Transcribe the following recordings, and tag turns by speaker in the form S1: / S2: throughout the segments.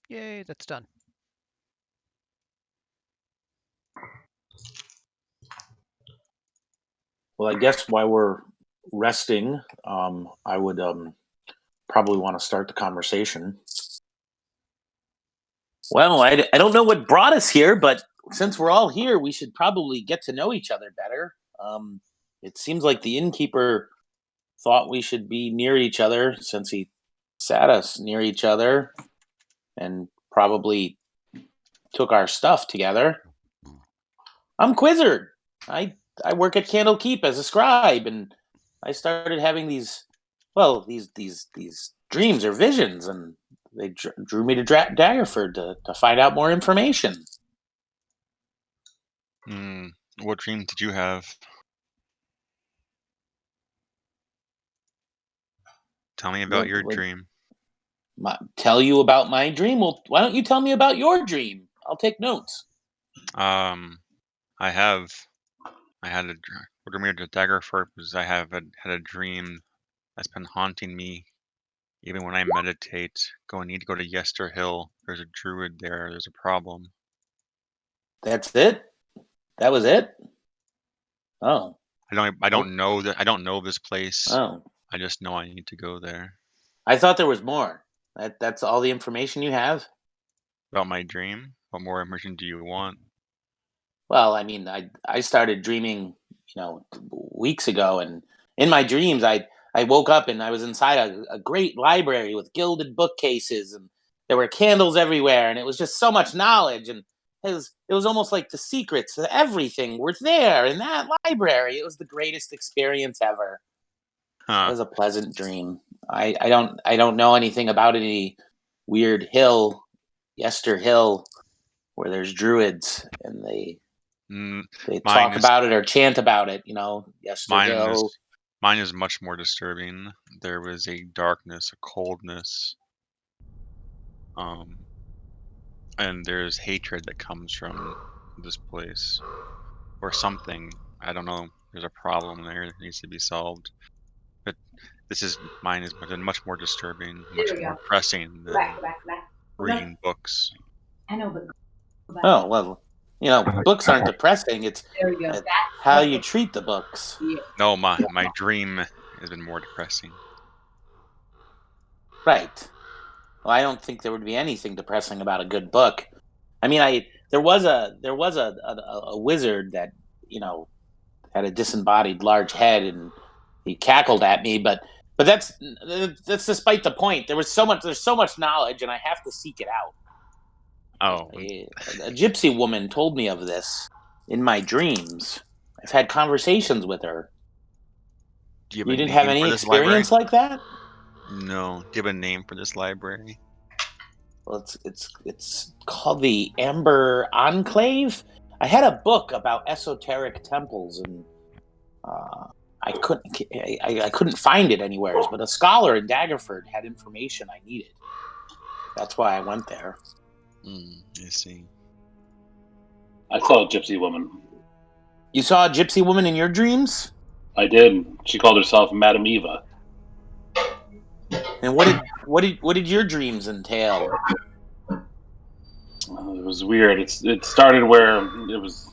S1: Yay, that's done.
S2: Well, I guess while we're resting, I would probably want to start the conversation. Well, I don't know what brought us here, but since we're all here, we should probably get to know each other better. It seems like the innkeeper thought we should be near each other since he sat us near each other and probably took our stuff together. I'm Quizzard. I work at Candlekeep as a scribe, and I started having these dreams or visions, and they drew me to Daggerford to find out more information.
S3: What dream did you have? Tell me about your dream.
S2: Tell you about my dream? Well, why don't you tell me about your dream? I'll take notes.
S3: I had a what dream to Daggerford was I had a dream that's been haunting me even when I meditate. Need to go to Yester Hill. There's a druid there. There's a problem.
S2: That's it? That was it? Oh.
S3: I don't know that. I don't know this place.
S2: Oh.
S3: I just know I need to go there.
S2: I thought there was more. That's all the information you have?
S3: About my dream? What more information do you want?
S2: Well, I mean, I started dreaming, weeks ago, and in my dreams, I woke up and I was inside a great library with gilded bookcases, and there were candles everywhere, and it was just so much knowledge, and it was almost like the secrets of everything were there in that library. It was the greatest experience ever. It was a pleasant dream. I don't know anything about any weird hill, Yester Hill, where there's druids and they talk about it or chant about it, Yester Hill.
S3: Mine is much more disturbing. There was a darkness, a coldness, and there's hatred that comes from this place or something. I don't know. There's a problem there that needs to be solved. But mine is much more disturbing, much more pressing than reading books.
S4: I know, but
S2: oh well, books aren't depressing. It's how you treat the books.
S3: No, my dream has been more depressing.
S2: Right. Well, I don't think there would be anything depressing about a good book. I mean, there was a wizard that had a disembodied large head, and he cackled at me. But that's despite the point. There's so much knowledge, and I have to seek it out.
S3: Oh,
S2: a gypsy woman told me of this in my dreams. I've had conversations with her. You didn't have any experience like that?
S3: No. Do you have a name for this library?
S2: Well, it's called the Amber Enclave. I had a book about esoteric temples, and I couldn't find it anywhere. But a scholar in Daggerford had information I needed. That's why I went there.
S3: I see.
S5: I saw a gypsy woman.
S2: You saw a gypsy woman in your dreams?
S5: I did. She called herself Madame Eva.
S2: And what did your dreams entail?
S5: It was weird. It started where it was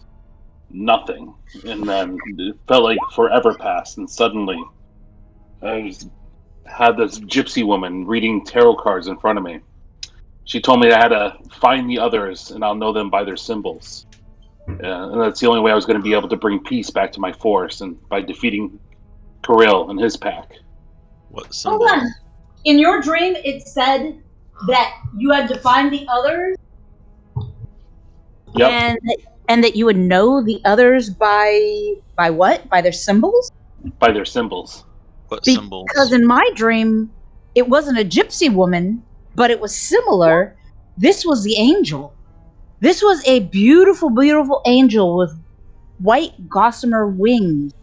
S5: nothing, and then it felt like forever passed, and suddenly I had this gypsy woman reading tarot cards in front of me. She told me I had to find the others, and I'll know them by their symbols. And that's the only way I was going to be able to bring peace back to my force, and by defeating Kirill and his pack.
S3: What symbol?
S4: Hold on. In your dream, it said that you had to find the others?
S5: Yep.
S4: And that you would know the others by what? By their symbols?
S5: By their symbols.
S3: What symbols?
S4: Because in my dream, it wasn't a gypsy woman, but it was similar. This was the angel. This was a beautiful, beautiful angel with white gossamer wings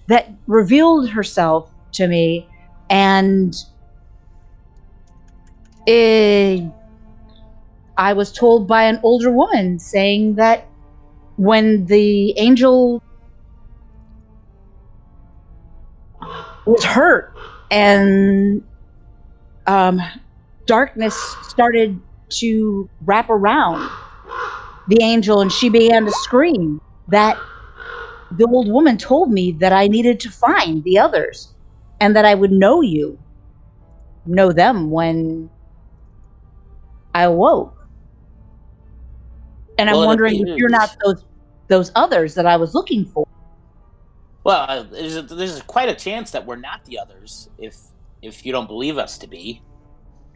S4: that revealed herself to me, and I was told by an older woman saying that when the angel was hurt and darkness started to wrap around the angel, and she began to scream. That the old woman told me that I needed to find the others and that I would know them when I awoke. And I'm
S2: Well, it
S4: wondering if you're not
S2: appears.
S4: those others that I was looking for.
S2: Well, there's quite a chance that we're not the others. If you don't believe us to be,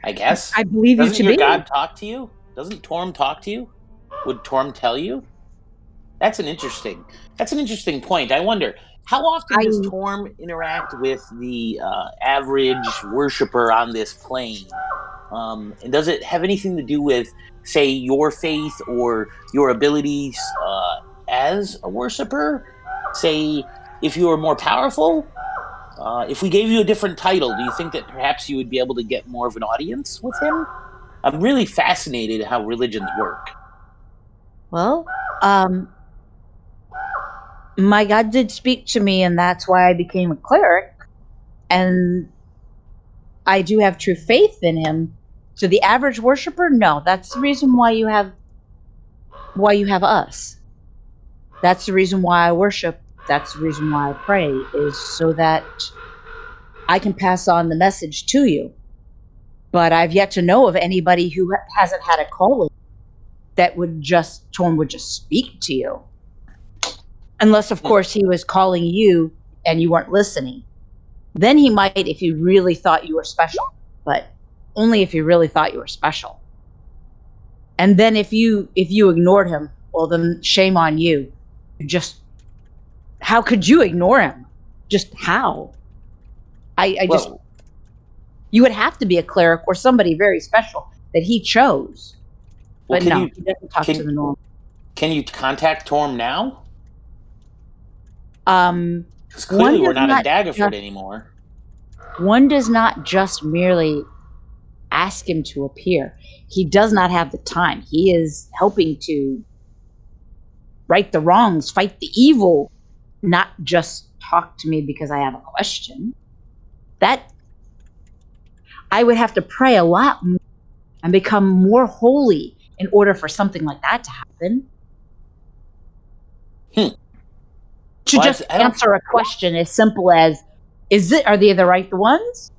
S2: I guess.
S4: I believe you
S2: Doesn't
S4: to
S2: your
S4: be.
S2: God talk to you? Doesn't Torm talk to you? Would Torm tell you? That's an interesting. That's an interesting point. I wonder how often does
S4: I
S2: Torm interact with the average worshiper on this plane, and does it have anything to do with, say, your faith or your abilities as a worshiper? Say, if you were more powerful, if we gave you a different title, do you think that perhaps you would be able to get more of an audience with him? I'm really fascinated how religions work.
S4: well, um, my God did speak to me, and that's why I became a cleric. And I do have true faith in him. To the average worshiper, no. That's the reason why you have us. That's the reason why I worship. That's the reason why I pray, is so that I can pass on the message to you. But I've yet to know of anybody who hasn't had a calling that Torm would just speak to you. Unless, of
S2: Hmm.
S4: course, he was calling you and you weren't listening. Then he might if he really thought you were special, but only if he really thought you were special. And then if you ignored him, well, then shame on you. Just how could you ignore him? Just how? I just
S2: Well,
S4: you would have to be a cleric or somebody very special that he chose.
S2: well,
S4: But no, he doesn't talk to
S2: can
S4: the normal.
S2: can you contact Torm now?
S4: Um,
S2: Because
S4: one
S2: clearly we're
S4: does
S2: not in
S4: not
S2: Daggerford
S4: just
S2: anymore.
S4: one does not just merely ask him to appear. He does not have the time. He is helping to right the wrongs, fight the evil, not just talk to me because I have a question. That I would have to pray a lot more and become more holy in order for something like that to happen.
S2: Hmm.
S4: To
S2: Well,
S4: just
S2: I don't.
S4: answer a question as simple as, are they the right ones?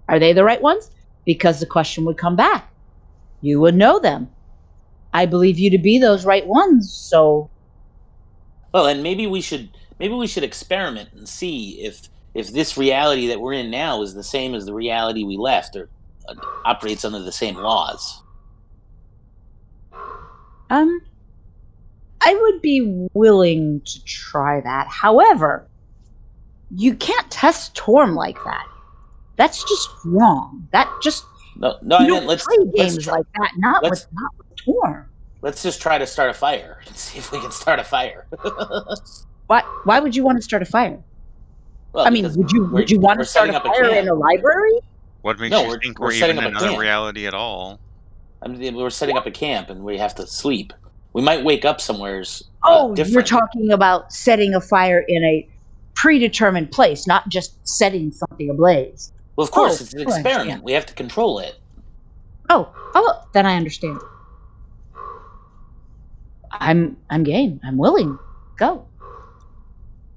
S4: Are they the right ones? Because the question would come back. You would know them. I believe you to be those right ones. So,
S2: Well, and maybe we should experiment and see if this reality that we're in now is the same as the reality we left, or operates under the same laws.
S4: um, I would be willing to try that. However, you can't test Torm like that. That's just wrong. That just
S2: No, no,
S4: You
S2: I
S4: don't
S2: meant
S4: play
S2: let's
S4: games
S2: try
S4: like that. Not with
S2: let's
S4: Torm.
S2: let's just try to start a fire and see if we can start a fire.
S4: Why would you want to start a fire?
S2: Well,
S4: I mean,
S2: because
S4: would you want
S2: we're
S4: to start
S2: setting
S4: a
S2: up a
S4: fire in
S2: camp.
S4: a library?
S3: What makes
S2: No,
S3: you think
S2: we're
S3: we're
S2: setting
S3: even
S2: up
S3: in
S2: a
S3: another
S2: camp.
S3: reality at all?
S2: I mean, we're setting up a camp, and we have to sleep. We might wake up somewheres
S4: Oh, you're
S2: different.
S4: talking about setting a fire in a predetermined place, not just setting something ablaze.
S2: Well, of
S4: Oh,
S2: course, it's an
S4: I understand.
S2: experiment. We have to control it.
S4: Oh, then I understand. I'm game. I'm willing. Go.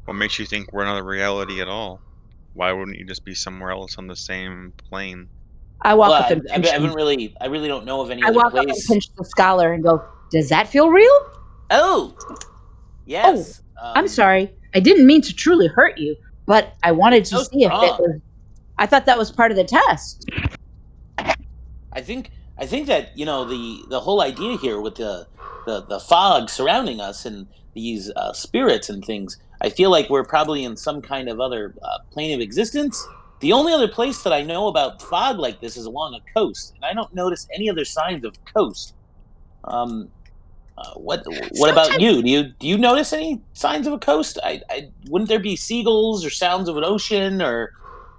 S3: What makes you think we're in another reality at all? Why wouldn't you just be somewhere else on the same plane?
S4: I
S2: Well,
S4: walk up and pinch him.
S2: I really don't know of any
S4: I
S2: other
S4: walk up and
S2: place.
S4: pinch the scholar and go, "Does that feel real?"
S2: Oh,
S4: Oh,
S2: yes.
S4: I'm sorry. I didn't mean to truly hurt you, but I wanted
S2: It's
S4: to
S2: so
S4: see if it
S2: strong.
S4: was. I thought that was part of the test.
S2: I think that the whole idea here with the fog surrounding us and these spirits and things. I feel like we're probably in some kind of other plane of existence. The only other place that I know about fog like this is along a coast, and I don't notice any other signs of coast. Um, what about
S4: Sometimes,
S2: you? Do you notice any signs of a coast? I wouldn't there be seagulls or sounds of an ocean or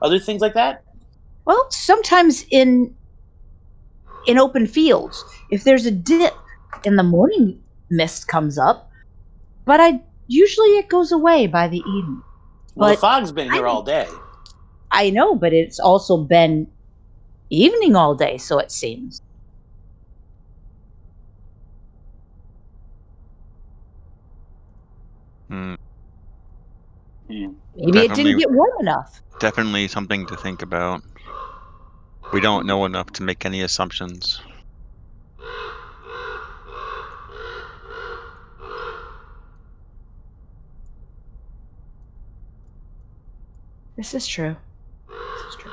S2: other things like that?
S4: well, sometimes in open fields, if there's a dip in the morning, mist comes up, but I usually it goes away by the evening.
S2: Well, the
S4: But
S2: fog's been
S4: I
S2: here all day.
S4: I know, but it's also been evening all day, so it seems.
S3: Hmm.
S4: Maybe it didn't get warm enough.
S3: Definitely something to think about. We don't know enough to make any assumptions.
S4: This is true. This is true.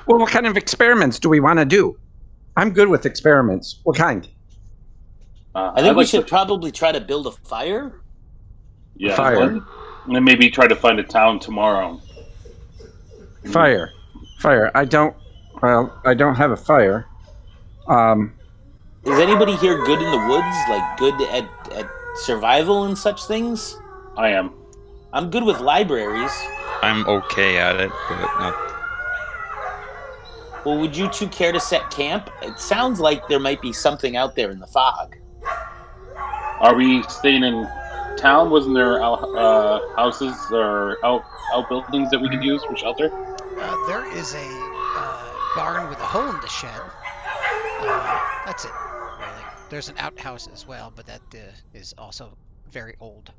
S1: Well, what kind of experiments do we want to do? I'm good with experiments. What kind?
S2: I think we should probably try to build a fire.
S5: Yeah,
S1: Fire.
S5: and then maybe try to find a town tomorrow.
S1: Fire. I don't have a fire.
S2: Is anybody here good in the woods? Like good at survival and such things?
S5: I am.
S2: I'm good with libraries.
S3: I'm okay at it, but not.
S2: Well, would you two care to set camp? It sounds like there might be something out there in the fog.
S5: Are we staying in town? Wasn't there houses or outbuildings that we could use for shelter?
S6: There is a barn with a hole in the shed. That's it, really. There's an outhouse as well, but that is also very old.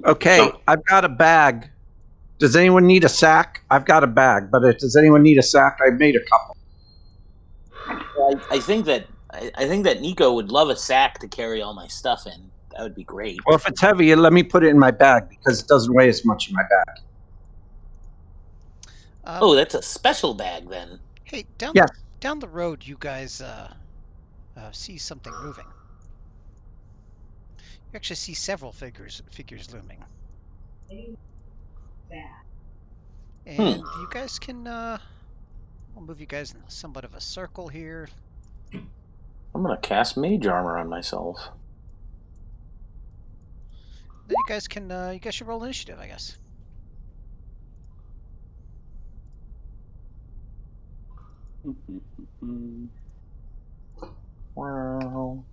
S1: Okay,
S5: So-
S1: I've got a bag. Does anyone need a sack? I've got a bag, but does anyone need a sack? I've made a couple.
S2: I think that Nico would love a sack to carry all my stuff in. That would be great.
S1: Well, if it's heavy, let me put it in my bag because it doesn't weigh as much in my bag.
S2: Oh, that's a special bag then.
S6: Hey, down the road, you guys see something moving. You actually see several figures looming. And you guys can, I'll move you guys in somewhat of a circle here.
S2: I'm gonna cast mage armor on myself.
S6: Then you guys can, you guys should roll initiative, I guess.
S2: Wow.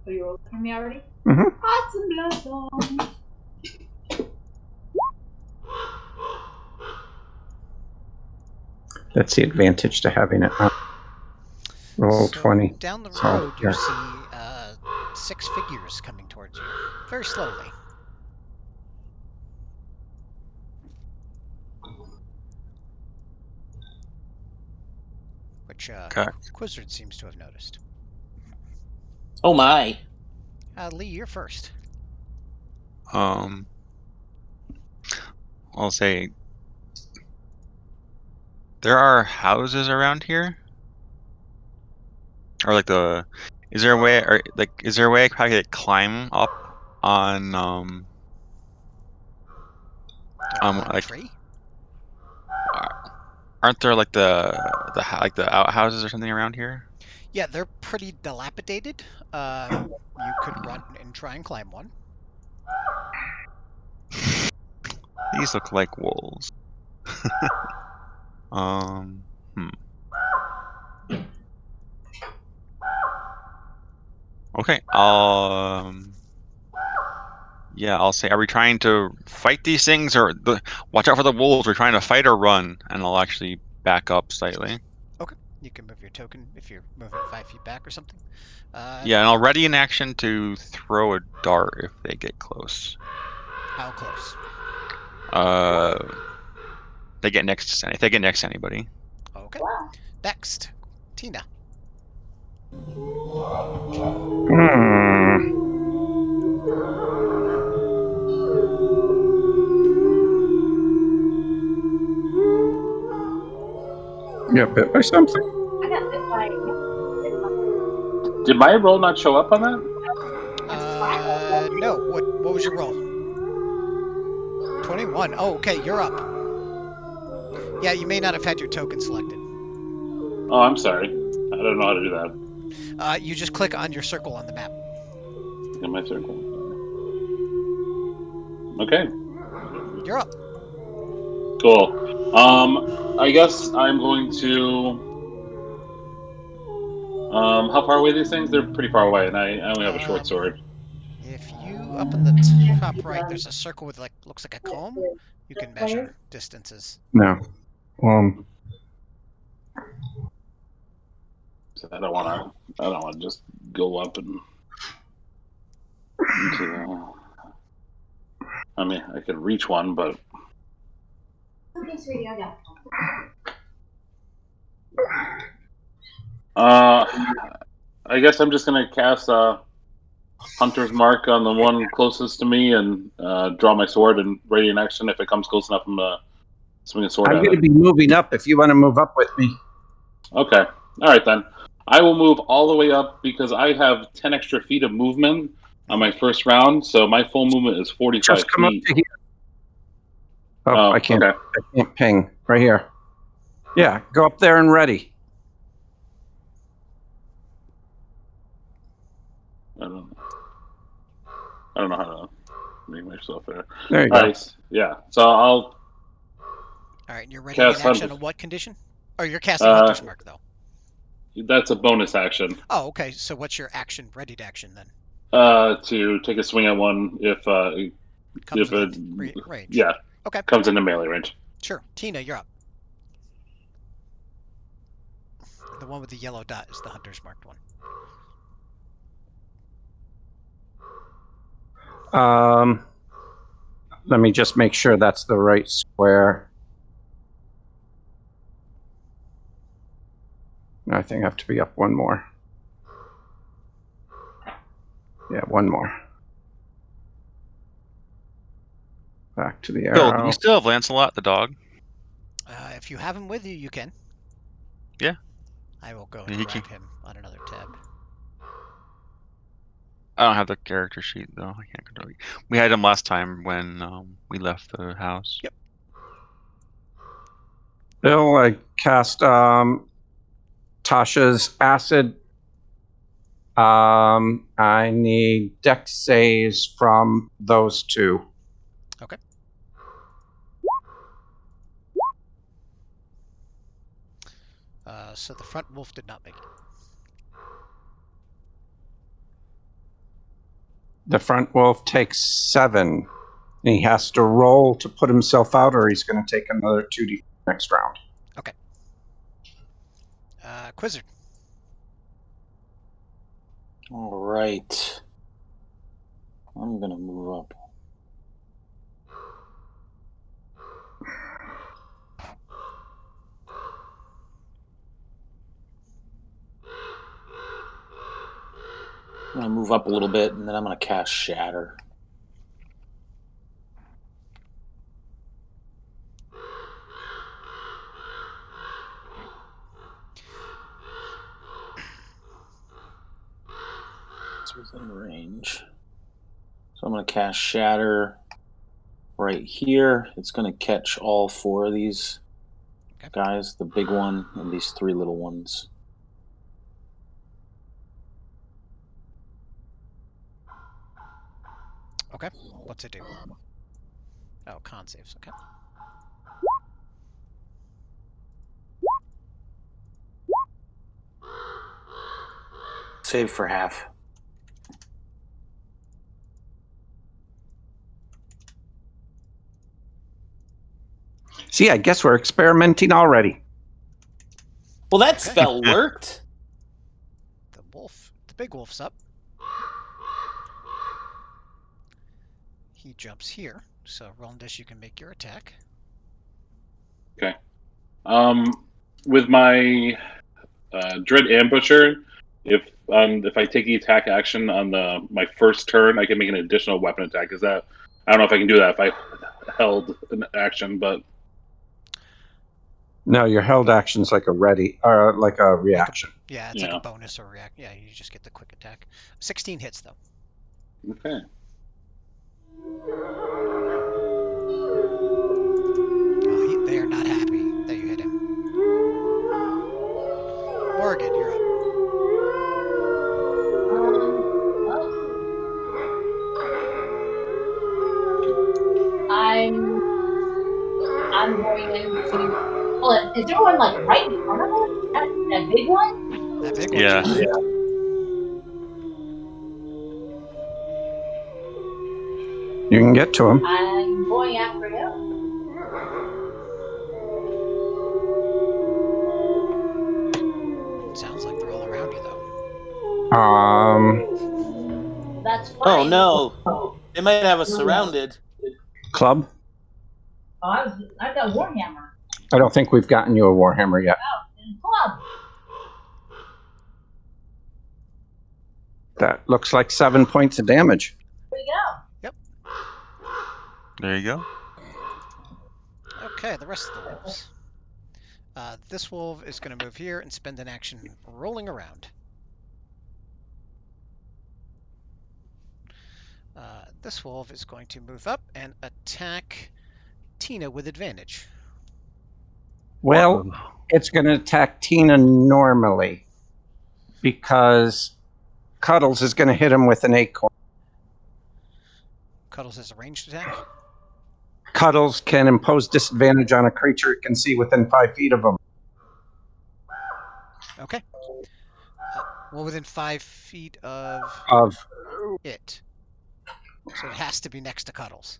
S4: Are you rolling for me already?
S1: Mm-hmm.
S4: Awesome.
S1: That's the advantage to having it. Roll 20.
S6: Down the
S1: So,
S6: road, you
S1: yeah.
S6: see 6 figures coming towards you, very slowly. Which Quizzard seems to have noticed.
S2: Oh my.
S6: Lee, you're first.
S3: I'll say there are houses around here, or like is there a way, or like, is there a way I could probably climb up on
S6: a tree?
S3: Aren't there like the outhouses or something around here?
S6: Yeah, they're pretty dilapidated. You could run and try and climb one.
S3: These look like wolves. Okay, I'll say, are we trying to fight these things, or watch out for the wolves? We're trying to fight or run, and I'll actually back up slightly.
S6: Okay, you can move your token if you're moving 5 feet back or something.
S3: Yeah, and I'll ready an action to throw a dart if they get close.
S6: How close?
S3: If they get next to anybody.
S6: Okay. Next, Tina.
S1: Yeah, bit by something.
S4: I got bit by.
S5: Did my roll not show up on that?
S6: No. What was your roll? 21. Oh, okay. You're up. Yeah, you may not have had your token selected.
S5: Oh, I'm sorry. I don't know how to do that.
S6: You just click on your circle on the map.
S5: In my circle. Okay.
S6: You're up.
S5: Cool. I guess I'm going to How far away are these things? They're pretty far away, and I only have a short sword.
S6: If you up in the top right, there's a circle with looks like a comb. You can measure distances.
S1: No.
S5: So I don't want to just go up and into the. I mean, I could reach one, but. I guess I'm just gonna cast Hunter's Mark on the one closest to me and draw my sword and radiant action. If it comes close enough, I'm gonna swing a sword
S1: I'm
S5: at
S1: going to
S5: it.
S1: be moving up if you want to move up with me.
S5: Okay. All right, then. I will move all the way up because I have 10 extra feet of movement on my first round, so my full movement is 45
S1: Just come
S5: feet.
S1: up to here. Oh, I can't.
S5: Okay.
S1: I can't ping. Right here. Yeah, go up there and ready.
S5: I don't know how to make myself there.
S1: There you
S5: All
S1: go.
S5: right. Yeah. So I'll.
S6: All right, you're ready
S5: Cast
S6: in action
S5: Hunter.
S6: on what condition? Or you're casting Hunter's Mark, though.
S5: That's a bonus action.
S6: Oh, okay. So what's your action, readied action, then?
S5: To take a swing at one if
S6: Comes
S5: if it
S6: within range.
S5: yeah
S6: Okay.
S5: comes into melee range.
S6: Sure. Tina, you're up. The one with the yellow dot is the Hunter's Marked one.
S1: Let me just make sure that's the right square. I think I have to be up one more. Yeah, one more. Back to the
S3: Bill, do
S1: arrow.
S3: you still have Lancelot the dog?
S6: If you have him with you, you can.
S3: Yeah.
S6: I will go
S3: Yeah,
S6: and
S3: he
S6: grab
S3: can-
S6: him on another tab.
S3: I don't have the character sheet though. I can't control it. We had him last time when we left the house.
S6: Yep.
S1: Bill, I cast Tasha's acid. I need dex saves from those two.
S6: Okay. So the front wolf did not make it.
S1: The front wolf takes 7. And he has to roll to put himself out, or he's going to take another 2d next round.
S6: Okay. Quizzard.
S2: All right. I'm gonna move up. I'm gonna move up a little bit, and then I'm gonna cast Shatter. It's within range. So I'm gonna cast Shatter right here. It's gonna catch all 4 of these guys, the big one and these 3 little ones.
S6: Okay. What's it do? Oh, con saves. Okay.
S2: Save for half.
S1: See, I guess we're experimenting already.
S2: Well, that
S6: Okay.
S2: spell worked.
S6: The big wolf's up. He jumps here. So roll and dish, you can make your attack.
S5: Okay. With my Dread Ambusher, if I take the attack action on my first turn, I can make an additional weapon attack. Is that? I don't know if I can do that if I held an action, but
S1: No, your held action's like a ready, or like a reaction.
S6: Yeah, it's like a bonus or react. Yeah, you just get the quick attack. 16 hits though.
S5: Okay.
S6: Oh, they are not happy that you hit him. Morgan, you're up.
S4: I'm going into. Well, is there one like right in front of us? That big one?
S6: That big one.
S3: Yeah.
S1: You can get to him.
S4: I'm going after him.
S6: Sounds like they're all around you, though.
S4: That's fine.
S2: Oh no, they might have us surrounded.
S1: Club?
S4: Oh, I've got Warhammer.
S1: I don't think we've gotten you a Warhammer yet.
S4: And club.
S1: That looks like 7 points of damage.
S4: There we go.
S3: There you go.
S6: Okay, the rest of the wolves. This wolf is going to move here and spend an action rolling around. This wolf is going to move up and attack Tina with advantage.
S1: Well, it's going to attack Tina normally because Cuddles is going to hit him with an acorn.
S6: Cuddles has a ranged attack.
S1: Cuddles can impose disadvantage on a creature it can see within 5 feet of him.
S6: Okay. Well, within 5 feet of it. So it has to be next to Cuddles.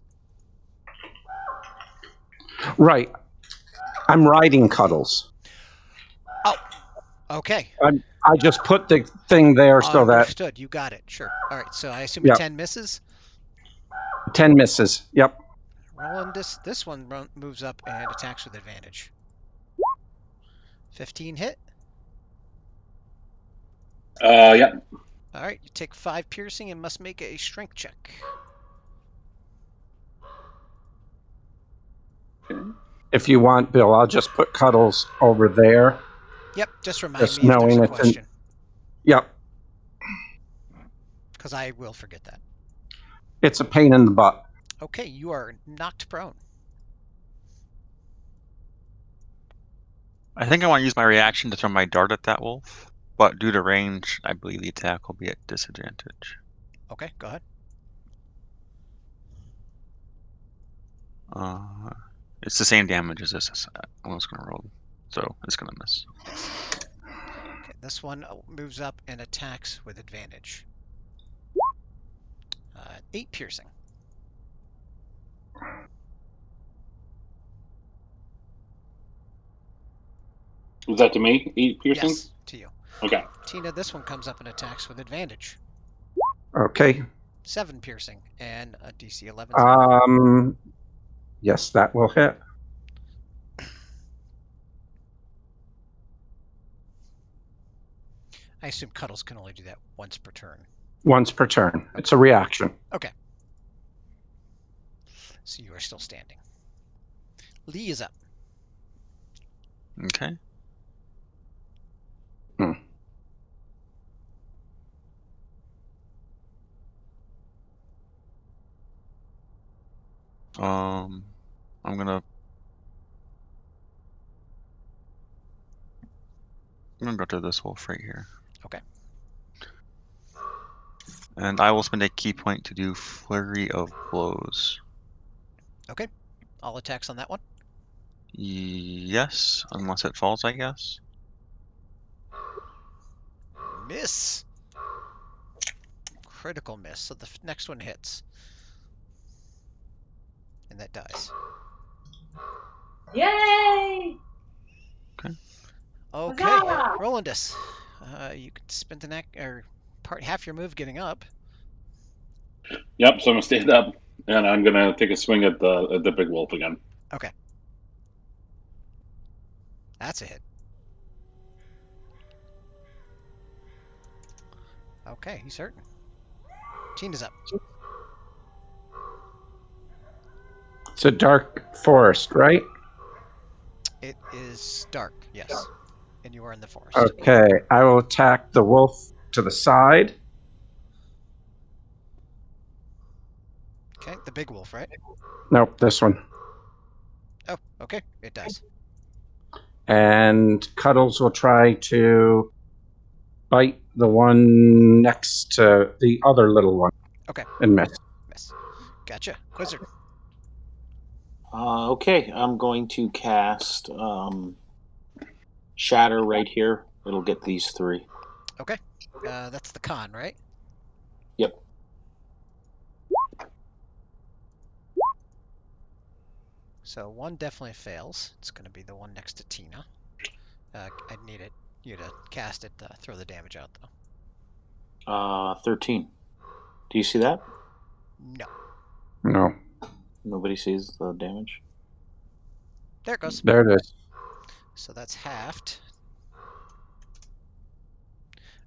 S1: Right. I'm riding Cuddles.
S6: Oh, okay.
S1: I just put the thing there so that
S6: Understood. You got it. Sure. All right. So I assume
S1: Yep.
S6: a 10 misses.
S1: 10 misses. Yep.
S6: Rolling this one moves up and attacks with advantage. 15 hit.
S5: Yeah.
S6: All right. You take 5 piercing and must make a strength check.
S5: Okay.
S1: If you want, Bill, I'll just put Cuddles over there.
S6: Yep. Just remind
S1: Just
S6: me if there's
S1: knowing
S6: a
S1: it's in-
S6: question,
S1: Yep.
S6: because I will forget that.
S1: It's a pain in the butt.
S6: Okay. You are knocked prone.
S3: I think I want to use my reaction to throw my dart at that wolf, but due to range, I believe the attack will be at disadvantage.
S6: Okay. Go ahead.
S3: It's the same damage as this. I was going to roll, so it's going to miss.
S6: Yes. Okay. This one moves up and attacks with advantage. 8 piercing.
S5: Was that to me? 8 piercing?
S6: Yes, to you.
S5: Okay.
S6: Tina, this one comes up and attacks with advantage.
S1: Okay.
S6: 7 piercing and a DC 11.
S1: Yes, that will hit.
S6: I assume Cuddles can only do that once per turn.
S1: Once per turn. It's a reaction.
S6: Okay. So you are still standing. Lee is up.
S3: Okay. I'm gonna go to this wolf right here.
S6: Okay.
S3: And I will spend a key point to do Flurry of Blows.
S6: Okay. All attacks on that one.
S3: Yes, unless it falls, I guess.
S6: Miss. Critical miss. So the next one hits. And that dies.
S4: Yay!
S6: Okay.
S4: Huzzah!
S6: Rolandus. You could spend half your move getting up.
S5: Yep. So I'm gonna stand up, and I'm gonna take a swing at the big wolf again.
S6: Okay. That's a hit. Okay, he's hurting. Tina's up.
S1: It's a dark forest, right?
S6: It is dark, yes. And you are in the forest.
S1: Okay. I will attack the wolf to the side.
S6: Okay, the big wolf, right?
S1: Nope, this one.
S6: Oh, okay, it dies.
S1: And Cuddles will try to bite the one next to the other little one.
S6: Okay.
S1: And miss.
S6: Miss. Gotcha. Quizzer.
S2: Okay, I'm going to cast Shatter right here. It'll get these 3.
S6: Okay. That's the con, right?
S2: Yep.
S6: So one definitely fails. It's going to be the one next to Tina. I'd need you to cast it. Throw the damage out though.
S2: 13. Do you see that?
S6: No.
S1: No.
S2: Nobody sees the damage.
S6: There it goes.
S1: There it is.
S6: So that's halved.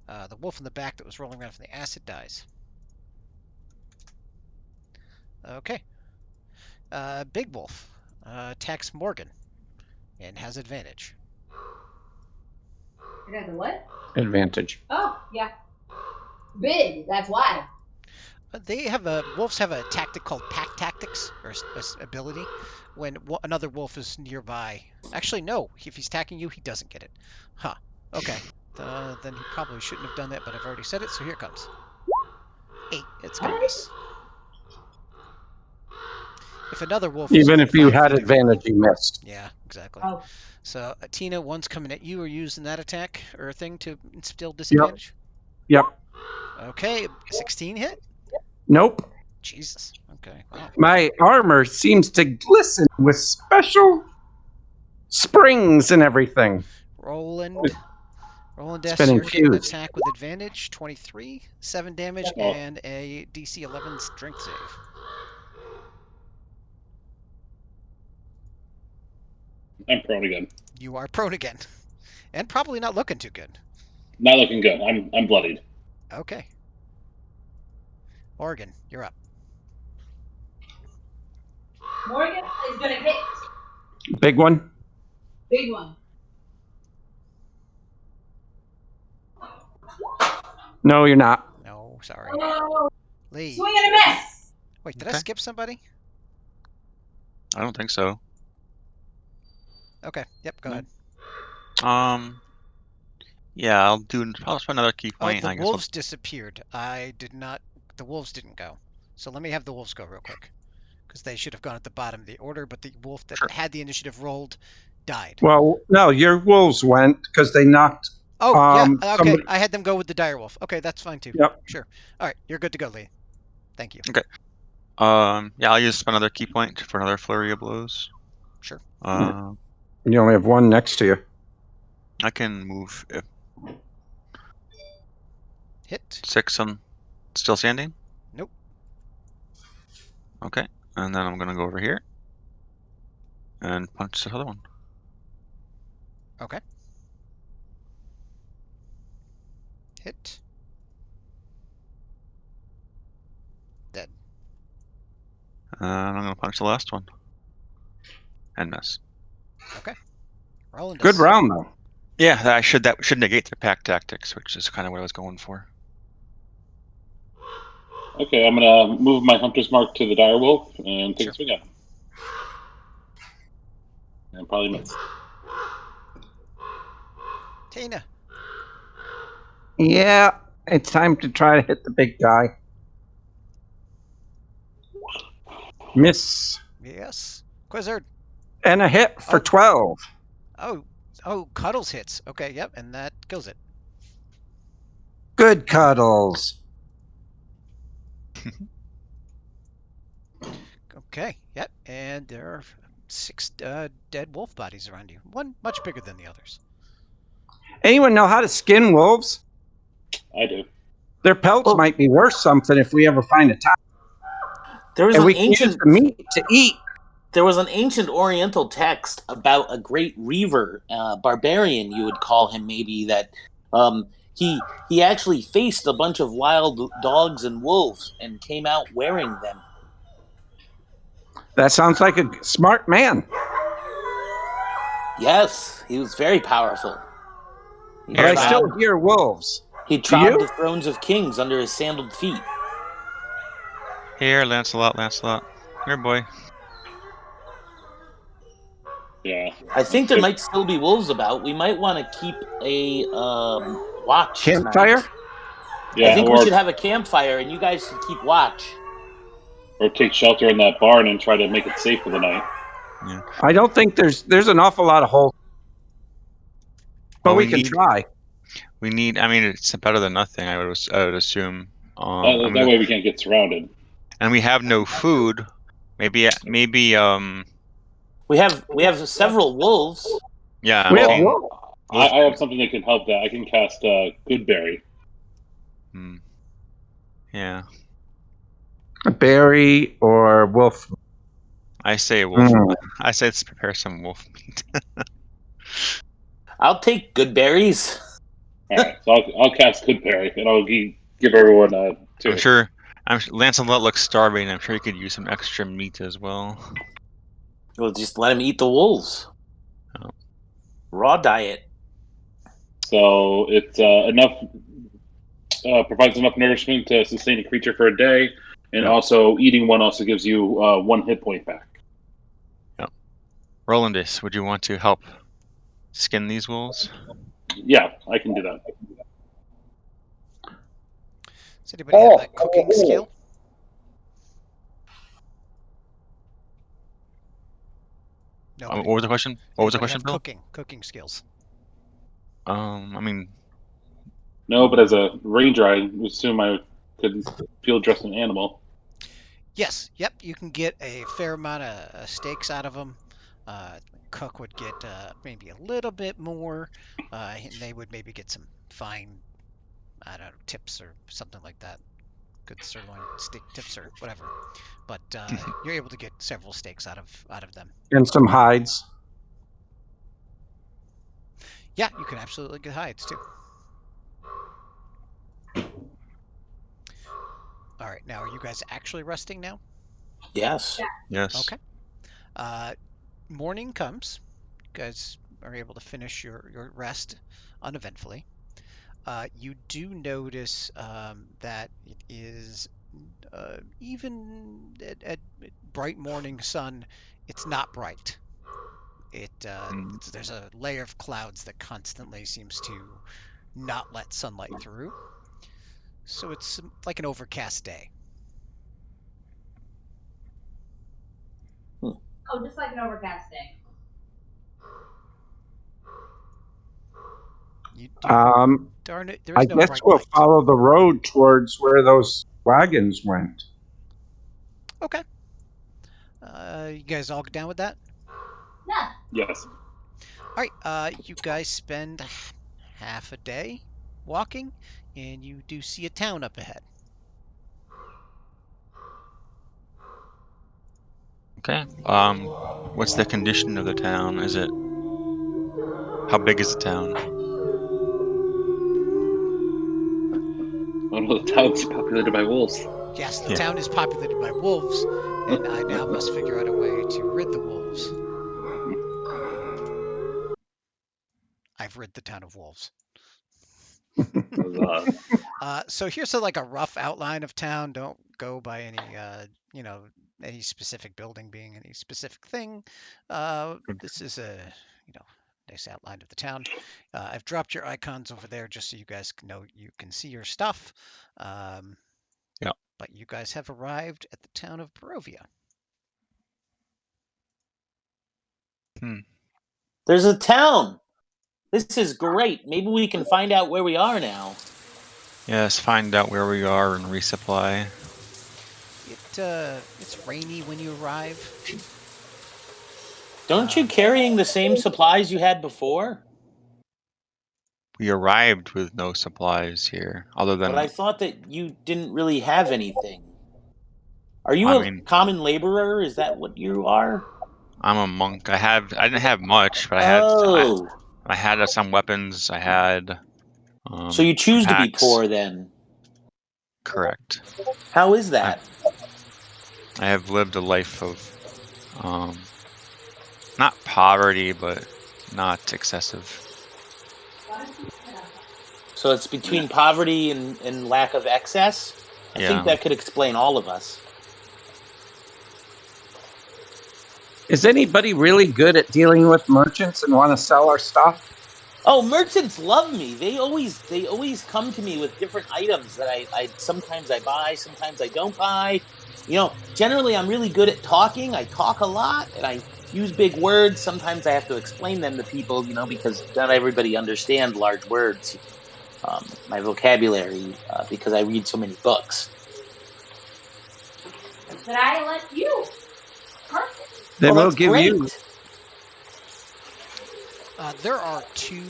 S6: The wolf in the back that was rolling around from the acid dies. Okay. Big wolf attacks Morgan and has advantage.
S4: It has a what?
S1: Advantage.
S4: Oh, yeah. Big, that's why.
S6: Wolves have a tactic called pack tactics, or ability, when another wolf is nearby. Actually, no. If he's attacking you, he doesn't get it. Huh. Okay. Then he probably shouldn't have done that, but I've already said it, so here it comes. 8. It's gonna miss. If another wolf was
S1: Even
S6: within
S1: if you
S6: 5
S1: had
S6: feet of you.
S1: advantage, you missed.
S6: Yeah, exactly.
S4: Oh.
S6: So, Tina, one's coming at you. Are you using that attack or thing to instill
S1: Yep.
S6: disadvantage?
S1: Yep.
S6: Okay, 16 hit?
S1: Nope.
S6: Jesus. Okay, wow.
S1: My armor seems to glisten with special springs and everything.
S6: Roland
S1: It's
S6: S,
S1: been
S6: you're getting an
S1: infused.
S6: attack with advantage. 23, 7 damage,
S5: Oh.
S6: and a DC 11 strength save.
S5: I'm prone again.
S6: You are prone again. And probably not looking too good.
S5: Not looking good. I'm bloodied.
S6: Okay. Morgan, you're up.
S4: Morgan is gonna hit.
S1: Big one.
S4: Big one.
S1: No, you're not.
S6: No, sorry.
S4: Oh,
S6: Lee.
S4: swing and a miss.
S6: Wait, did I
S3: Okay.
S6: skip somebody?
S3: I don't think so.
S6: Okay, yep, go
S3: No.
S6: ahead.
S3: Yeah, I'll spend another key
S6: Oh,
S3: point.
S6: the
S3: I guess I'll,
S6: wolves disappeared. The wolves didn't go. So let me have the wolves go real quick. Because they should have gone at the bottom of the order, but the wolf that
S3: Sure.
S6: had the initiative rolled died.
S1: Well, no, your wolves went because they knocked.
S6: Oh, yeah, okay.
S1: somebody-
S6: I had them go with the dire wolf. Okay, that's fine too.
S1: Yep.
S6: Sure. All right, you're good to go, Lee. Thank you.
S3: yeah, I'll use another key point for another flurry of blows.
S6: Sure.
S1: You only have one next to you.
S3: I can move if
S6: Hit.
S3: 6. I'm still standing.
S6: Nope.
S3: Okay, and then I'm gonna go over here and punch the other one.
S6: Okay. Hit. Dead.
S3: And I'm gonna punch the last one and miss.
S6: Okay. Roland.
S1: Good round though.
S3: Yeah, that should negate the pack tactics, which is kind of what I was going for.
S5: Okay, I'm gonna move my hunter's mark to the direwolf and take
S6: Sure.
S5: a swing at him. And probably miss.
S6: Tina.
S1: Yeah, it's time to try to hit the big guy. Miss.
S6: Yes. Quizzard.
S1: And a hit for
S6: Oh.
S1: 12.
S6: Oh, Cuddles hits. Okay, yep, and that kills it.
S1: Good Cuddles.
S6: Okay, yep, and there are 6 dead wolf bodies around you. One much bigger than the others.
S1: Anyone know how to skin wolves?
S5: I do.
S1: Their pelts might be worth something if we ever find a time.
S2: There was
S1: And
S2: an
S1: we can use
S2: ancient
S1: the meat to eat.
S2: There was an ancient Oriental text about a great reaver, barbarian, you would call him maybe, that he actually faced a bunch of wild dogs and wolves and came out wearing them.
S1: That sounds like a smart man.
S2: Yes, he was very powerful.
S1: But I still hear wolves.
S2: He trod the thrones of kings under his sandaled feet.
S3: Here, Lancelot. Here, boy.
S5: Yeah.
S2: I think there might still be wolves about. We might want to keep a watch
S1: Campfire?
S2: tonight.
S5: Yeah,
S2: I think we should have a campfire, and you guys should keep watch.
S5: Or take shelter in that barn and try to make it safe for the night.
S3: Yeah.
S1: I don't think there's an awful lot of holes. But
S3: Well,
S1: we can try.
S3: We need. I mean, it's better than nothing. I would assume.
S5: That way we can't get surrounded.
S3: And we have no food. Maybe.
S2: We have several wolves.
S3: Yeah.
S1: We have
S5: I have something that can help that. I can cast Goodberry.
S3: Yeah.
S1: a berry or wolf.
S3: I say wolf. I say let's prepare some wolf meat.
S2: I'll take good berries.
S5: All right, so I'll cast Goodberry, and I'll give everyone two.
S3: I'm sure Lancelot looks starving. I'm sure he could use some extra meat as well.
S2: We'll just let him eat the wolves.
S3: Oh.
S2: Raw diet.
S5: So it's provides enough nourishment to sustain a creature for a day, and also eating one also gives you 1 hit point back.
S3: Yep. Rolandus, would you want to help skin these wolves?
S5: Yeah, I can do that.
S6: Does anybody have that cooking skill? No.
S3: What was the question? What was the question, Bill?
S6: Cooking skills.
S3: I mean.
S5: No, but as a ranger, I assume I could field dress an animal.
S6: Yes. Yep. You can get a fair amount of steaks out of them. Cook would get maybe a little bit more, and they would maybe get some fine, I don't know, tips or something like that. Good sirloin steak tips or whatever. But you're able to get several steaks out of them.
S1: And some hides.
S6: Yeah, you can absolutely get hides too. All right, now are you guys actually resting now?
S2: Yes.
S3: Yes.
S6: Okay. Morning comes. You guys are able to finish your rest uneventfully. You do notice that it is even at bright morning sun, it's not bright. There's a layer of clouds that constantly seems to not let sunlight through. So it's like an overcast day.
S4: Oh, just like an overcast day.
S6: Darn it,
S1: I guess we'll follow the road towards where those wagons went.
S6: Okay. You guys all down with that?
S4: Yeah.
S5: Yes.
S6: All right. You guys spend half a day walking, and you do see a town up ahead.
S3: Okay. What's the condition of the town? How big is the town?
S5: One of the towns populated by wolves.
S6: Yes, the town is populated by wolves, and I now must figure out a way to rid the wolves. I've rid the town of wolves. So here's a rough outline of town. Don't go by any any specific building being any specific thing. This is a nice outline of the town. I've dropped your icons over there just so you guys know you can see your stuff.
S3: Yeah.
S6: But you guys have arrived at the town of Barovia.
S2: There's a town. This is great. Maybe we can find out where we are now.
S3: Yes, find out where we are and resupply.
S6: It's rainy when you arrive.
S2: Don't you carrying the same supplies you had before?
S3: We arrived with no supplies here, other than.
S2: But I thought that you didn't really have anything. Are you a common laborer? Is that what you are?
S3: I'm a monk. I didn't have much, but I had some weapons. I had.
S2: So you choose
S3: packs.
S2: To be poor then?
S3: Correct.
S2: How is that?
S3: I have lived a life of, not poverty, but not excessive.
S2: So it's between poverty and lack of excess? I think that could explain all of us.
S1: Is anybody really good at dealing with merchants and want to sell our stuff?
S2: Oh, merchants love me. They always come to me with different items that I sometimes I buy, sometimes I don't buy. Generally I'm really good at talking. I talk a lot and I use big words. Sometimes I have to explain them to people, because not everybody understands large words. my vocabulary because I read so many books.
S4: Did I let you? Perfect.
S1: They will
S2: that's
S1: give
S2: great.
S1: you.
S6: There are 2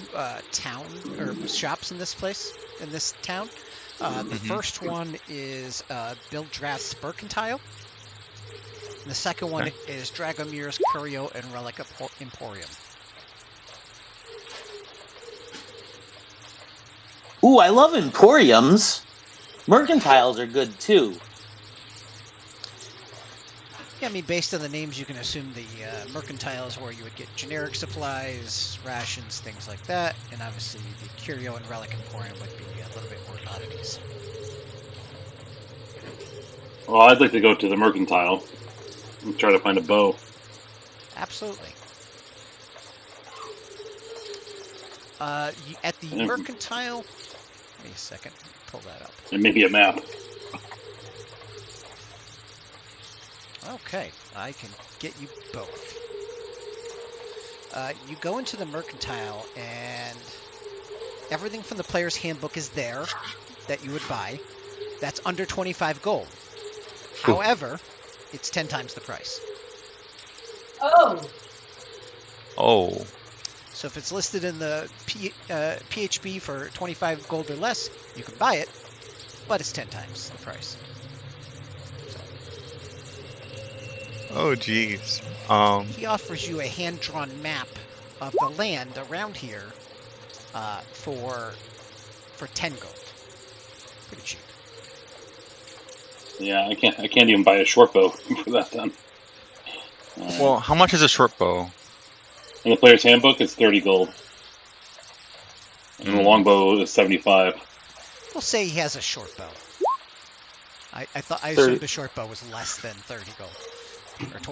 S6: town or shops in this place, in this town. The first one is Bill Drath's Mercantile. And the second one is Dragomir's Curio and Relic Emporium.
S2: Ooh, I love emporiums. Mercantiles are good too.
S6: Yeah, I mean, based on the names, you can assume the mercantile is where you would get generic supplies, rations, things like that. And obviously, the Curio and Relic Emporium would be a little bit more oddities.
S5: Well, I'd like to go to the mercantile and try to find a bow.
S6: Absolutely. At the mercantile... Give me a second. Pull that up.
S5: And maybe a map.
S6: Okay, I can get you both. You go into the mercantile, and everything from the player's handbook is there that you would buy. That's under 25 gold. However, it's 10 times the price.
S4: Oh.
S3: Oh.
S6: So if it's listed in the PHB for 25 gold or less, you can buy it, but it's 10 times the price.
S3: Oh, jeez.
S6: He offers you a hand-drawn map of the land around here for 10 gold. Pretty cheap.
S5: Yeah, I can't even buy a short bow for that then.
S3: Well, how much is a short bow?
S5: In the player's handbook, it's 30 gold. And the longbow is 75.
S6: We'll say he has a short bow. I assumed a short bow was less than 30 gold.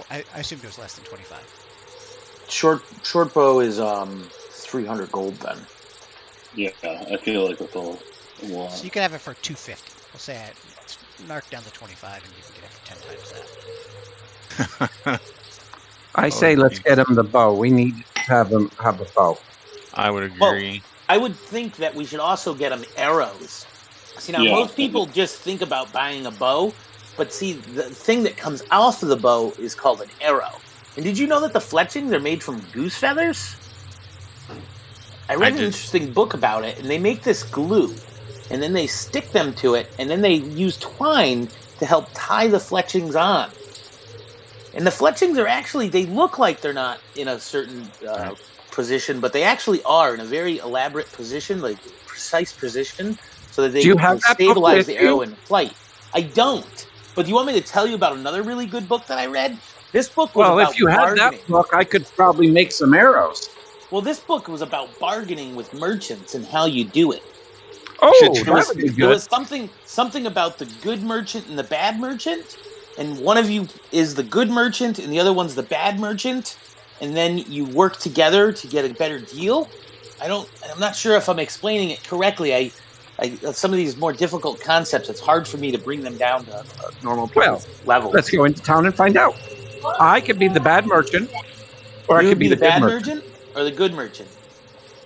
S6: I assumed it was less than 25.
S2: Short bow is 300 gold then.
S5: Yeah, I feel like that's a lot.
S6: So you can have it for 250. We'll say it's marked down to 25, and you can get it for 10 times that.
S1: I say let's get him the bow. We need to have him have a bow.
S3: I would agree.
S2: Well, I would think that we should also get him arrows. See, now most people just think about buying a bow, but see, the thing that comes off of the bow is called an arrow. And did you know that the fletchings are made from goose feathers? I read an interesting book about it, and they make this glue, and then they stick them to it, and then they use twine to help tie the fletchings on. And the fletchings are actually, they look like they're not in a certain position, but they actually are in a very elaborate position, like precise position, so that they can stabilize the arrow in flight. I don't. But do you want me to tell you about another really good book that I read? This book was about
S1: if you had that book, I could probably make some arrows.
S2: Well, this book was about bargaining with merchants and how you do it.
S1: Oh, that would be good.
S2: There was something about the good merchant and the bad merchant, and one of you is the good merchant and the other one's the bad merchant, and then you work together to get a better deal. I'm not sure if I'm explaining it correctly. I some of these more difficult concepts, it's hard for me to bring them down to normal level.
S1: Let's go into town and find out. I could be the bad merchant, or I could be the
S2: bad merchant or the good merchant.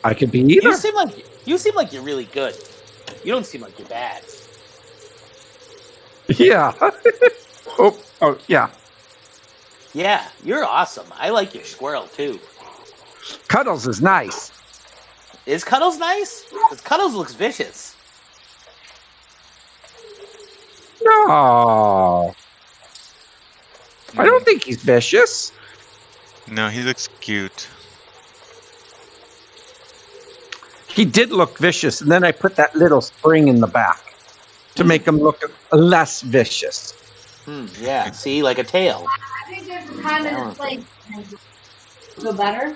S1: I could be either.
S2: You seem like you're really good. You don't seem like you're bad.
S1: Yeah. oh, yeah.
S2: Yeah, you're awesome. I like your squirrel too.
S1: Cuddles is nice.
S2: Is Cuddles nice? Because Cuddles looks vicious.
S1: No. I don't think he's vicious.
S3: No, he looks cute.
S1: He did look vicious, and then I put that little spring in the back to make him look less vicious.
S2: Yeah, see, like a tail.
S4: I think there's a time and a place to go better.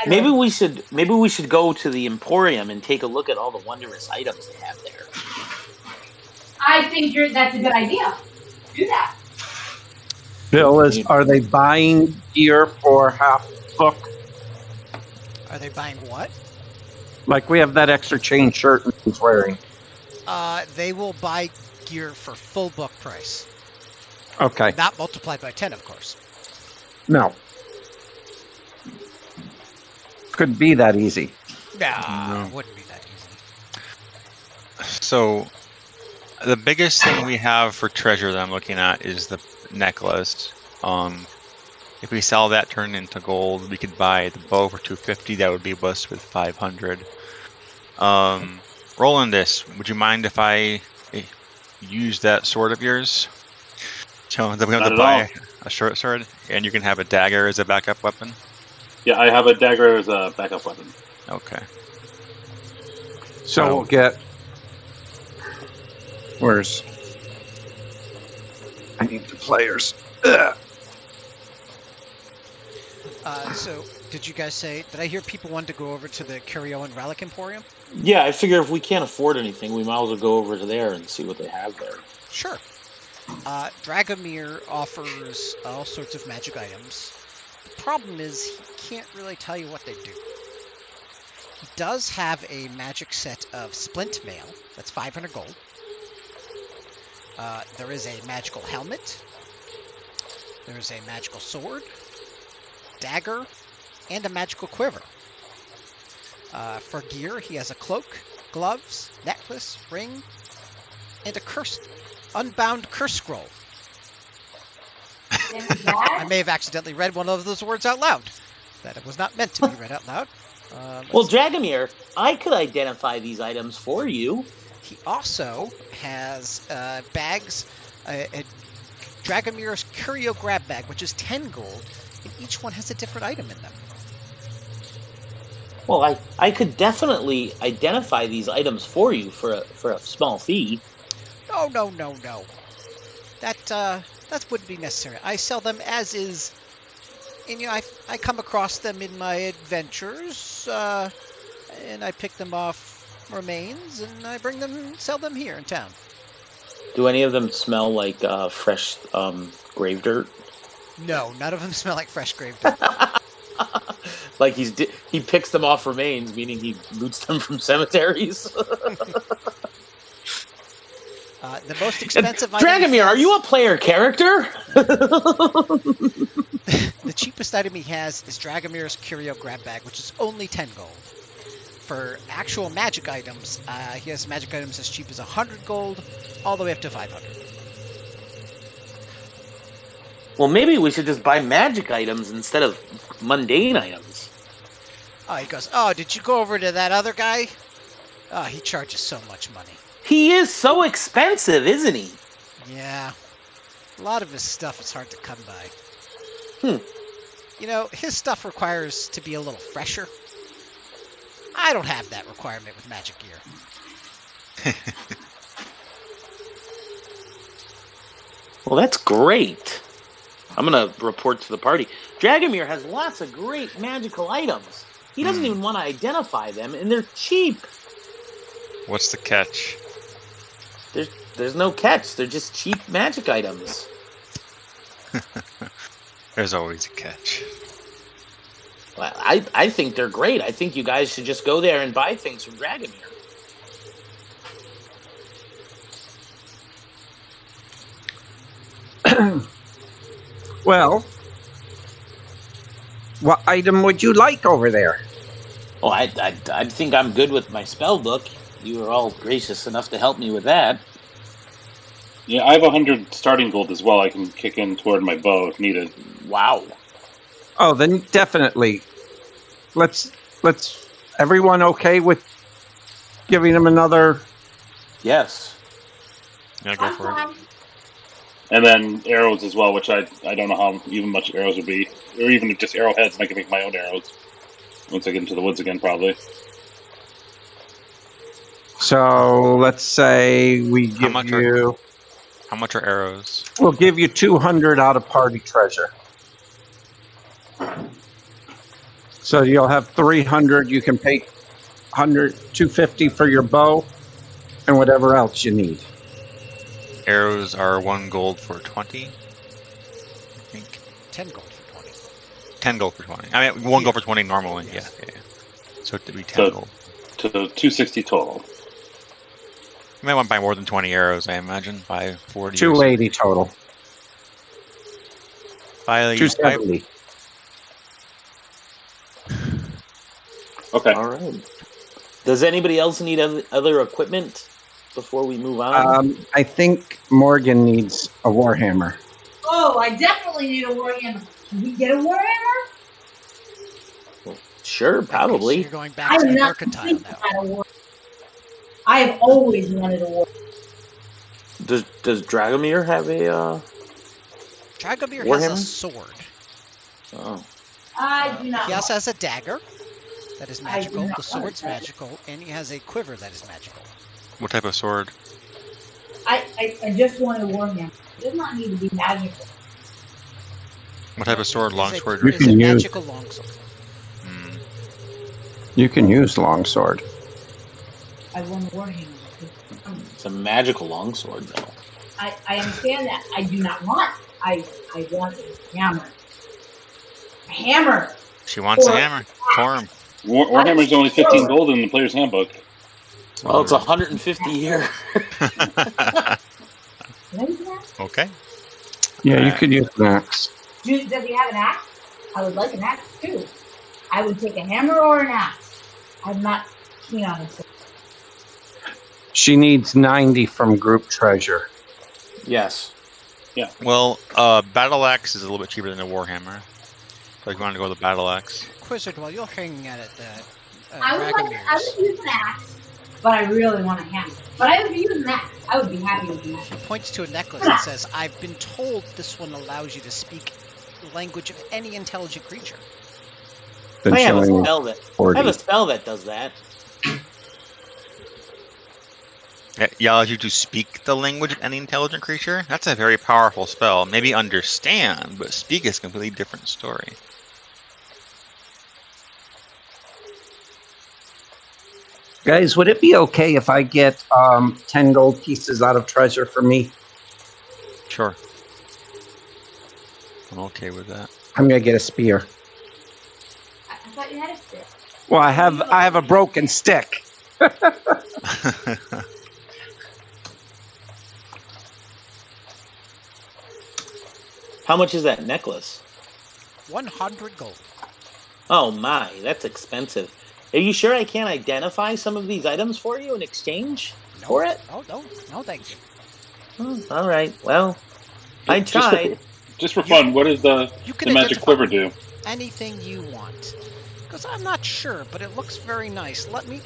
S2: Maybe we should go to the Emporium and take a look at all the wondrous items they have there.
S4: I think that's a good idea. Do that.
S1: Bill, are they buying gear for half book?
S6: Are they buying what?
S1: Like we have that extra chain shirt he's wearing.
S6: They will buy gear for full book price.
S1: Okay.
S6: Not multiplied by 10, of course.
S1: No. Couldn't be that easy.
S6: Nah,
S3: No.
S6: it wouldn't be that easy.
S3: So the biggest thing we have for treasure that I'm looking at is the necklace. If we sell that, turn it into gold, we could buy the bow for 250. That would leave us with 500. Roland, would you mind if I use that sword of yours? So then we have
S5: Not
S3: to
S5: at
S3: buy
S5: all.
S3: a short sword, and you can have a dagger as a backup weapon.
S5: Yeah, I have a dagger as a backup weapon.
S3: Okay.
S1: So
S3: Oh.
S1: we'll get. Where's? I need the players. Ugh.
S6: So, did you guys say? Did I hear people wanted to go over to the Curio and Relic Emporium?
S2: Yeah, I figure if we can't afford anything, we might as well go over to there and see what they have there.
S6: Sure. Dragomir offers all sorts of magic items. The problem is he can't really tell you what they do. He does have a magic set of splint mail. That's 500 gold. There is a magical helmet. There is a magical sword, dagger, and a magical quiver. For gear, he has a cloak, gloves, necklace, ring, and a unbound curse scroll. I may have accidentally read one of those words out loud. That it was not meant to be read out loud.
S2: Well, Dragomir, I could identify these items for you.
S6: He also has bags, Dragomir's Curio Grab Bag, which is 10 gold, and each one has a different item in them.
S2: Well, I could definitely identify these items for you for a small fee.
S6: No. That wouldn't be necessary. I sell them as is. And I come across them in my adventures, and I pick them off remains, and I bring them and sell them here in town.
S2: Do any of them smell like fresh grave dirt?
S6: No, none of them smell like fresh grave dirt.
S2: Like he picks them off remains, meaning he loots them from cemeteries.
S6: The most expensive item.
S2: Dragomir, are you a player character?
S6: The cheapest item he has is Dragomir's Curio Grab Bag, which is only 10 gold. For actual magic items, he has magic items as cheap as 100 gold, all the way up to 500.
S2: Well, maybe we should just buy magic items instead of mundane items.
S6: Oh, he goes, oh, did you go over to that other guy? Oh, he charges so much money.
S2: He is so expensive, isn't he?
S6: Yeah. A lot of his stuff is hard to come by. You know, his stuff requires to be a little fresher. I don't have that requirement with magic gear.
S2: Well, that's great. I'm going to report to the party. Dragomir has lots of great magical items. He doesn't even want to identify them, and they're cheap.
S3: What's the catch?
S2: There's no catch. They're just cheap magic items.
S3: There's always a catch.
S2: Well, I think they're great. I think you guys should just go there and buy things from Dragomir.
S1: Well, what item would you like over there?
S2: Oh, I think I'm good with my spell book. You were all gracious enough to help me with that.
S5: Yeah, I have 100 starting gold as well. I can kick in toward my bow if needed.
S2: Wow.
S1: Oh, then definitely. Let's. Everyone okay with giving him another?
S2: Yes.
S3: Yeah, go for it.
S5: And then arrows as well, which I don't know how even much arrows would be. Or even just arrowheads, and I can make my own arrows. Once I get into the woods again, probably.
S1: So let's say we give you.
S3: How much are arrows?
S1: We'll give you 200 out of party treasure. So you'll have 300. You can pay 250 for your bow, and whatever else you need.
S3: Arrows are 1 gold for 20. I think
S6: 10 gold for 20.
S3: 10 gold for 20. I mean, 1 gold for 20 normally.
S6: Yes.
S3: Yeah. So it'd be 10
S5: So-
S3: gold.
S5: To 260 total.
S3: You might want to buy more than 20 arrows, I imagine. Buy 40.
S1: 280 total.
S3: Buy
S1: 270.
S5: Okay.
S2: All right. Does anybody else need other equipment before we move on?
S1: I think Morgan needs a warhammer.
S4: Oh, I definitely need a warhammer. Can we get a warhammer?
S2: Sure,
S6: Okay, so
S2: probably.
S6: you're going back
S4: I
S6: to
S4: am
S6: the
S4: not
S6: mercantile
S4: thinking
S6: now.
S4: about a war. I have always wanted a war.
S2: Does Dragomir have a
S6: Dragomir has a
S2: Warhammer?
S6: sword.
S2: Oh.
S4: I do not.
S6: He also has a dagger that is
S4: I do
S6: magical.
S4: not
S6: The sword's
S4: want that.
S6: magical, and he has a quiver that is magical.
S3: What type of sword?
S4: I just want a warhammer. It does not need to be magical.
S3: What type of sword? Longsword?
S1: You
S6: It's a
S1: can use-
S6: magical longsword.
S3: Hmm.
S1: You can use longsword.
S4: I want a warhammer.
S2: It's a magical longsword, though.
S4: I understand that. I do not want. I want a hammer. A hammer.
S3: She wants a
S4: Or-
S3: hammer. Form.
S5: Warhammer's only 15 gold in the player's handbook.
S2: Well, it's 150 here.
S4: What is that?
S3: Okay.
S1: Yeah, you could use an axe.
S4: Does he have an axe? I would like an axe too. I would take a hammer or an axe. I'm not keen on it.
S1: She needs 90 from group treasure.
S2: Yes.
S3: Well, battle axe is a little bit cheaper than a warhammer. So if you want to go with the battle axe.
S6: Quizzard, while you're hanging out at
S4: I would
S6: Dragomir's,
S4: use an axe, but I really want a hammer. But I would use an axe. I would be happy with an axe.
S6: she points to a necklace and says, "I've been told this one allows you to speak the language of any intelligent creature."
S1: Then
S2: I
S1: she
S2: have a
S1: only
S2: spell
S1: needs
S2: that
S1: 40.
S2: does that.
S3: It allows you to speak the language of any intelligent creature? That's a very powerful spell. Maybe understand, but speak is a completely different story.
S1: Guys, would it be okay if I get 10 gold pieces out of treasure for me?
S3: Sure. I'm okay with that.
S1: I'm gonna get a spear.
S4: I thought you had a stick.
S1: Well, I have a broken stick.
S2: How much is that necklace?
S6: 100 gold.
S2: Oh my, that's expensive. Are you sure I can't identify some of these items for you in exchange for it?
S6: Oh, no, thank you.
S2: Oh, all right. Well, I tried.
S5: Just for fun, what does the
S6: You can
S5: magic
S6: identify
S5: quiver do?
S6: anything you want. Because I'm not sure, but it looks very nice. Let me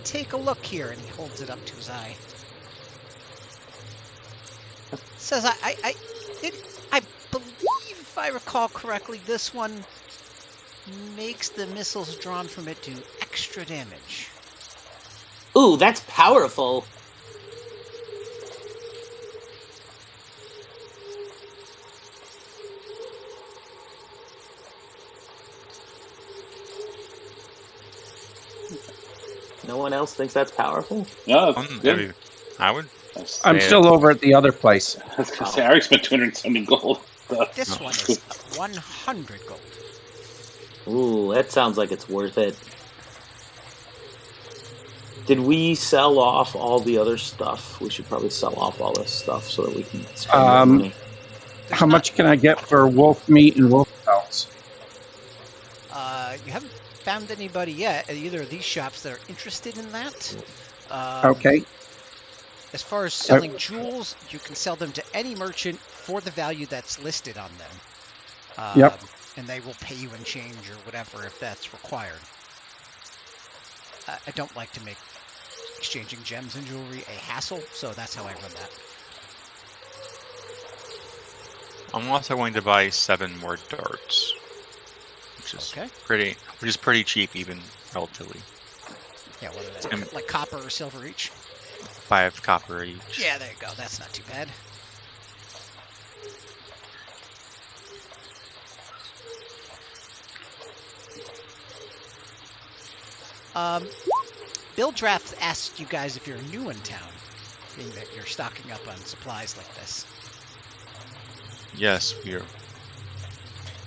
S6: take a look here. And he holds it up to his eye. It says, I believe, if I recall correctly, this one makes the missiles drawn from it do extra damage.
S2: Ooh, that's powerful. No one else thinks that's powerful?
S5: No, that's good.
S3: I would.
S1: I'm
S3: say
S1: still over at the other place.
S5: I was gonna say, I already spent 270 gold.
S6: This one is 100 gold.
S2: Ooh, that sounds like it's worth it. Did we sell off all the other stuff? We should probably sell off all this stuff so that we can spend more money.
S1: How much can I get for wolf meat and wolf pelts?
S6: You haven't found anybody yet at either of these shops that are interested in that.
S1: Okay.
S6: As far as selling jewels, you can sell them to any merchant for the value that's listed on them.
S1: Yep.
S6: And they will pay you in change or whatever if that's required. I don't like to make exchanging gems and jewelry a hassle, so that's how I run that.
S3: I'm also going to buy 7 more darts, which is pretty cheap, even relatively.
S6: Yeah, what are they? Like copper or silver each?
S3: 5 copper each.
S6: Yeah, there you go. That's not too bad. Bill Draft asked you guys if you're new in town, being that you're stocking up on supplies like this.
S3: Yes, we are.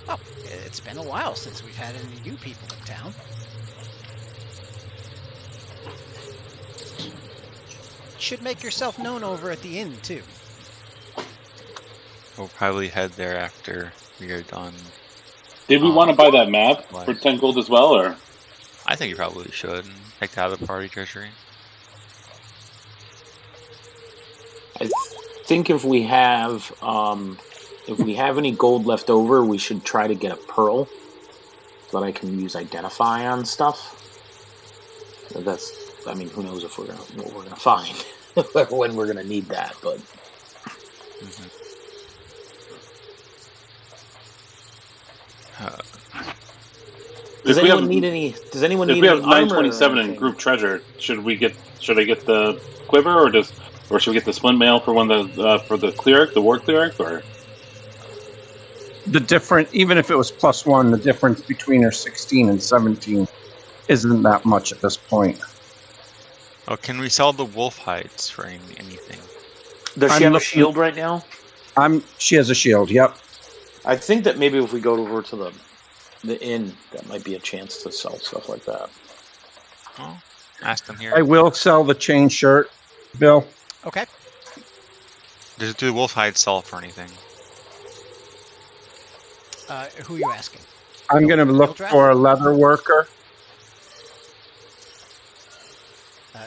S6: Oh, it's been a while since we've had any new people in town. Should make yourself known over at the inn, too.
S3: We'll probably head there after we are done.
S5: Did we want to buy that map for 10 gold as well, or?
S3: I think you probably should take that out of the party treasury.
S2: I think if we have any gold left over, we should try to get a pearl so that I can use identify on stuff. I mean, who knows what we're gonna find when we're gonna need that, but. Does anyone need any? Does anyone need any armor?
S5: If we have 927 in group treasure, should I get the quiver, or should we get the splint mail for the cleric, the war cleric, or
S1: even if it was +1, the difference between her 16 and 17 isn't that much at this point.
S3: Oh, can we sell the wolf hides for anything?
S2: Does she have a shield right now?
S1: She has a shield. Yep.
S2: I think that maybe if we go over to the inn, that might be a chance to sell stuff like that.
S3: Oh, ask them here.
S1: I will sell the chain shirt, Bill.
S6: Okay.
S3: Do the wolf hides sell for anything?
S6: Who are you asking?
S1: I'm going to look for a leather worker.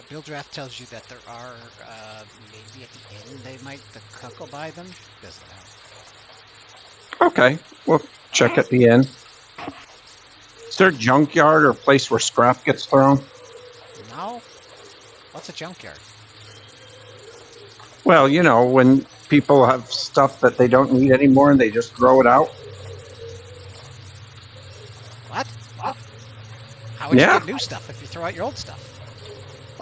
S6: Bill Draft tells you that there are maybe at the inn the cook will buy them. Doesn't know.
S1: Okay, we'll check at the inn. Is there a junkyard or a place where scrap gets thrown?
S6: No. What's a junkyard?
S1: Well, when people have stuff that they don't need anymore and they just throw it out.
S6: What? How would you get new stuff if you throw out your old stuff?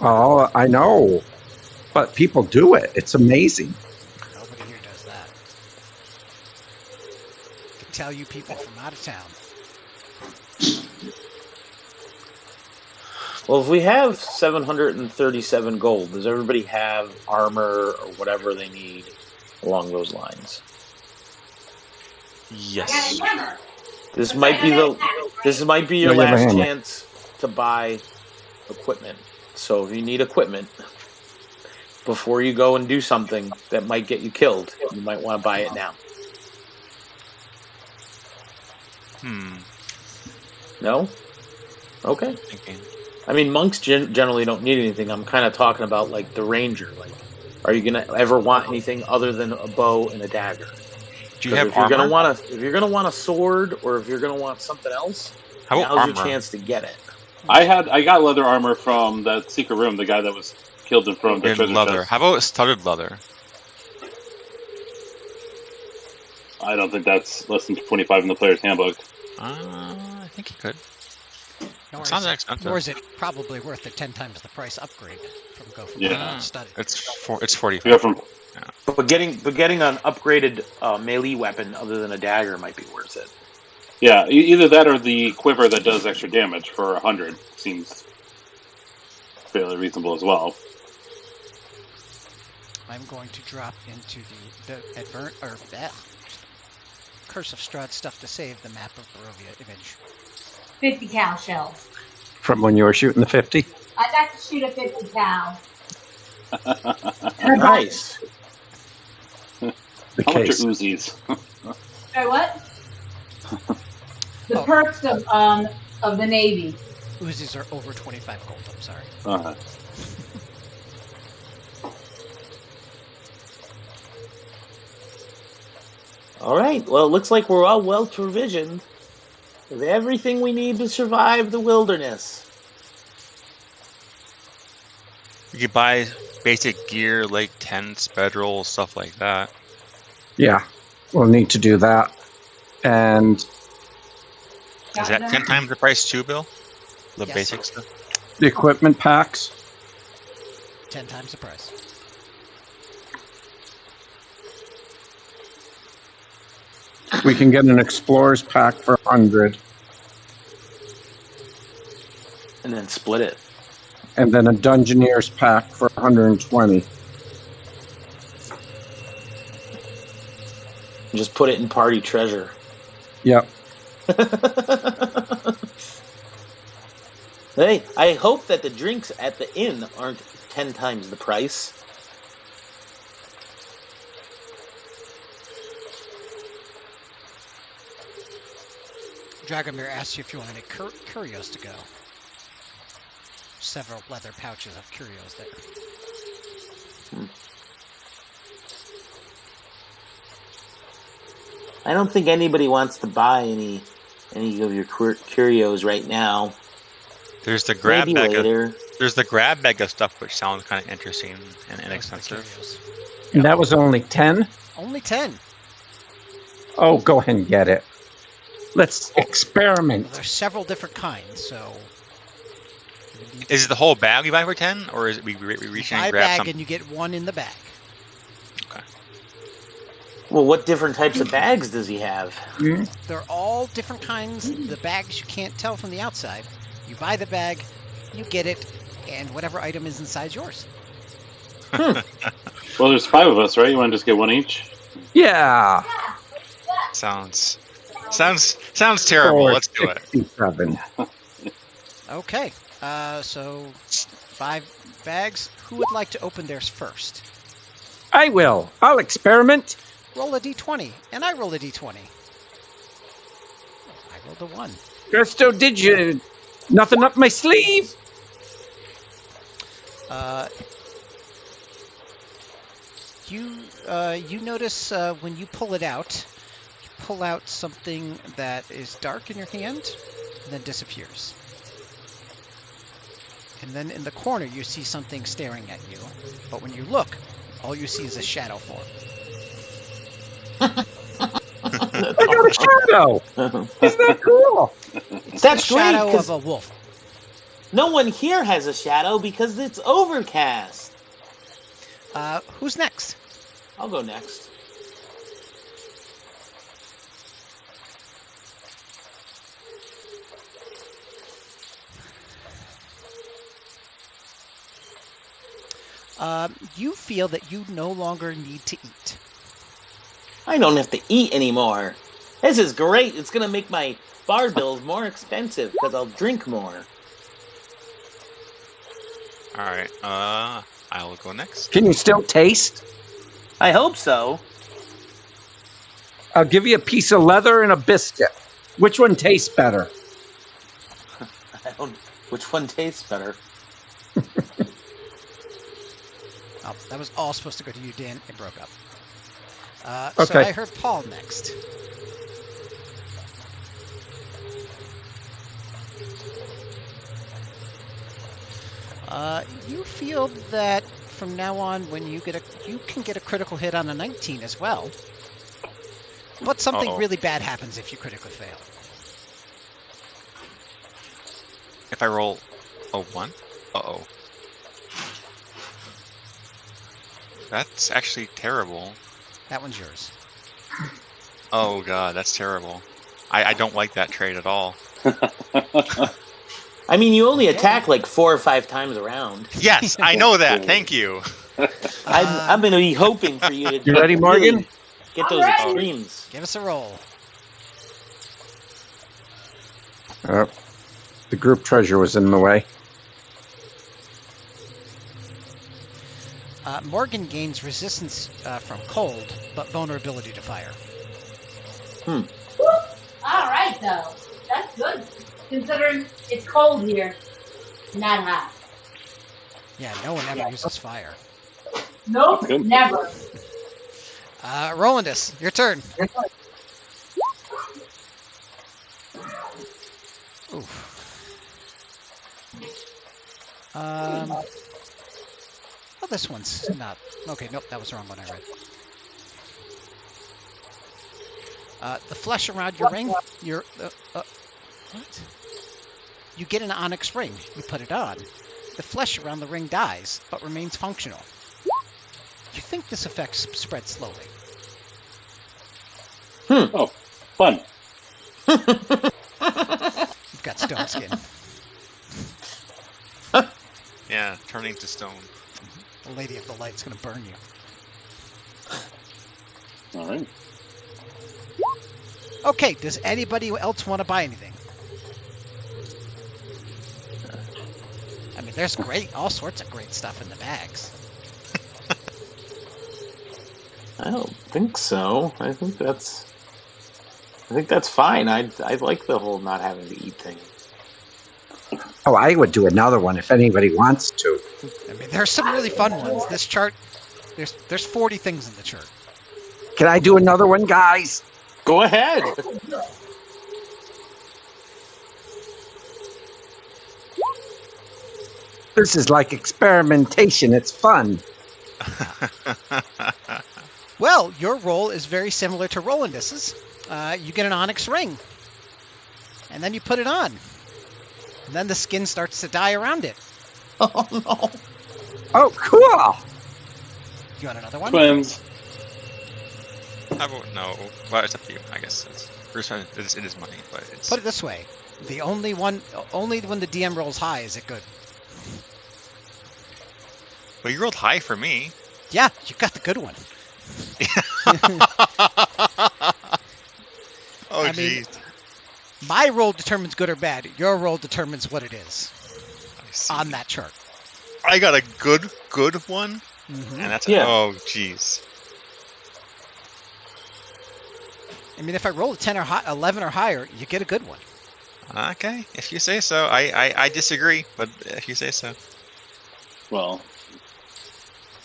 S1: Oh, I know. But people do it. It's amazing.
S6: Nobody here does that. I can tell you people from out of town.
S2: Well, if we have 737 gold, does everybody have armor or whatever they need along those lines?
S3: Yes.
S2: This might be your last chance to buy equipment. So if you need equipment before you go and do something that might get you killed, you might want to buy it now. No? Okay.
S3: Thinking.
S2: I mean, monks generally don't need anything. I'm kind of talking about like the ranger. Like, are you gonna ever want anything other than a bow and a dagger?
S3: Do you have
S2: if you're
S3: armor?
S2: If you're gonna want a sword, or if you're gonna want something else,
S3: How about
S2: now's
S3: armor?
S2: your chance to get it.
S5: I got leather armor from that secret room. The guy that was killed in front of the treasure
S3: leather.
S5: chest.
S3: How about studded leather?
S5: I don't think that's less than 25 in the player's handbook.
S3: I think you could.
S6: Nor
S3: Sounds expensive.
S6: Nor is it probably worth the 10 times the price upgrade from studded.
S3: It's 45.
S5: Yeah, from
S2: But getting an upgraded melee weapon other than a dagger might be worth it.
S5: yeah, either that or the quiver that does extra damage for 100 seems fairly reasonable as well.
S6: I'm going to drop into the Curse of Strahd stuff to save the map of Barovia image.
S7: 50 cal shells.
S1: From when you were shooting the 50?
S7: I got to shoot a 50 cal.
S2: Nice.
S1: The
S5: How much are
S1: case.
S5: Uzis?
S7: Sorry, what? The perks of the Navy.
S6: Uzis are over 25 gold, I'm sorry.
S5: Uh-huh.
S2: All right. Well, it looks like we're all well provisioned with everything we need to survive the wilderness.
S3: You could buy basic gear like tents, bedrolls, stuff like that.
S1: Yeah, we'll need to do that. And
S3: Is that 10 times the price too, Bill? The
S6: Yes.
S3: basic stuff?
S1: the equipment packs.
S6: 10 times the price.
S1: We can get an explorer's pack for 100,
S2: And then split it.
S1: and then a dungeoneer's pack for 120.
S2: Just put it in party treasure.
S1: Yep.
S2: Hey, I hope that the drinks at the inn aren't 10 times the price.
S6: Dragomir asks you if you want any curios to go. several leather pouches of curios there.
S2: I don't think anybody wants to buy any of your curios right now.
S3: There's the grab
S2: Maybe
S3: bag.
S2: later.
S3: There's the grab bag of stuff, which sounds kind of interesting and
S6: Those are the
S3: inexpensive.
S6: curios.
S1: And that was only 10?
S6: Only 10.
S1: Oh, go ahead and get it. Let's experiment.
S6: Well, there's several different kinds, so...
S3: Is it the whole bag we buy for 10, or is it we reach in
S6: buy
S3: and
S6: a
S3: grab
S6: bag
S3: some?
S6: and you get one in the bag.
S2: Well, what different types of bags does he have?
S6: They're all different kinds. The bags you can't tell from the outside. You buy the bag, you get it, and whatever item is inside is yours.
S5: Well, there's 5 of us, right? You want to just get one each?
S1: Yeah.
S3: Sounds terrible. Let's do it.
S1: 67.
S6: Okay, so 5 bags. Who would like to open theirs first?
S1: I will. I'll experiment.
S6: Roll a d20, and I roll a d20. I rolled a 1.
S1: Gusto, did you... Nothing up my sleeve?
S6: You notice when you pull it out, you pull out something that is dark in your hand, and then disappears. And then in the corner, you see something staring at you. But when you look, all you see is a shadow form.
S1: I got a shadow. Isn't that cool?
S6: It's
S2: That's
S6: the
S2: great,
S6: shadow
S2: 'cause-
S6: of a wolf.
S2: No one here has a shadow because it's overcast.
S6: Who's next?
S2: I'll go next.
S6: You feel that you no longer need to eat.
S2: I don't have to eat anymore. This is great. It's going to make my bar bills more expensive because I'll drink more.
S3: All right. I'll go next.
S1: Can you still taste?
S2: I hope so.
S1: I'll give you a piece of leather and a biscuit. Which one tastes better?
S2: Which one tastes better?
S6: Oh, that was all supposed to go to you, Dan. It broke up.
S1: Okay.
S6: So I heard Paul next. You feel that from now on, when you can get a critical hit on a 19 as well. But something
S3: Uh-oh.
S6: really bad happens if you critically fail.
S3: If I roll a 1? Uh-oh. That's actually terrible.
S6: That one's yours.
S3: Oh god, that's terrible. I don't like that trait at all.
S2: I mean, you only attack like 4 or 5 times around.
S3: Yes, I know that. Thank you.
S2: I'm going to be hoping for you to
S1: You ready, Morgan?
S2: really get those
S7: I'm ready.
S2: extremes.
S6: Give us a roll.
S1: The group treasure was in the way.
S6: Morgan gains resistance from cold, but vulnerability to fire.
S7: All right, though. That's good. Considering it's cold here. Not hot.
S6: Yeah, no one ever uses fire.
S7: Nope,
S5: Good.
S7: never.
S6: Rolandus, your turn. Oof. Oh, this one's not. Okay, nope, that was the wrong one I read. The flesh around your ring, what? You get an onyx ring. You put it on. The flesh around the ring dies, but remains functional. You think this effect spreads slowly.
S5: Oh, fun.
S6: You've got stone skin.
S3: Yeah, turning to stone.
S6: The Lady of the Light's gonna burn you.
S5: All right.
S6: Okay, does anybody else want to buy anything? I mean, there's all sorts of great stuff in the bags.
S2: I don't think so. I think that's fine. I like the whole not having to eat thing.
S1: Oh, I would do another one if anybody wants to.
S6: I mean, there's some really fun ones. This chart, there's 40 things in the chart.
S1: Can I do another one, guys?
S2: Go ahead.
S1: This is like experimentation. It's fun.
S6: Well, your roll is very similar to Rolandis's. You get an onyx ring, and then you put it on. And then the skin starts to die around it.
S2: Oh no.
S1: Oh, cool.
S6: You want another one?
S5: Twins.
S3: I won't know. Well, it's up to you. I guess it is money, but it's.
S6: Put it this way: only when the DM rolls high is it good.
S3: Well, you rolled high for me.
S6: Yeah, you got the good one.
S3: Oh,
S6: I mean,
S3: jeez.
S6: My roll determines good or bad. Your roll determines what it is
S3: I see.
S6: on that chart.
S3: I got a good one,
S6: Mm-hmm.
S3: and that's
S2: Yeah.
S3: oh, jeez.
S6: I mean, if I roll a 10 or 11 or higher, you get a good one.
S3: Okay, if you say so. I disagree, but if you say so.
S5: Well,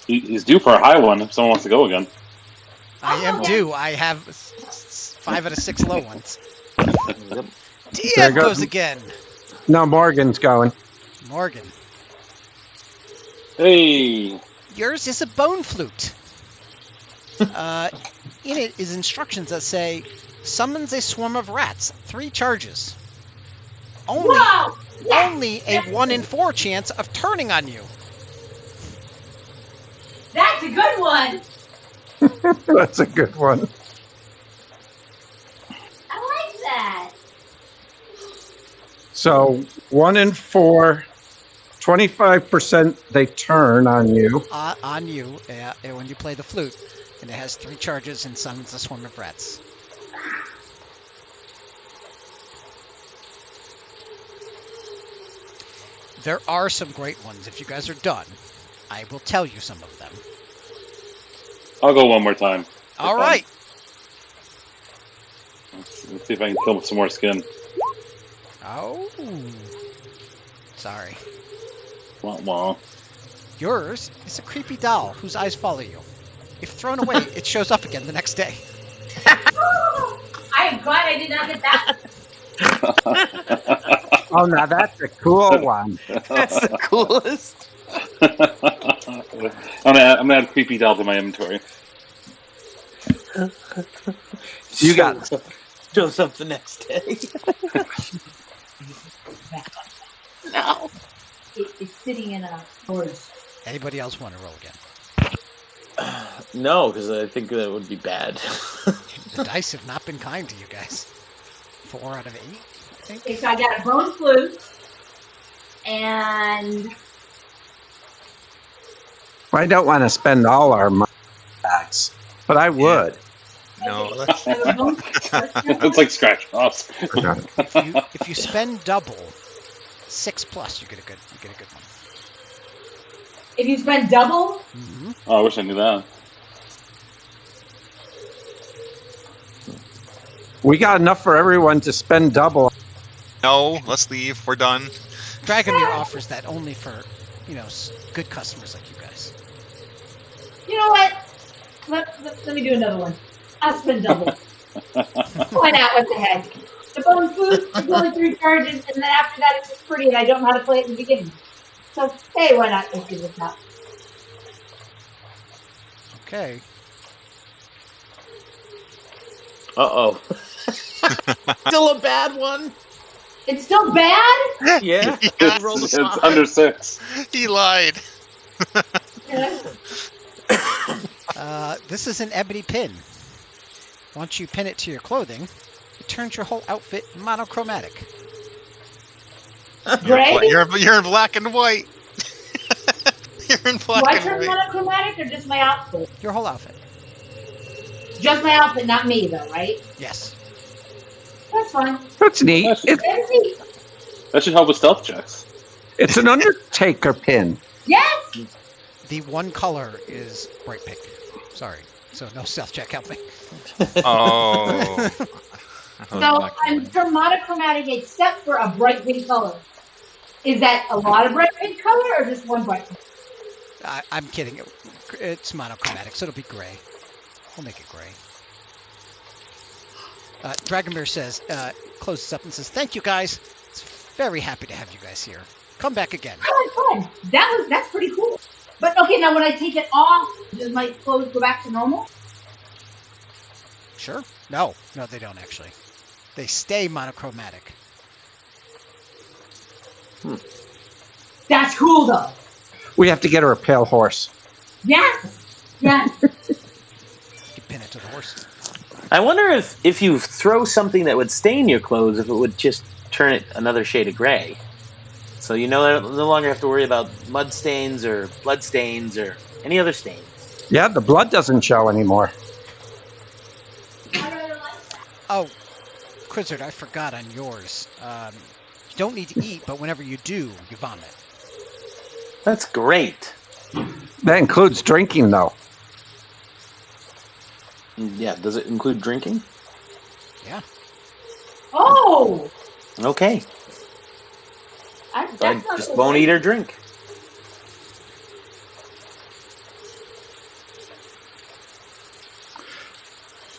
S5: he's due for a high one if someone wants to go again.
S6: I am due. I have 5 out of 6 low ones.
S2: Yep.
S6: DM goes again.
S1: No, Morgan's going.
S6: Morgan.
S5: Hey,
S6: Yours is a bone flute. In it is instructions that say, summons a swarm of rats, 3 charges.
S7: Wow!
S6: Only a 1 in 4 chance of turning on you.
S7: That's a good one.
S1: That's a good one.
S7: I like that.
S1: So 1 in 4, 25% they turn on you.
S6: On you, when you play the flute. And it has 3 charges and summons a swarm of rats. There are some great ones. If you guys are done, I will tell you some of them.
S5: I'll go one more time.
S6: All right.
S5: Let's see if I can kill some more skin.
S6: Oh. Sorry.
S5: Wah, wah.
S6: Yours is a creepy doll whose eyes follow you. If thrown away, it shows up again the next day.
S7: I am glad I did not get that.
S1: Oh, now that's a cool one.
S2: That's the coolest.
S5: I'm gonna add creepy doll to my inventory.
S1: You got
S2: shows up the next day. No.
S7: It's sitting in a storage.
S6: Anybody else want to roll again?
S2: No, because I think that would be bad.
S6: The dice have not been kind to you guys. 4 out of 8, I think.
S7: Okay, so I got a bone flute and
S1: I don't want to spend all our money tax, but I would.
S3: No,
S5: It's like scratch offs.
S6: If you spend double, 6 plus, you get a good one.
S7: if you spend double,
S6: Mm-hmm.
S5: Oh, I wish I knew that.
S1: We got enough for everyone to spend double.
S3: no, let's leave. We're done.
S6: Dragomir offers that only for, good customers like you guys.
S7: you know what? Let me do another one. I'll spend double. Why not? What the heck? The bone flute is only 3 charges, and then after that it's just pretty, and I don't know how to play it in the beginning. So, hey, why not? Let's do this now.
S6: Okay.
S2: Uh-oh. Still a bad one?
S7: It's still bad?
S2: Yeah.
S3: Yes.
S2: Roll the
S5: It's
S2: five.
S5: under 6.
S3: He lied.
S6: This is an ebony pin. Once you pin it to your clothing, it turns your whole outfit monochromatic.
S7: Gray?
S3: You're in black and white. You're in
S7: Do
S3: black
S7: I
S3: and
S7: turn
S3: white.
S7: monochromatic or just my outfit?
S6: Your whole outfit.
S7: Just my outfit, not me, though, right?
S6: Yes.
S7: That's fine.
S1: That's neat. It's,
S7: That's neat.
S5: That should help with stealth checks.
S1: it's an Undertaker pin.
S7: Yes!
S6: The one color is bright pink. Sorry. So no stealth check helping.
S3: Oh.
S7: So I'm monochromatic except for a bright pink color. Is that a lot of bright red color or just one bright color?
S6: I'm kidding. It's monochromatic, so it'll be gray. We'll make it gray. Dragomir says, closes up and says, "Thank you guys. It's very happy to have you guys here. Come back again."
S7: Oh, fun. That's pretty cool. But okay, now when I take it off, does my clothes go back to normal?
S6: Sure. No, they don't actually. They stay monochromatic.
S7: That's cool though.
S1: We have to get her a pale horse.
S7: Yes.
S6: You pin it to the horse.
S2: I wonder if you throw something that would stain your clothes, if it would just turn it another shade of gray. So you no longer have to worry about mud stains or blood stains or any other stains.
S1: Yeah, the blood doesn't show anymore.
S6: Oh, Quizzard, I forgot on yours. You don't need to eat, but whenever you do, you vomit.
S2: That's great.
S1: That includes drinking, though.
S2: Yeah, does it include drinking?
S6: Yeah.
S7: Oh.
S2: Okay. I just won't eat or drink.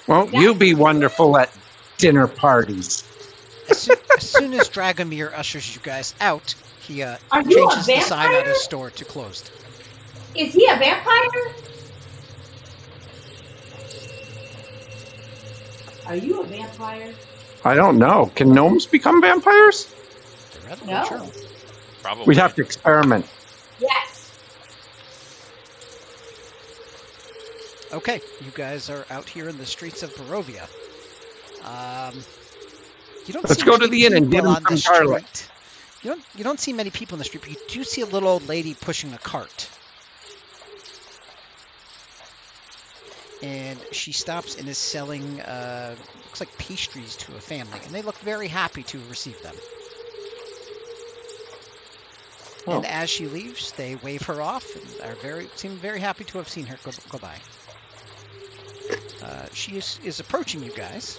S1: Won't you be wonderful at dinner parties?
S6: As soon as Dragomir ushers you guys out, he
S7: Are you a
S6: changes the sign on
S7: vampire?
S6: his store to closed.
S7: Is he a vampire? Are you a vampire?
S1: I don't know. Can gnomes become vampires?
S7: No.
S6: Sure.
S3: Probably.
S1: We'd have to experiment.
S7: Yes.
S6: Okay, you guys are out here in the streets of Barovia. You don't
S1: Let's
S6: see
S1: go to
S6: many
S1: the inn and
S6: people
S1: give him
S6: on the
S1: some garlic.
S6: street. You don't see many people in the street, but you do see a little old lady pushing a cart. And she stops and is selling, looks like pastries to a family, and they look very happy to receive them.
S2: Oh.
S6: And as she leaves, they wave her off and seem very happy to have seen her go by. She is approaching you guys.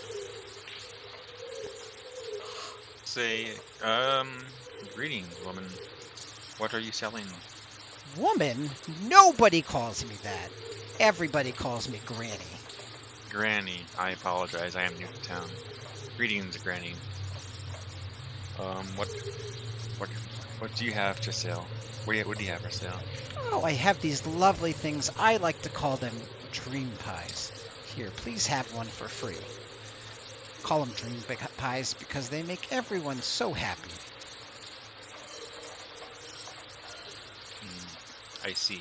S3: Say, greetings, woman. What are you selling?
S6: Woman? Nobody calls me that. Everybody calls me Granny.
S3: Granny, I apologize. I am new to town. Greetings, Granny. What do you have to sell? What do you have for sale?
S6: Oh, I have these lovely things. I like to call them dream pies. Here, please have one for free. Call them dream pies because they make everyone so happy.
S3: I see.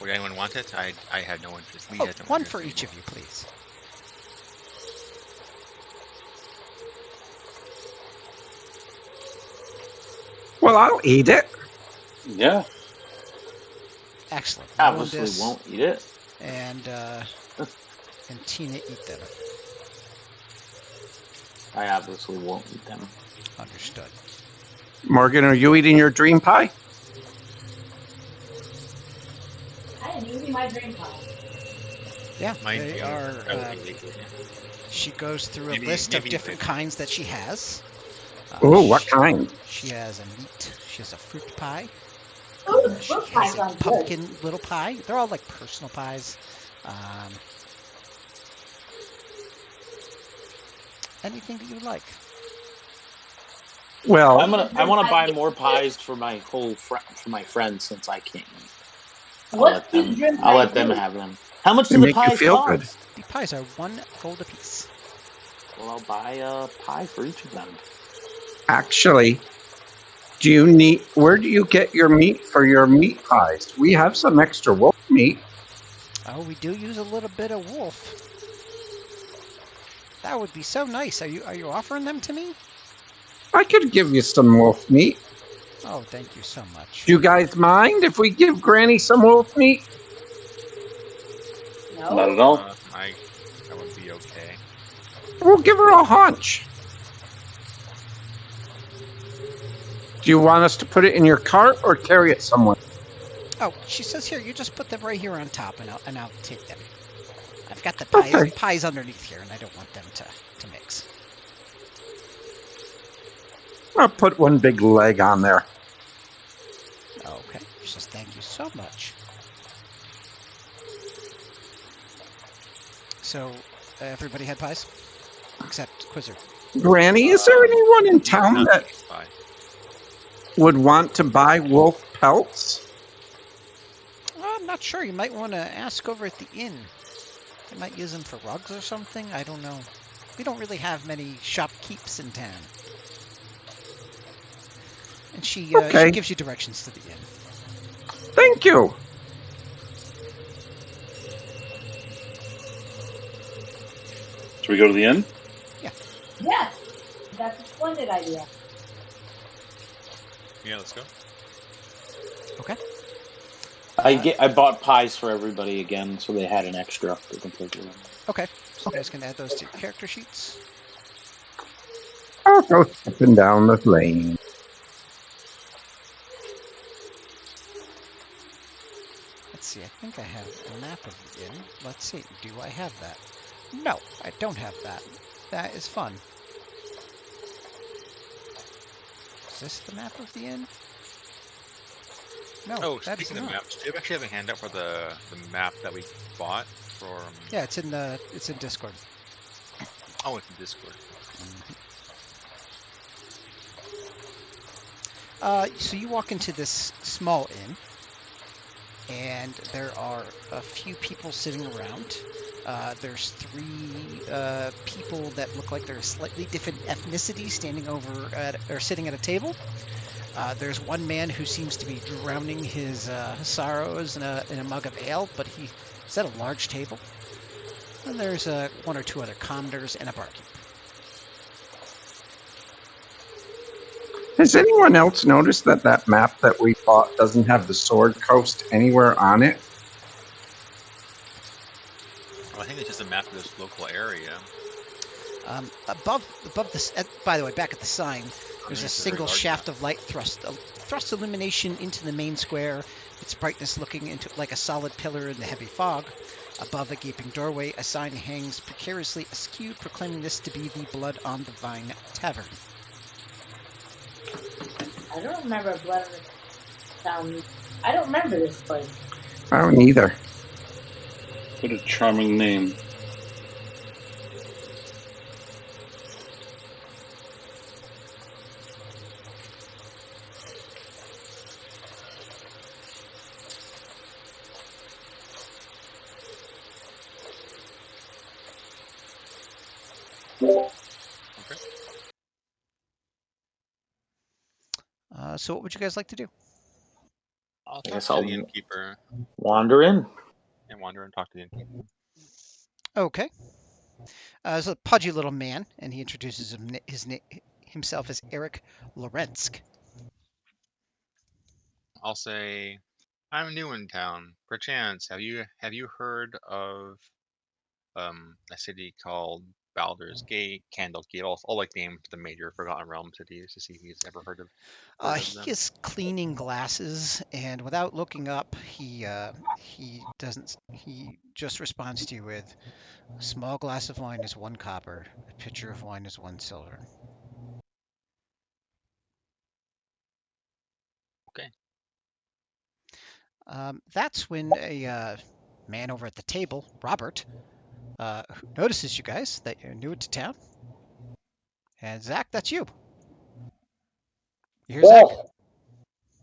S3: Would anyone want it? I had no interest. We
S6: Oh,
S3: had no
S6: one
S3: interest
S6: for
S3: in
S6: each
S3: it.
S6: of you, please.
S1: Well, I'll eat it.
S5: Yeah.
S6: Excellent.
S2: Obviously
S6: Melindis
S2: won't eat it.
S6: and Tina eat them.
S2: I obviously won't eat them.
S6: Understood.
S1: Morgan, are you eating your dream pie?
S7: I am using my dream pie.
S6: Yeah,
S3: Might
S6: they
S3: be
S6: are.
S3: relatively good.
S6: She goes through a
S3: Maybe-
S6: list of
S3: maybe
S6: different
S3: if-
S6: kinds that she has.
S1: Oh, what kind?
S6: She has a meat. She has a fruit pie.
S7: Ooh,
S6: She
S7: fruit pie
S6: has a
S7: sounds good.
S6: pumpkin little pie. They're all like personal pies. Anything that you like.
S1: Well,
S2: I want to buy more pies for my for my friends since I can't eat.
S7: What do dream
S2: I'll let
S7: pies
S2: them
S7: do?
S2: have them. How much
S1: They
S2: do the
S1: make you
S2: pies
S1: feel
S2: cost?
S1: good.
S6: The pies are 1 gold apiece.
S2: Well, I'll buy a pie for each of them.
S1: actually, where do you get your meat for your meat pies? We have some extra wolf meat.
S6: Oh, we do use a little bit of wolf. That would be so nice. Are you offering them to me?
S1: I could give you some wolf meat.
S6: Oh, thank you so much.
S1: Do you guys mind if we give Granny some wolf meat?
S5: Not
S7: No.
S5: at all.
S3: That would be okay.
S1: We'll give her a haunch. Do you want us to put it in your cart or carry it somewhere?
S6: Oh, she says here, you just put them right here on top, and I'll take them. I've got the
S1: Okay.
S6: pies underneath here, and I don't want them to mix.
S1: I'll put one big leg on there.
S6: Okay. She says, thank you so much. So, everybody had pies? Except Quizzer.
S1: Granny, is there anyone in town
S3: Not
S1: that
S3: pie.
S1: would want to buy wolf pelts?
S6: I'm not sure. You might want to ask over at the inn. They might use them for rugs or something. I don't know. We don't really have many shopkeepers in town. And she gives you directions to the inn.
S1: Thank you.
S5: Should we go to the inn?
S7: Yes, that's a splendid idea.
S3: Yeah, let's go.
S6: Okay.
S2: I bought pies for everybody again, so they had an extra. They can take it.
S6: Okay. So you guys can add those to your character sheets.
S1: I'll go stepping down the lane.
S6: Let's see. I think I have a map of the inn. Let's see. Do I have that? No, I don't have that. That is fun. Is this the map of the inn? No,
S3: Oh,
S6: that is
S3: speaking of
S6: not.
S3: maps, do you actually have a handout for the map that we bought for?
S6: Yeah, it's in Discord.
S3: Oh, it's in Discord.
S6: So you walk into this small inn, and there are a few people sitting around. There's three people that look like they're slightly different ethnicities standing or sitting at a table. There's one man who seems to be drowning his sorrows in a mug of ale, but he's at a large table. And there's one or two other commoners and a barkeep.
S1: Has anyone else noticed that map that we bought doesn't have the Sword Coast anywhere on it?
S3: Well, I think it's just a map of this local area.
S6: Above this, by the way, back at the sign, there's a single shaft of light thrust illumination into the main square, its brightness looking into like a solid pillar in the heavy fog. Above a gaping doorway, a sign hangs precariously askew, proclaiming this to be the Blood on the Vine Tavern.
S7: I don't remember Blood on the Town. I don't remember this place.
S1: I don't either.
S5: What a charming name.
S6: So what would you guys like to do?
S3: I'll
S2: I
S3: talk
S2: guess
S3: to
S2: I'll
S3: the innkeeper
S2: wander in.
S3: and wander and talk to the innkeeper.
S6: Okay. There's a pudgy little man, and he introduces himself as Eric Lorensk.
S3: I'll say, I'm new in town. Perchance, have you heard of a city called Baldur's Gate, Candlekeep? I'll like name the major Forgotten Realm cities to see if he's ever heard of them.
S6: He is cleaning glasses, and without looking up, he doesn't. He just responds to you with, "A small glass of wine is 1 copper. A pitcher of wine is 1 silver."
S3: Okay.
S6: That's when a man over at the table, Robert, who notices you guys that you're new to town. And Zach, that's you. You hear Zach?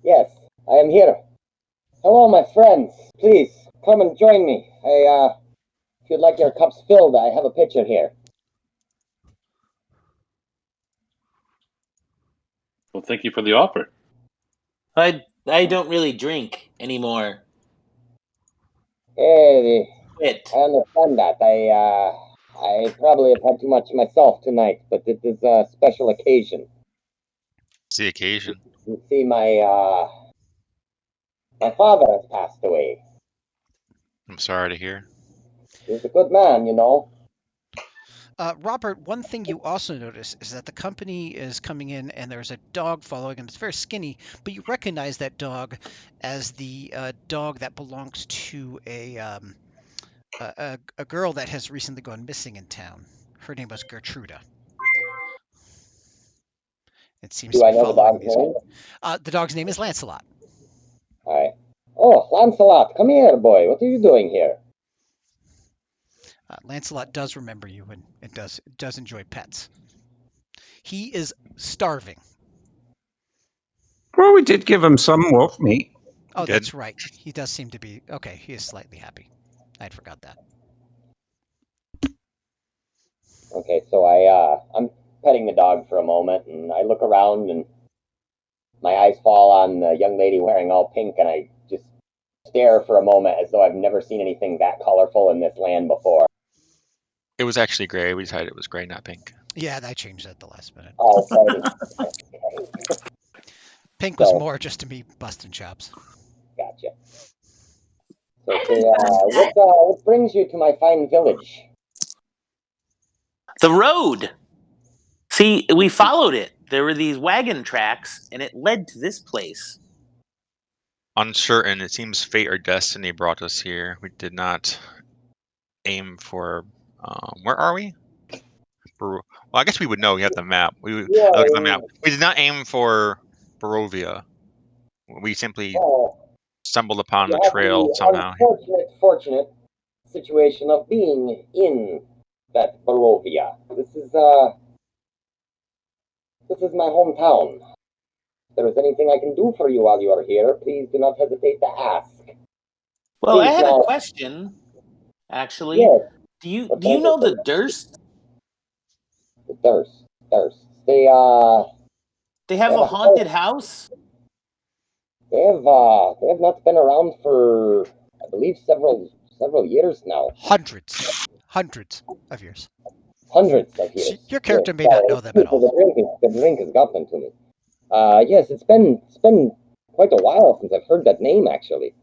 S8: Yes, I am here. Hello, my friends. Please, come and join me. If you'd like your cups filled, I have a pitcher here.
S5: Well, thank you for the offer.
S2: I don't really drink anymore. Quit.
S8: I understand that. I probably have had too much myself tonight, but it is a special occasion.
S3: It's the occasion.
S8: You see, my father has passed away.
S3: I'm sorry to hear.
S8: He was a good man, you know.
S6: Robert, one thing you also notice is that the company is coming in and there's a dog following him. It's very skinny, but you recognize that dog as the dog that belongs to a girl that has recently gone missing in town. Her name was Gertruda. It seems
S8: Do
S6: to
S8: I
S6: be
S8: know the
S6: following
S8: dog's
S6: these.
S8: name?
S6: The dog's name is Lancelot.
S8: All right. Oh, Lancelot, come here, boy. What are you doing here?
S6: Lancelot does remember you and does enjoy pets. He is starving.
S1: Well, we did give him some wolf meat.
S6: Oh,
S3: Did.
S6: that's right. He does seem to be okay. He is slightly happy. I'd forgot that.
S8: Okay, so I'm petting the dog for a moment, and I look around, and my eyes fall on the young lady wearing all pink, and I just stare for a moment as though I've never seen anything that colorful in this land before.
S3: It was actually gray. We decided it was gray, not pink.
S6: Yeah, I changed that at the last minute.
S8: Oh, okay.
S6: Pink was
S8: So-
S6: more just to me busting chops.
S8: Gotcha. So, what brings you to my fine village?
S2: The road. See, we followed it. There were these wagon tracks, and it led to this place.
S3: Uncertain. It seems fate or destiny brought us here. We did not aim for. Where are we? Well, I guess we would know. We have the map. I look at the map. We did not aim for Barovia. We simply stumbled upon the trail somehow.
S8: Unfortunate situation of being in that Barovia. This is my hometown. If there is anything I can do for you while you are here, please do not hesitate to ask.
S2: Well, I
S8: Please,
S2: had
S8: now.
S2: a question, actually.
S8: Yes.
S2: Do you
S8: What
S2: do you
S8: was
S2: know
S8: it?
S2: the Durst?
S8: The Durst. They
S2: They have
S8: They
S2: a
S8: have a
S2: haunted
S8: house.
S2: house?
S8: they have not been around for, I believe, several years now.
S6: Hundreds of years.
S8: Hundreds of years.
S6: So your character
S8: Yes,
S6: may not
S8: sorry.
S6: know them at all.
S8: The drink has gotten to me. Yes, it's been quite a while since I've heard that name, actually.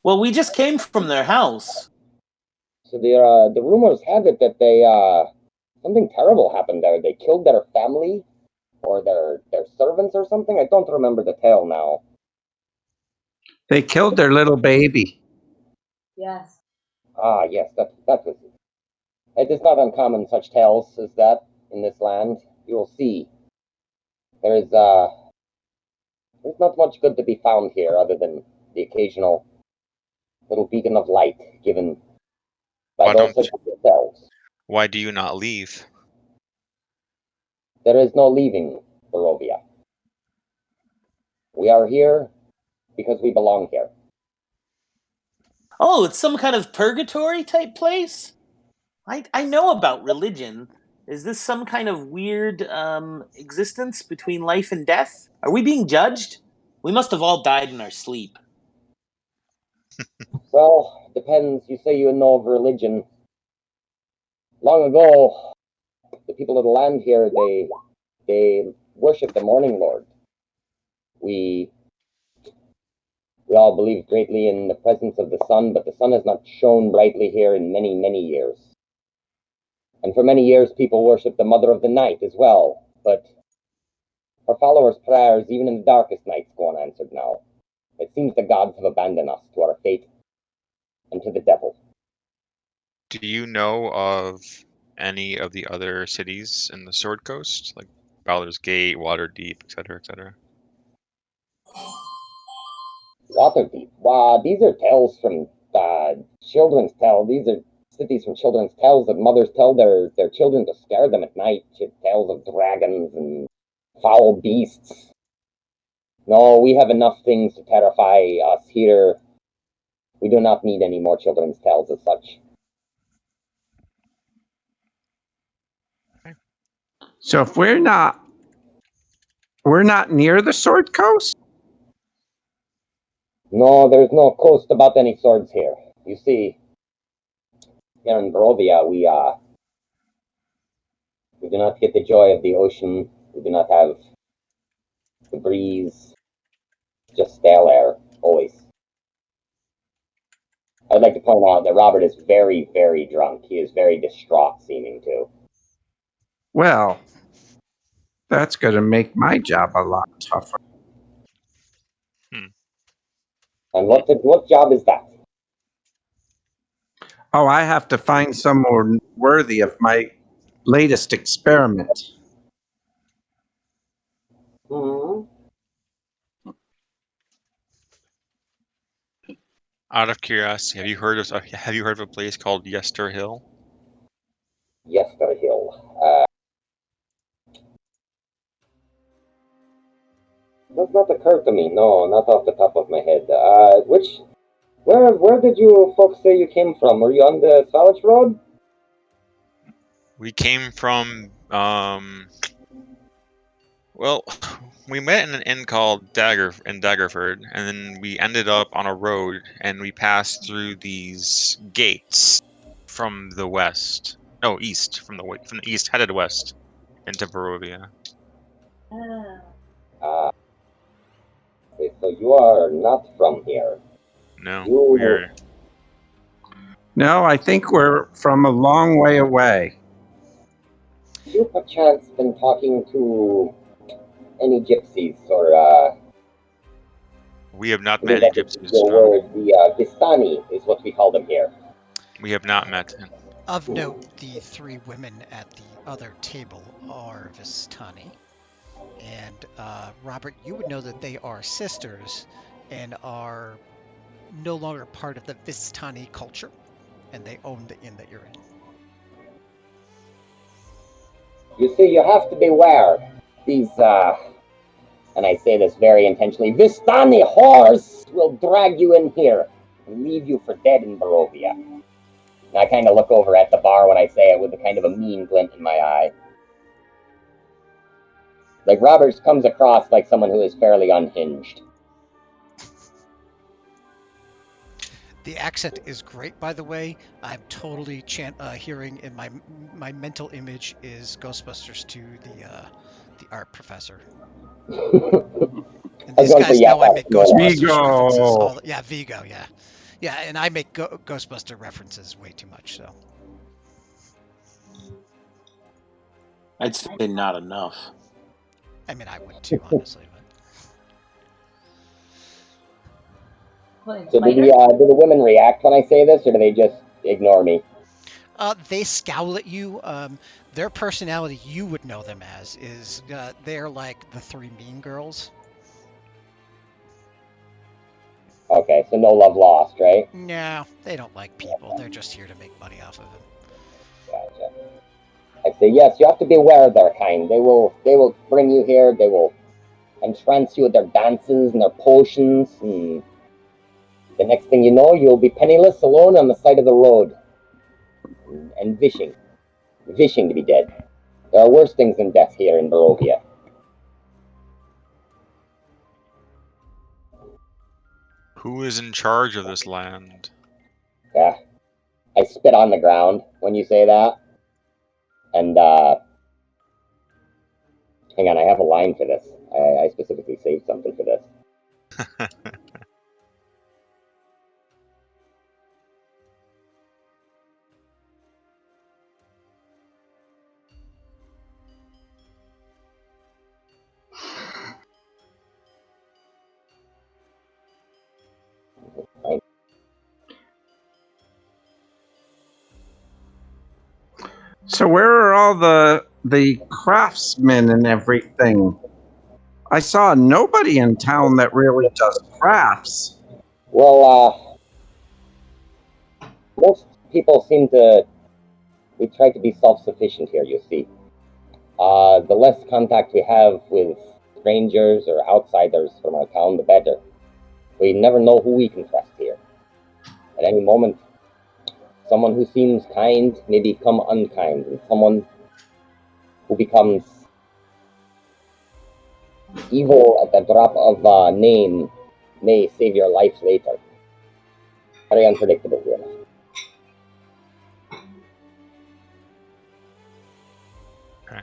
S2: Well, we just came from their house.
S8: So the rumors have it that they something terrible happened there. They killed their family or their servants or something. I don't remember the tale now.
S1: They killed their little baby.
S7: Yes.
S8: Ah, yes, that was it. It is not uncommon such tales as that in this land. You will see. There's not much good to be found here other than the occasional little beacon of light given by
S3: Why
S8: those
S3: don't?
S8: such as yourselves.
S3: Why do you not leave?
S8: There is no leaving Barovia. We are here because we belong here.
S2: Oh, it's some kind of purgatory type place? I know about religion. Is this some kind of weird existence between life and death? Are we being judged? We must have all died in our sleep.
S8: Well, depends. You say you know of religion. Long ago, the people of the land here, they worship the Morning Lord. We all believe greatly in the presence of the sun, but the sun has not shone brightly here in many, many years. And for many years, people worship the Mother of the Night as well. But our followers' prayers, even in the darkest nights, go unanswered now. It seems the gods have abandoned us to our fate and to the devil.
S3: Do you know of any of the other cities in the Sword Coast, like Baldur's Gate, Waterdeep, etc., etc.?
S8: Waterdeep. Wow, these are tales from children's tales. These are cities from children's tales that mothers tell their children to scare them at night. Tales of dragons and foul beasts. No, we have enough things to terrify us here. We do not need any more children's tales as such.
S1: So if we're not near the Sword Coast?
S8: No, there's no coast about any swords here. You see, here in Barovia, we do not get the joy of the ocean. We do not have the breeze. Just stale air, always. I'd like to point out that Robert is very, very drunk. He is very distraught seeming too.
S1: Well, that's going to make my job a lot tougher.
S8: And what job is that?
S1: Oh, I have to find someone worthy of my latest experiment.
S8: Hmm.
S3: Out of curiosity, have you heard of a place called Yester Hill?
S8: Yester Hill. Does not occur to me. No, not off the top of my head. Where did you folks say you came from? Were you on the Salvage Road?
S3: We came from well, we met in an inn called Daggerford, and then we ended up on a road, and we passed through these gates from the west. No, east from the east, headed west into Barovia.
S8: Okay, so you are not from here.
S3: No,
S8: You
S3: we're
S1: No, I think we're from a long way away.
S8: you perchance been talking to any gypsies or
S3: we have not
S8: I
S3: met
S8: think
S3: any
S8: that is
S3: gypsies.
S8: your
S3: No,
S8: word. The Vistani is what we call them here.
S3: we have not met.
S6: Of note, the three women at the other table are Vistani. And Robert, you would know that they are sisters and are no longer part of the Vistani culture, and they own the inn that you're in.
S8: You see, you have to beware. These, and I say this very intentionally, Vistani horse will drag you in here and leave you for dead in Barovia. And I kind of look over at the bar when I say it with a kind of a mean glint in my eye. Like, Roberts comes across like someone who is fairly unhinged.
S6: The accent is great, by the way. I'm totally hearing in my mental image is Ghostbusters 2, the art professor. And these guys know I make Ghostbusters references. Yeah, Vigo, yeah. Yeah, and I make Ghostbuster references way too much, so.
S2: I'd say not enough.
S6: I mean, I would too, honestly.
S8: So do the women react when I say this, or do they just ignore me?
S6: They scowl at you. Their personality, you would know them as, is they're like the three mean girls.
S8: Okay, so no love lost, right?
S6: No, they don't like people. They're just here to make money off of them.
S8: Gotcha. I say, yes, you have to beware of their kind. They will bring you here, they will entrance you with their dances and their potions, and the next thing you know, you'll be penniless, alone on the side of the road, and wishing to be dead. There are worse things than death here in Barovia.
S3: Who is in charge of this land?
S8: Yeah. I spit on the ground when you say that. And, hang on, I have a line for this. I specifically saved something for this.
S1: So where are all the craftsmen and everything? I saw nobody in town that really does crafts.
S8: Well, most people seem to... We try to be self-sufficient here, you see. The less contact we have with strangers or outsiders from our town, the better. We never know who we can trust here. At any moment, someone who seems kind may become unkind, and someone who becomes evil at the drop of a name may save your life later. Very unpredictable here.
S3: Okay.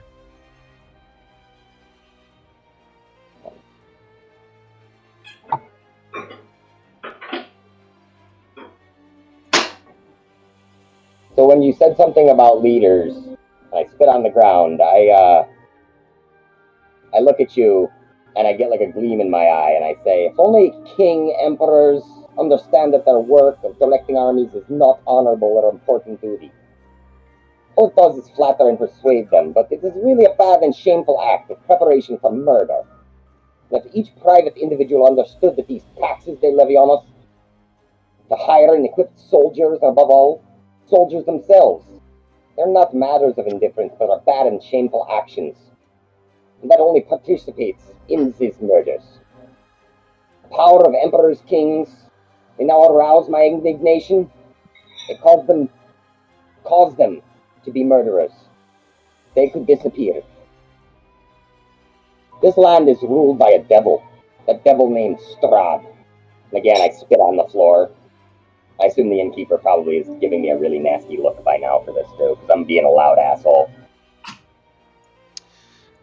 S8: So when you said something about leaders, I spit on the ground, I look at you and I get like a gleam in my eye and I say, if only king emperors understand that their work of directing armies is not honorable or important duty. All it does is flatter and persuade them, but it is really a bad and shameful act of preparation for murder. And if each private individual understood that these taxes they levy on us, to hire and equip soldiers, and above all, soldiers themselves, they're not matters of indifference, but are bad and shameful actions, and that only participates in these murders. The power of emperors, kings, may now arouse my indignation. It cause them to be murderers. They could disappear. This land is ruled by a devil named Strahd. And again, I spit on the floor. I assume the innkeeper probably is giving me a really nasty look by now for this too, because I'm being a loud asshole.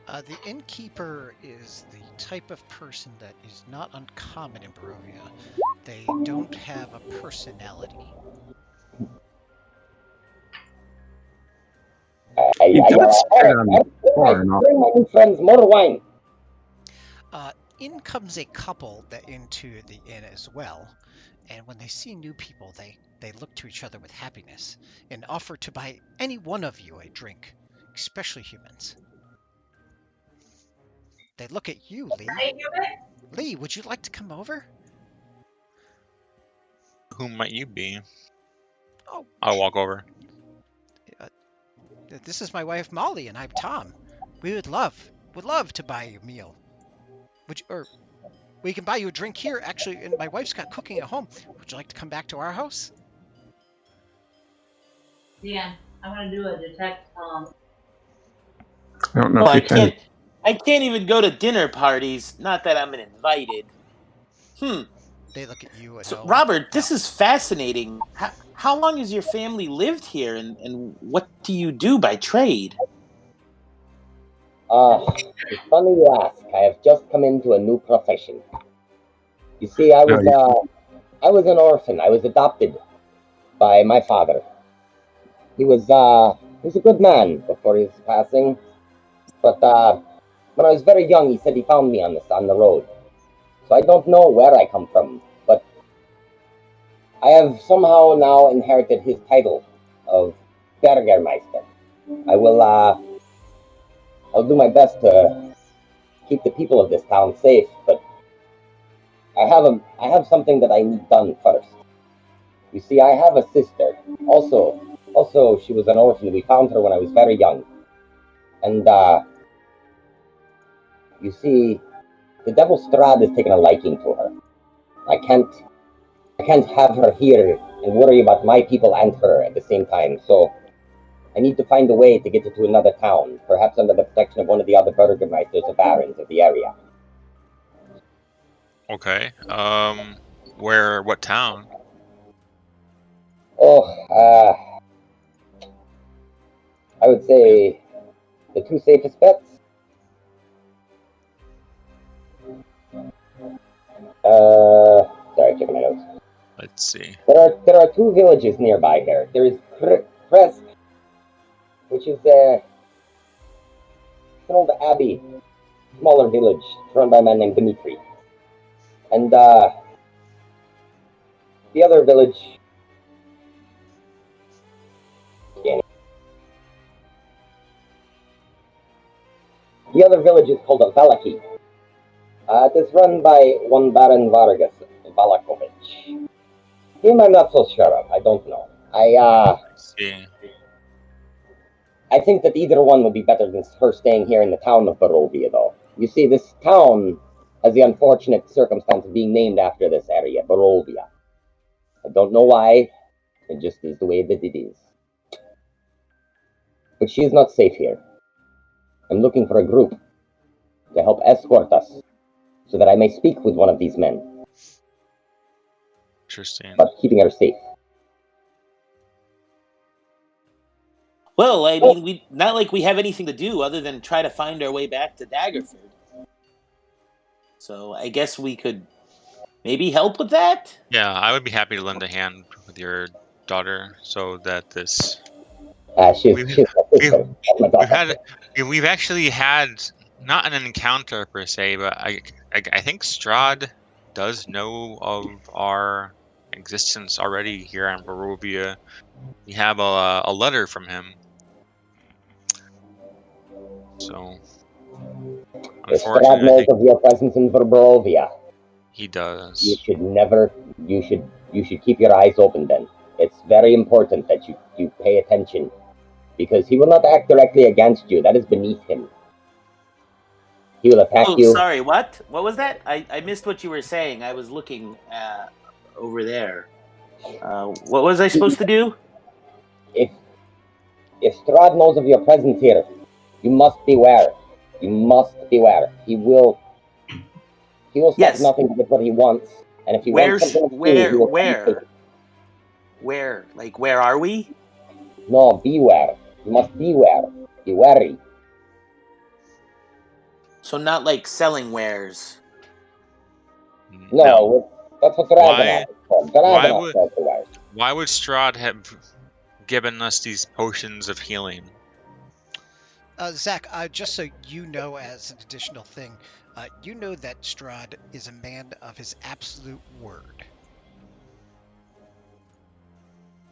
S6: The innkeeper is the type of person that is not uncommon in Barovia. They don't have a personality.
S8: I bring my new friends more wine.
S6: In comes a couple into the inn as well, and when they see new people, they look to each other with happiness and offer to buy any one of you a drink, especially humans. They look at you, Lee. Lee, would you like to come over?
S3: Who might you be?
S6: Oh,
S3: I'll walk over.
S6: This is my wife Molly, and I'm Tom. We would love to buy you a meal. We can buy you a drink here, actually, and my wife's got cooking at home. Would you like to come back to our house?
S7: Yeah, I want to do a detect Tom.
S1: I don't know
S2: Well,
S1: if you can.
S2: I can't even go to dinner parties. Not that I'm invited.
S6: They look at you at
S2: So,
S6: home.
S2: Robert, this
S6: No.
S2: is fascinating. How long has your family lived here, and what do you do by trade?
S8: It's funny you ask. I have just come into a new profession. You see, I was an orphan. I was adopted by my father. He was a good man before his passing, but when I was very young, he said he found me on the road. So I don't know where I come from, but I have somehow now inherited his title of Bergermeister. I'll do my best to keep the people of this town safe, but I have something that I need done first. You see, I have a sister. Also, she was an orphan. We found her when I was very young, and you see, the devil Strahd has taken a liking to her. I can't have her here and worry about my people and her at the same time. So I need to find a way to get her to another town, perhaps under the protection of one of the other burgomeisters or barons of the area.
S3: Okay. What town?
S8: I would say the two safest bets. Sorry, checking my notes.
S3: Let's see.
S8: There are two villages nearby here. There is Kresk, which is an old abbey, smaller village run by a man named Dmitri. And the other village. The other village is called Valaki. It is run by one Baron Vargas Valakovich. Him I'm not so sure of. I don't know.
S3: Let's see.
S8: I think that either one would be better than her staying here in the town of Barovia, though. You see, this town has the unfortunate circumstance of being named after this area, Barovia. I don't know why. It just is the way that it is. But she is not safe here. I'm looking for a group to help escort us, so that I may speak with one of these men.
S3: Interesting.
S8: But keeping her safe.
S2: Well, I mean, we not like we have anything to do other than try to find our way back to Daggerford. So I guess we could maybe help with that.
S3: Yeah, I would be happy to lend a hand with your daughter, so that this
S8: She's
S3: we've actually had not an encounter per se, but I think Strahd does know of our existence already here on Barovia. We have a letter from him. So
S8: If Strahd knows of your presence in Barovia,
S3: he does.
S8: You should never. You should keep your eyes open. Then it's very important that you pay attention, because he will not act directly against you. That is beneath him. He will attack you.
S2: Sorry, what? What was that? I missed what you were saying. I was looking over there. What was I supposed to do?
S8: If Strahd knows of your presence here, you must beware. You must beware. He will stop nothing to get what he wants. And if he wants something to do, he will
S2: where? Like, where are we?
S8: No, beware. You must beware. Be wary.
S2: So not like selling wares.
S8: No. That's what Dragonite is called. Dragonite sells the wares.
S3: Why would Strahd have given us these potions of healing?
S6: Zach, just so you know, as an additional thing, you know that Strahd is a man of his absolute word.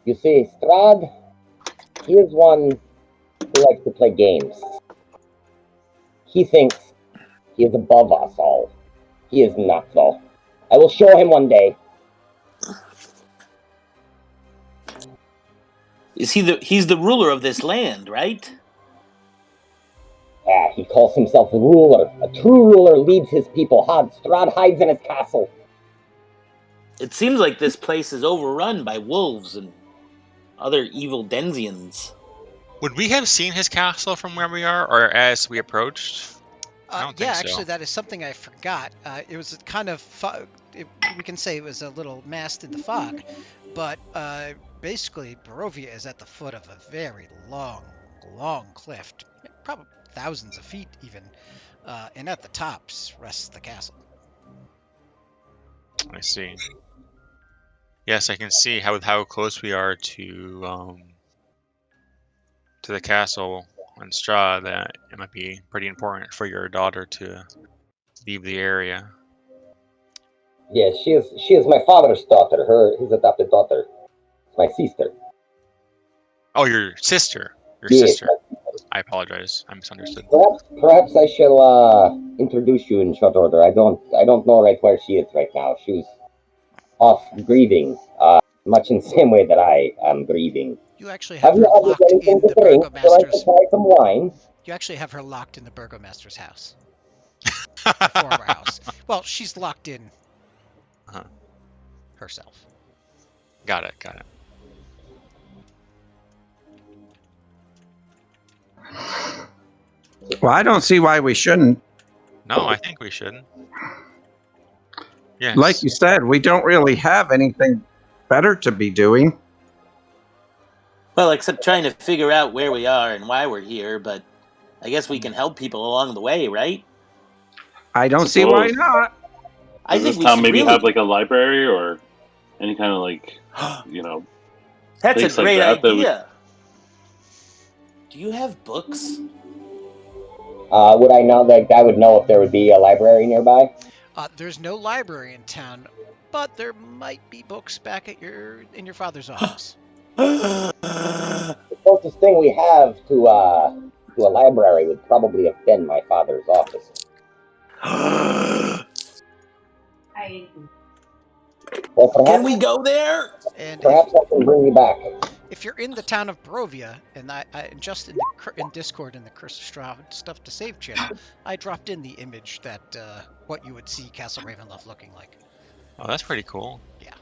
S8: You see, Strahd, he is one who likes to play games. He thinks he is above us all. He is not, though. I will show him one day.
S2: Is he's the ruler of this land, right?
S8: He calls himself the ruler. A true ruler leads his people. Strahd hides in his castle.
S2: It seems like this place is overrun by wolves and other evil Denzians.
S3: Would we have seen his castle from where we are, or as we approached? I don't think so.
S6: Actually, that is something I forgot. It was kind of we can say it was a little masked in the fog, but basically Barovia is at the foot of a very long cliff, probably thousands of feet even, and at the tops rests the castle.
S3: I see. Yes, I can see how close we are to the castle on Strahd, that it might be pretty important for your daughter to leave the area.
S8: Yes, she is my father's daughter. His adopted daughter. My sister.
S3: Oh, your sister. Your
S8: yes,
S3: sister. I apologize. I misunderstood.
S8: Perhaps I shall introduce you in short order. I don't know right where she is right now. She's off grieving, much in the same way that I am grieving.
S6: You actually have her locked in the burgomaster's.
S8: Some wine.
S6: You actually have her locked in the burgomaster's house. The former house. Well, she's locked in herself.
S3: Got it.
S1: Well, I don't see why we shouldn't.
S3: No, I think we should. Yes.
S1: Like you said, we don't really have anything better to be doing.
S2: Well, except trying to figure out where we are and why we're here, but I guess we can help people along the way, right?
S1: I don't see why not.
S5: Does this town maybe have like a library or any kind of like,
S2: That's a great idea. Do you have books?
S8: Would I know that I would know if there would be a library nearby?
S6: There's no library in town, but there might be books back at in your father's office.
S8: The closest thing we have to a library would probably have been my father's office. Well,
S2: can we go there?
S6: And
S8: perhaps I can bring you back.
S6: If you're in the town of Barovia, and I just in Discord in the Curse of Strahd Stuff to Save channel, I dropped in the image that what you would see Castle Ravenloft looking like.
S3: Oh, that's pretty cool.
S6: Yeah.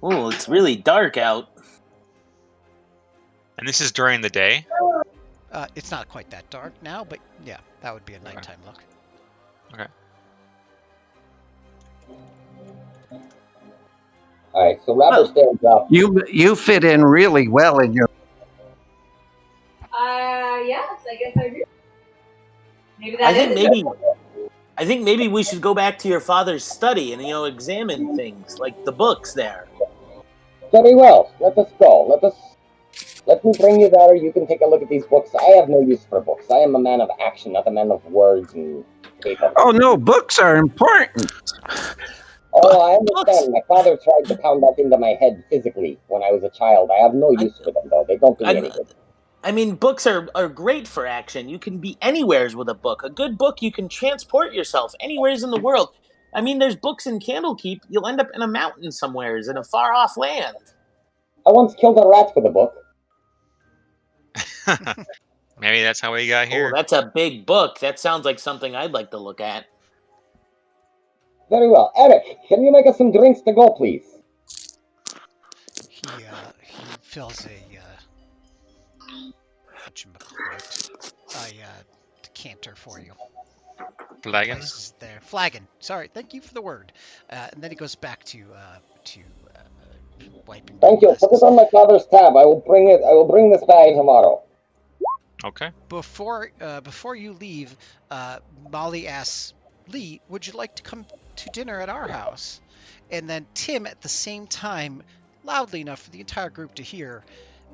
S2: Oh, it's really dark out.
S3: And this is during the day?
S6: It's not quite that dark now, but yeah, that would be a nighttime look.
S3: Okay.
S8: All right, so Robert stands up.
S1: You fit in really well in your.
S7: Yes, I guess I do. Maybe that
S2: I think maybe we should go back to your father's study and examine things like the books there.
S8: Very well. Let us go. Let me bring you there. You can take a look at these books. I have no use for books. I am a man of action, not a man of words and paper.
S1: Oh no, books are important.
S8: Oh, I understand. My father tried to pound that into my head physically when I was a child. I have no use for them, though. They don't do me any good.
S2: I mean, books are great for action. You can be anywheres with a book. A good book, you can transport yourself anywheres in the world. I mean, there's books in Candlekeep. You'll end up in a mountain somewheres in a far off land.
S8: I once killed a rat with a book.
S3: Maybe that's how we got
S2: Oh,
S3: here.
S2: that's a big book. That sounds like something I'd like to look at.
S8: Very well. Eric, can you make us some drinks to go, please?
S6: He fills a decanter for you.
S3: Flagon?
S6: Places there. Flagon. Sorry, thank you for the word. And then he goes back to wiping.
S8: Thank you. Put it on my father's tab. I will bring it. I will bring this by tomorrow.
S3: Okay.
S6: Before you leave, Molly asks Lee, "Would you like to come to dinner at our house?" And then Tim, at the same time, loudly enough for the entire group to hear,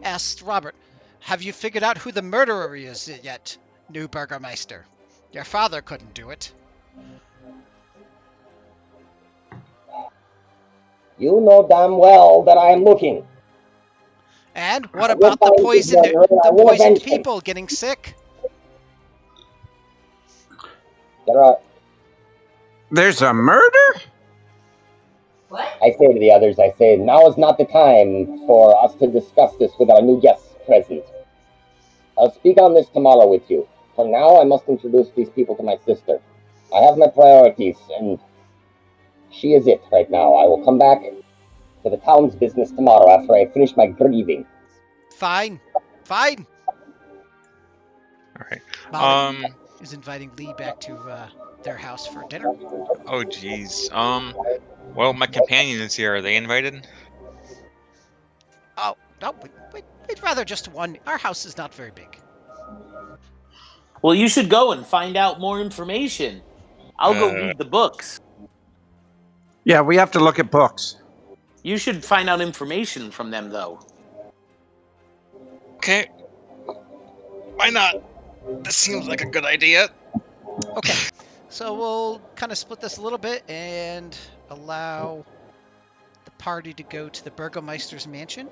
S6: asks Robert, "Have you figured out who the murderer is yet, new Burgermeister? Your father couldn't do it."
S8: You know damn well that I am looking.
S6: And what about the poisoned people getting sick?
S1: There's a murder?
S7: What?
S8: I say to the others, I say, now is not the time for us to discuss this with our new guests present. I'll speak on this tomorrow with you. For now, I must introduce these people to my sister. I have my priorities, and she is it right now. I will come back to the town's business tomorrow after I finish my grieving.
S6: Fine.
S3: All right.
S6: Molly is inviting Lee back to their house for dinner.
S3: Oh, geez. Well, my companion is here. Are they invited?
S6: Oh, no, we'd rather just one. Our house is not very big.
S2: Well, you should go and find out more information. I'll go read the books.
S1: Yeah, we have to look at books.
S2: You should find out information from them, though.
S3: Okay. Why not? This seems like a good idea.
S6: Okay, so we'll kind of split this a little bit and allow the party to go to the Burgomeister's mansion,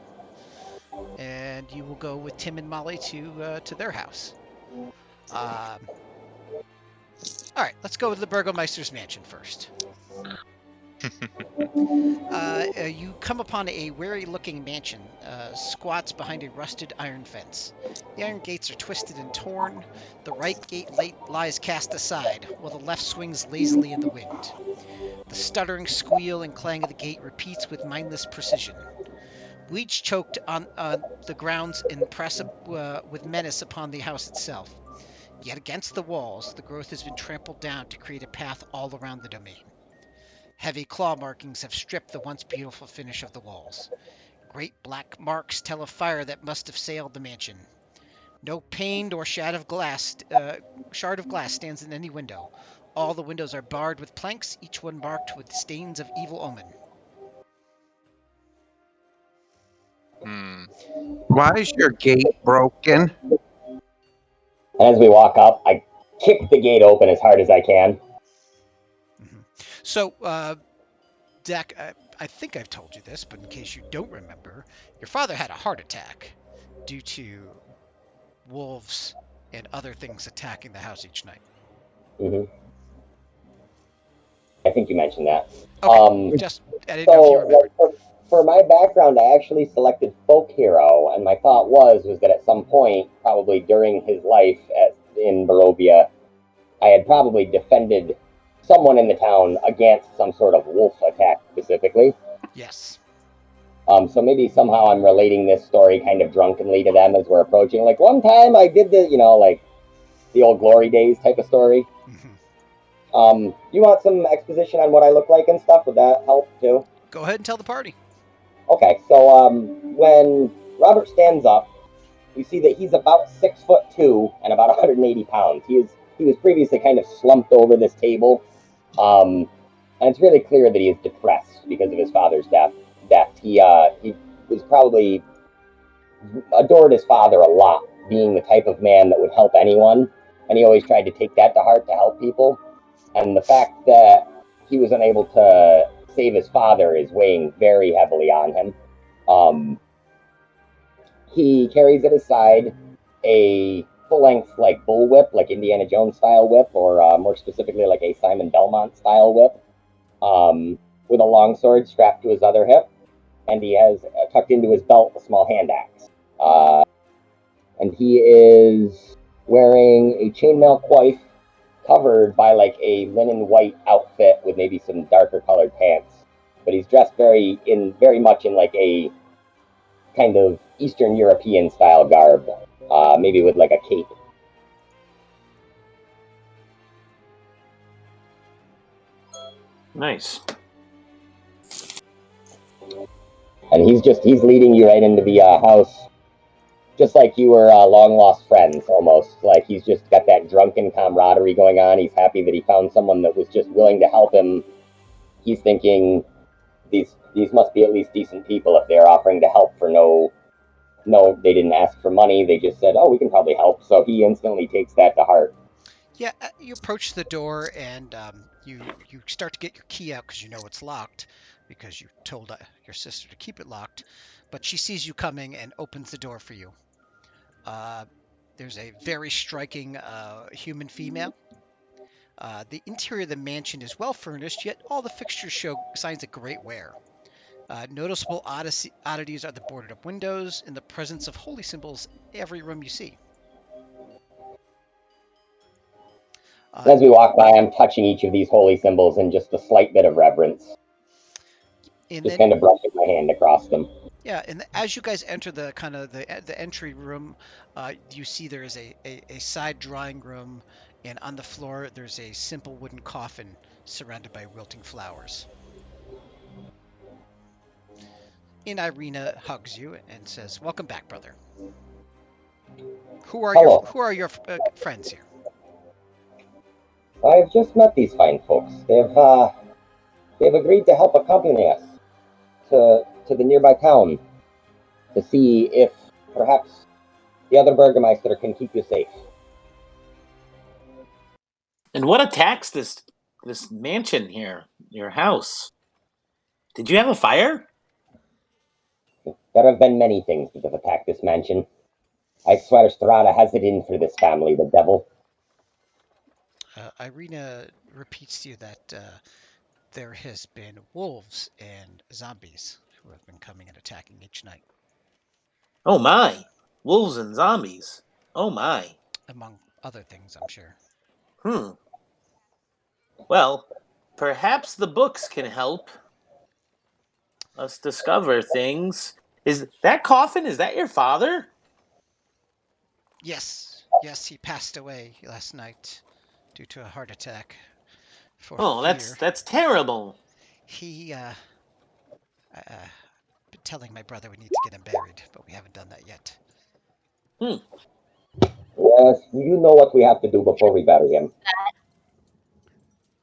S6: and you will go with Tim and Molly to their house. All right, let's go to the Burgomeister's mansion first. You come upon a weary-looking mansion, squats behind a rusted iron fence. The iron gates are twisted and torn. The right gate lies cast aside, while the left swings lazily in the wind. The stuttering squeal and clang of the gate repeats with mindless precision. Weeds choked on the grounds impress with menace upon the house itself. Yet against the walls, the growth has been trampled down to create a path all around the domain. Heavy claw markings have stripped the once beautiful finish of the walls. Great black marks tell of fire that must have sailed the mansion. No pane or shard of glass stands in any window. All the windows are barred with planks, each one marked with stains of evil omen.
S1: Why is your gate broken?
S8: As we walk up, I kick the gate open as hard as I can.
S6: So, Dak, I think I've told you this, but in case you don't remember, your father had a heart attack due to wolves and other things attacking the house each night.
S8: Mm-hmm. I think you mentioned that.
S6: Okay, I didn't know if you remembered.
S8: For my background, I actually selected folk hero, and my thought was that at some point, probably during his life in Barovia, I had probably defended someone in the town against some sort of wolf attack specifically.
S6: Yes.
S8: So maybe somehow I'm relating this story kind of drunkenly to them as we're approaching. Like, one time I did like the old glory days type of story. Mm-hmm. You want some exposition on what I look like and stuff? Would that help too?
S6: Go ahead and tell the party.
S8: Okay, so when Robert stands up, you see that he's about 6'2" and about 180 pounds. He was previously kind of slumped over this table, and it's really clear that he is depressed because of his father's death. He was probably adored his father a lot, being the type of man that would help anyone, and he always tried to take that to heart to help people. And the fact that he was unable to save his father is weighing very heavily on him. He carries at his side a full-length, like, bull whip, like Indiana Jones style whip, or more specifically, like a Simon Belmont style whip, with a long sword strapped to his other hip, and he has tucked into his belt a small hand axe. And he is wearing a chainmail coif covered by like a linen white outfit with maybe some darker colored pants. But he's dressed very much in like a kind of Eastern European style garb, maybe with like a cape.
S2: Nice.
S8: And he's leading you right into the house, just like you were long lost friends almost. Like he's just got that drunken camaraderie going on. He's happy that he found someone that was just willing to help him. He's thinking these must be at least decent people if they're offering to help for no, they didn't ask for money. They just said, oh, we can probably help. So he instantly takes that to heart.
S6: Yeah, you approach the door and you start to get your key out because you know it's locked because you told your sister to keep it locked. But she sees you coming and opens the door for you. There's a very striking human female. The interior of the mansion is well furnished, yet all the fixtures show signs of great wear. Noticeable oddities are the boarded up windows and the presence of holy symbols in every room you see.
S8: As we walk by, I'm touching each of these holy symbols in just a slight bit of reverence. Just kind of brushing my hand across them.
S6: Yeah, and as you guys enter the kind of the entry room, you see there is a side drawing room, and on the floor there's a simple wooden coffin surrounded by wilting flowers. And Irina hugs you and says, "Welcome back, brother. Who are your friends here?"
S8: I've just met these fine folks. They've agreed to help accompany us to the nearby town to see if perhaps the other Burgermeister can keep you safe.
S2: And what attacks this mansion here, your house? Did you have a fire?
S8: There have been many things that have attacked this mansion. I swear Strahd has it in for this family, the devil.
S6: Irina repeats to you that there has been wolves and zombies who have been coming and attacking each night.
S2: Oh my! Wolves and zombies. Oh my!
S6: Among other things, I'm sure.
S2: Well, perhaps the books can help us discover things. Is that coffin? Is that your father?
S6: Yes, he passed away last night due to a heart attack.
S2: Oh, that's terrible.
S6: He been telling my brother we need to get him buried, but we haven't done that yet.
S8: Yes, you know what we have to do before we bury him.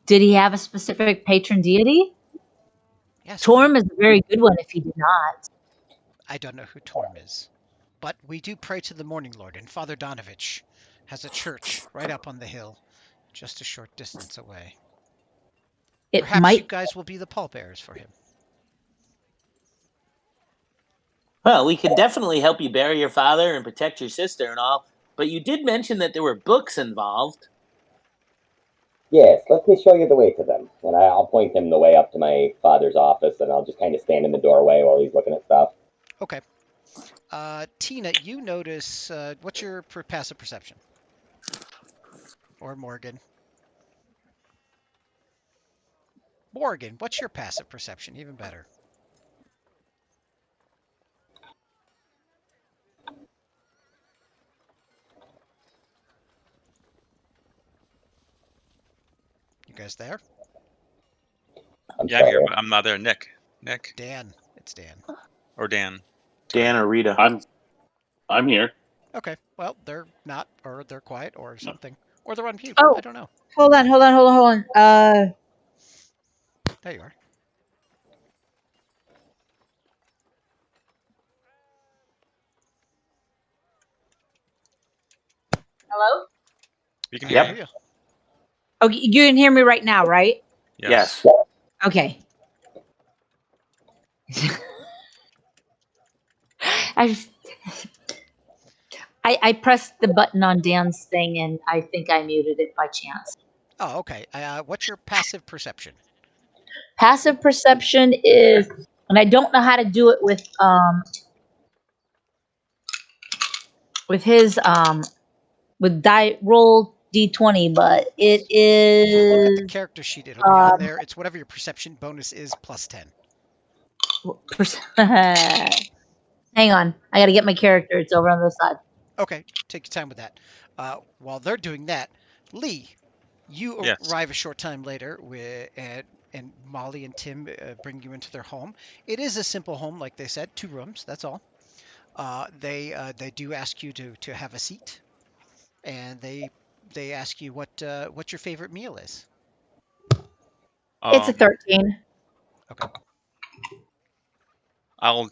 S4: Did he have a specific patron deity?
S6: Yes.
S4: Torm is a very good one if he did not.
S6: I don't know who Torm is, but we do pray to the Morning Lord, and Father Donovich has a church right up on the hill, just a short distance away. Perhaps you guys will be the pallbearers for him.
S2: Well, we can definitely help you bury your father and protect your sister and all, but you did mention that there were books involved.
S8: Yes, let me show you the way to them. And I'll point him the way up to my father's office, and I'll just kind of stand in the doorway while he's looking at stuff.
S6: Okay. Tina, you notice, what's your passive perception? Or Morgan? Morgan, what's your passive perception? Even better. You guys there?
S3: I'm here, but I'm not there. Nick.
S6: Dan. It's Dan.
S3: Or Dan.
S2: Sorry. Dan or Rita.
S5: I'm here.
S6: Okay. Well, they're not, or they're quiet, or something, or they're on mute.
S4: Oh,
S6: I don't know.
S4: Hold on.
S6: There you are.
S4: Hello?
S3: You can hear you.
S4: Okay, you can hear me right now, right?
S2: Yes.
S4: Okay. I pressed the button on Dan's thing and I think I muted it by chance.
S6: Oh, okay. What's your passive perception?
S4: Passive perception is, and I don't know how to do it with his with die roll d20, but it
S6: If you look at the
S4: is
S6: character sheet, it'll be on
S4: um
S6: there. It's whatever your perception bonus is plus 10.
S4: hang on, I gotta get my character. It's over on the side.
S6: Okay, take your time with that. While they're doing that, Lee, you
S3: Yes.
S6: arrive a short time later, and Molly and Tim bring you into their home. It is a simple home, like they said, 2 rooms. That's all. They do ask you to have a seat, and they ask you what your favorite meal is.
S4: It's a 13.
S6: Okay.
S3: I'll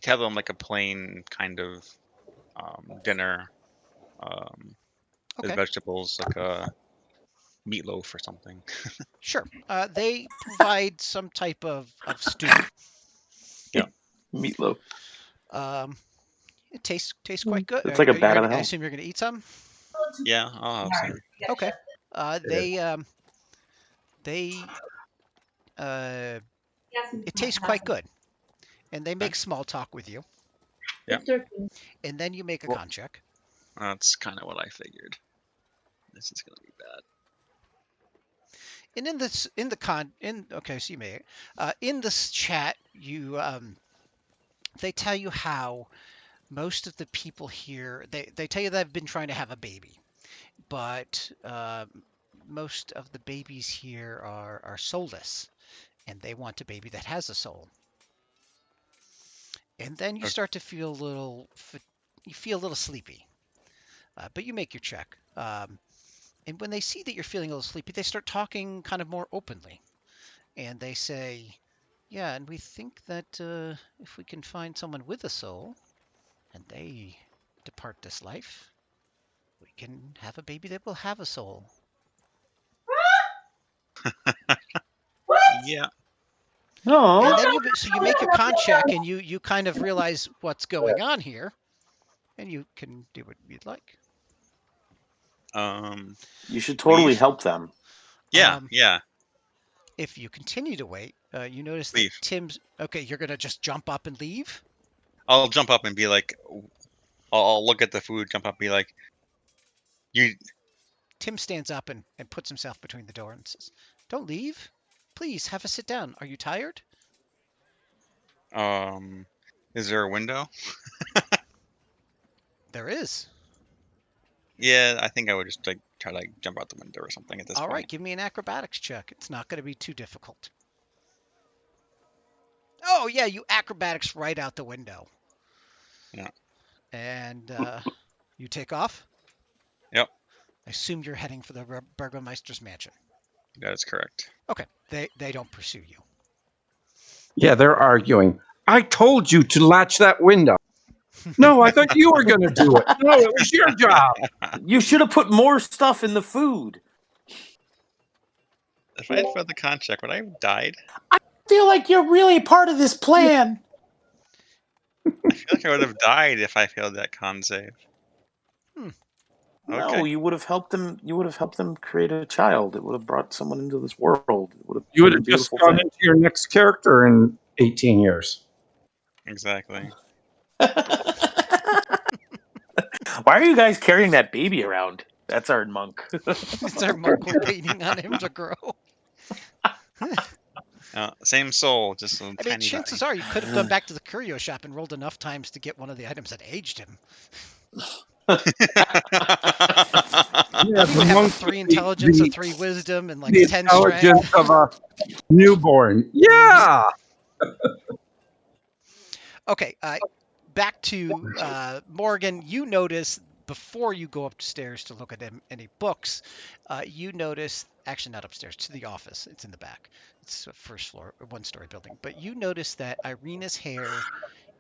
S3: tell them like a plain kind of dinner. With
S6: Okay.
S3: vegetables, like a meatloaf or something.
S6: Sure. They provide some type of stew.
S2: Meatloaf.
S6: It tastes quite good.
S2: It's like a bat out of
S6: I
S2: hell.
S6: assume you're gonna eat some.
S3: Yeah, I'll have some.
S6: Okay. They it tastes quite good, and they make small talk with you.
S3: Yeah.
S6: And then you make a con check.
S3: That's kind of what I figured. This is gonna be bad.
S6: And so you may in this chat they tell you how most of the people here they tell you they've been trying to have a baby, but most of the babies here are soulless, and they want a baby that has a soul. And then you start to feel a little sleepy, but you make your check. And when they see that you're feeling a little sleepy, they start talking kind of more openly, and they say, "Yeah, and we think that if we can find someone with a soul, and they depart this life, we can have a baby that will have a soul."
S3: Yeah.
S2: No.
S6: And then you make your con check, and you kind of realize what's going on here, and you can do what you'd like.
S2: You should totally
S3: Leave?
S2: help them.
S3: Yeah, yeah.
S6: If you continue to wait, you notice
S3: Leave.
S6: that Tim's okay. You're gonna just jump up and leave.
S3: I'll jump up and be like, I'll look at the food, jump up, and be like, you.
S6: Tim stands up and puts himself between the door and says, "Don't leave. Please have a sit down. Are you tired?"
S3: Is there a window?
S6: There is.
S3: Yeah, I think I would just like try to jump out the window or something at this
S6: All
S3: point.
S6: right, give me an acrobatics check. It's not going to be too difficult. Oh yeah, you acrobatics right out the window.
S3: Yeah.
S6: And you take off?
S3: Yep.
S6: I assume you're heading for the Burgomeister's mansion.
S3: That is correct.
S6: Okay, they don't pursue you.
S1: Yeah, they're arguing. I told you to latch that window. No, I thought you were going to do it. No, it was your job.
S2: You should have put more stuff in the food.
S3: If I had failed the con check, would I have died?
S2: I feel like you're really part of this plan.
S3: I feel like I would have died if I failed that con save.
S2: No,
S3: Okay.
S2: you would have helped them. You would have helped them create a child. It would have brought someone into this world.
S1: You would have just gone into your next character in 18 years.
S3: Exactly.
S2: Why are you guys carrying that baby around? That's our monk.
S6: It's our monk. We're waiting on him to grow.
S3: Same soul, just a tiny
S6: chances
S3: body.
S6: are you could have gone back to the curio shop and rolled enough times to get one of the items that aged him.
S1: Yeah,
S6: He would have a 3 intelligence, a 3 wisdom, and like
S1: the
S6: 10
S1: intelligence
S6: strength.
S1: of a newborn. Yeah.
S6: Okay, back to Morgan. You notice before you go upstairs to look at any books, you notice, actually not upstairs, to the office. It's in the back. It's a first floor, 1-story building. But you notice that Irina's hair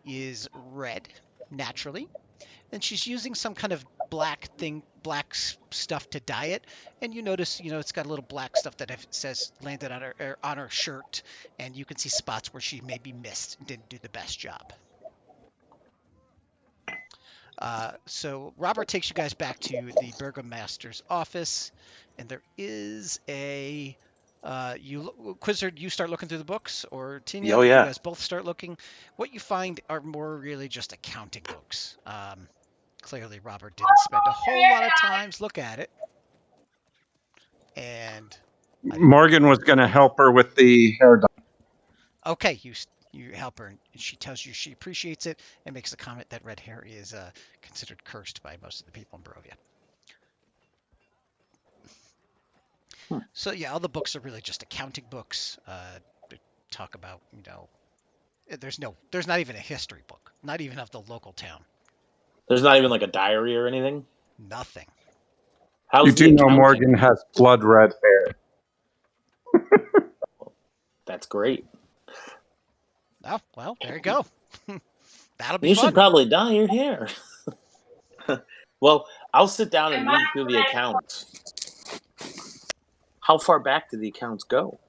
S6: is red, naturally. And she's using some kind of black stuff to dye it, and you notice, it's got a little black stuff that says landed on her shirt, and you can see spots where she maybe missed and didn't do the best job. So Robert takes you guys back to the burgomaster's office, and there is a Quizzer, you start looking through the books, or Tina,
S2: Oh, yeah.
S6: you guys both start looking. What you find are more really just accounting books. Clearly, Robert didn't spend a whole lot of time look at it, and
S1: Morgan was going to help her with the hair dye.
S6: Okay, you help her, and she tells you she appreciates it and makes the comment that red hair is considered cursed by most of the people in Barovia. So yeah, all the books are really just accounting books. They talk about, there's not even a history book, not even of the local town.
S2: There's not even like a diary or anything?
S6: Nothing.
S2: How's
S1: You
S2: the
S1: do know
S2: accounting?
S1: Morgan has blood red hair.
S2: That's great.
S6: Oh, well, there you go. That'll be
S2: You
S6: fun.
S2: should probably dye your hair. Well, I'll sit down and read through the accounts. How far back do the accounts go?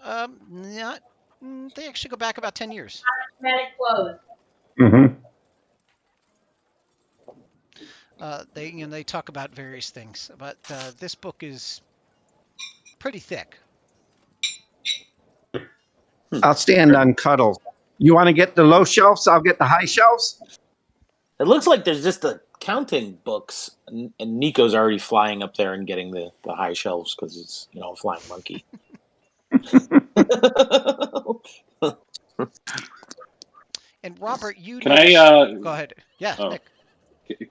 S6: They actually go back about 10 years.
S7: Cosmetic clothes.
S1: Mm-hmm.
S6: They talk about various things, but this book is pretty thick.
S1: I'll stand on Cuddles. You want to get the low shelves? I'll get the high shelves.
S2: It looks like there's just the counting books, and Nico's already flying up there and getting the high shelves because it's a flying monkey.
S6: And Robert,
S5: Can I?
S6: Go ahead. Yeah,
S5: Oh.
S6: Nick.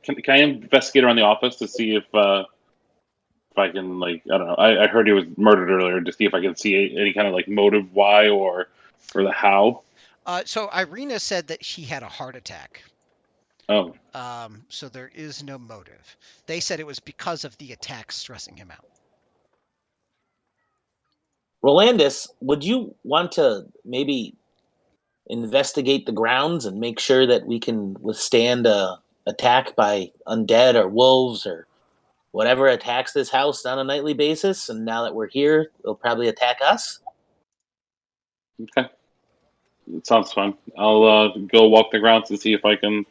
S5: Can I investigate around the office to see if I can, I don't know. I heard he was murdered earlier, to see if I can see any kind of motive why or the how.
S6: So Irina said that she had a heart attack.
S5: Oh.
S6: So there is no motive. They said it was because of the attack stressing him out.
S2: Rolandus, would you want to maybe investigate the grounds and make sure that we can withstand a attack by undead or wolves or whatever attacks this house on a nightly basis? And now that we're here, they'll probably attack us.
S5: Okay. It sounds fun. I'll go walk the grounds to see if I can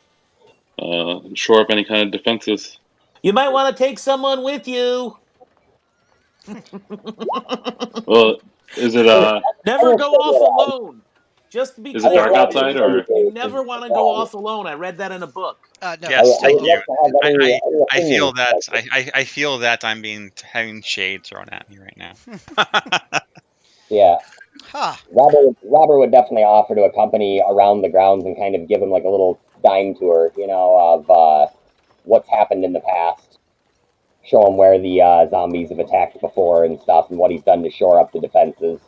S5: shore up any kind of defenses.
S2: You might want to take someone with you.
S5: Well, is it
S2: Never go off alone. Just to be
S5: Is it
S2: clear,
S5: dark outside, or
S2: you never want to go off alone. I read that in a book.
S6: No.
S3: Yes, thank you. I
S8: I
S3: feel that. I feel that I'm having shade thrown at me right now.
S8: Yeah.
S6: Huh.
S8: Robert would definitely offer to accompany around the grounds and kind of give him a little dime tour, of what's happened in the past. Show him where the zombies have attacked before and stuff, and what he's done to shore up the defenses.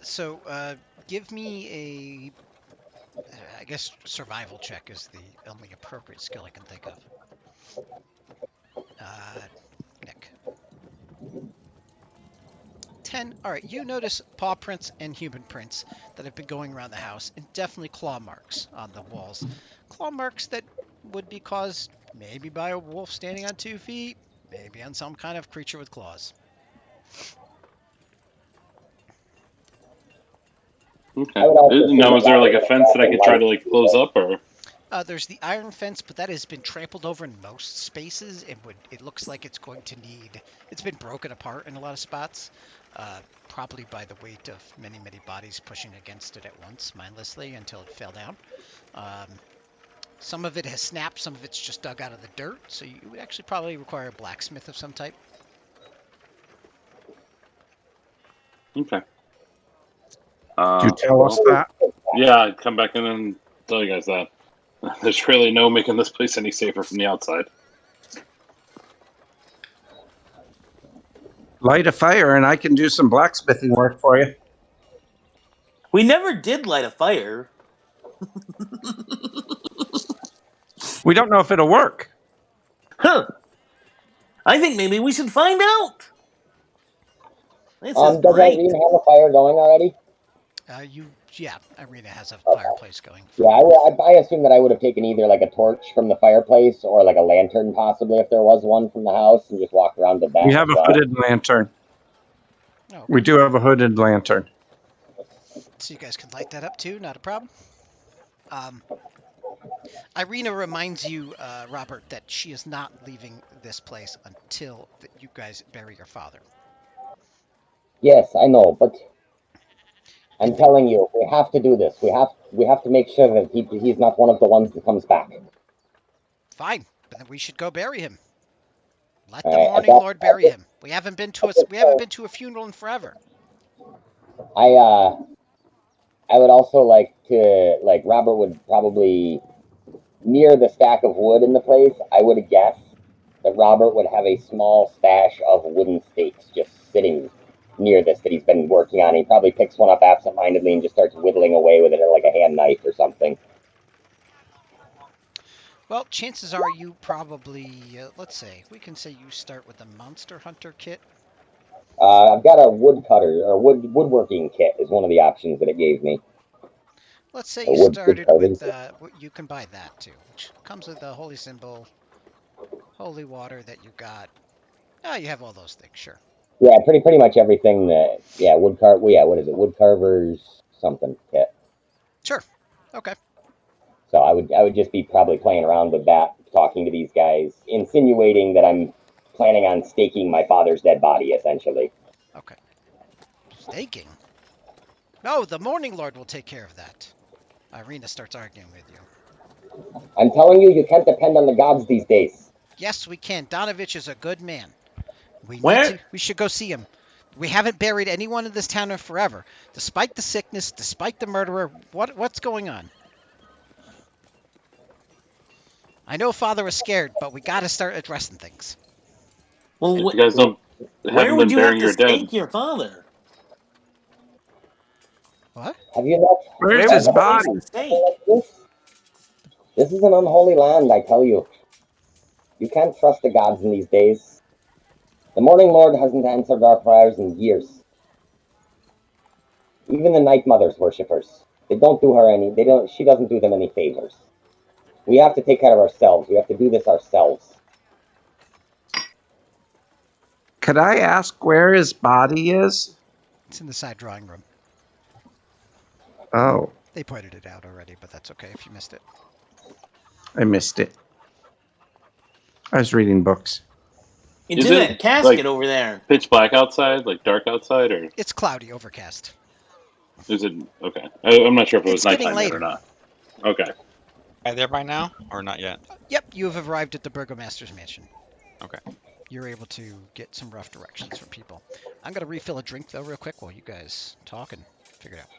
S6: So give me I guess survival check is the only appropriate skill I can think of. Nick. 10. All right, you notice paw prints and human prints that have been going around the house, and definitely claw marks on the walls. Claw marks that would be caused maybe by a wolf standing on 2 feet, maybe on some kind of creature with claws.
S5: okay? Now, is there a fence that I could try to close up, or?
S6: There's the iron fence, but that has been trampled over in most spaces. It looks like it's going to need. It's been broken apart in a lot of spots, probably by the weight of many, many bodies pushing against it at once, mindlessly, until it fell down. Some of it has snapped. Some of it's just dug out of the dirt. So you would actually probably require a blacksmith of some type.
S5: Okay.
S1: You tell us that?
S5: Yeah, I'd come back in and tell you guys that. There's really no making this place any safer from the outside.
S1: Light a fire and I can do some blacksmithing work for you.
S2: We never did light a fire.
S1: We don't know if it'll work.
S2: Huh. I think maybe we should find out. This is
S8: Does
S2: great.
S8: Irene have a fire going already?
S6: Yeah, Irina has a
S8: Okay.
S6: fireplace going.
S8: Yeah, I assume that I would have taken either like a torch from the fireplace or like a lantern, possibly if there was one from the house, and just walked around with that
S1: We
S8: as
S1: have a
S8: well.
S1: hooded lantern.
S6: Oh, okay.
S1: We do have a hooded lantern.
S6: So you guys can light that up too, not a problem. Irina reminds you, Robert, that she is not leaving this place until you guys bury your father.
S8: Yes, I know, but I'm telling you, we have to do this. We have to make sure that he's not one of the ones that comes back.
S6: Fine, but then we should go bury him. Let
S8: All
S6: the
S8: right,
S6: Morning Lord bury him. We haven't been to a funeral in forever.
S8: I would also like to, like, Robert would probably, near the stack of wood in the place, I would guess that Robert would have a small stash of wooden stakes just sitting near this that he's been working on. He probably picks one up absentmindedly and just starts whittling away with it like a hand knife or something.
S6: Well, chances are you probably, let's say, we can say you start with the Monster Hunter kit.
S8: I've got a woodcutter, or woodworking kit is one of the options that it gave me.
S6: Let's say you started with, you can buy that too, which comes with the holy symbol, holy water that you got. Oh, you have all those things, sure.
S8: Yeah, pretty much everything that, what is it, woodcarver's something kit.
S6: Sure, okay.
S8: So I would just be probably playing around with that, talking to these guys, insinuating that I'm planning on staking my father's dead body, essentially.
S6: Okay. Staking? No, the Morning Lord will take care of that. Irina starts arguing with you.
S8: I'm telling you, you can't depend on the gods these days.
S6: Yes, we can. Donovich is a good man. We should go see him. We haven't buried anyone in this town in forever. Despite the sickness, despite the murderer, what's going on? I know Father was scared, but we got to start addressing things.
S2: Well,
S5: If you guys
S2: where would
S5: been
S2: you have
S5: burying
S2: to
S5: your dead.
S2: stake your father?
S6: What?
S8: Have you not?
S1: Where's
S2: Where
S1: his
S2: would the place
S1: body?
S2: to stake?
S8: This is an unholy land, I tell you. You can't trust the gods in these days. The Morning Lord hasn't answered our prayers in years. Even the Night Mother's worshippers. They don't do her any. She doesn't do them any favors. We have to take care of ourselves. We have to do this ourselves.
S1: Could I ask where his body is?
S6: It's in the side drawing room.
S1: Oh,
S6: They pointed it out already, but that's okay if you missed it.
S1: I missed it. I was reading books.
S2: It's
S5: Is
S2: in
S5: it,
S2: that casket over there.
S5: Pitch black outside, like dark outside, or
S6: It's cloudy, overcast.
S5: is it okay? I'm not sure if it was
S6: It's getting
S5: nighttime yet or
S6: later.
S5: not. Okay.
S3: Are there by now or not yet?
S6: Yep, you have arrived at the Burgomaster's mansion.
S3: Okay.
S6: You're able to get some rough directions from people. I'm going to refill a drink, though, real quick while you guys talk and figure it out.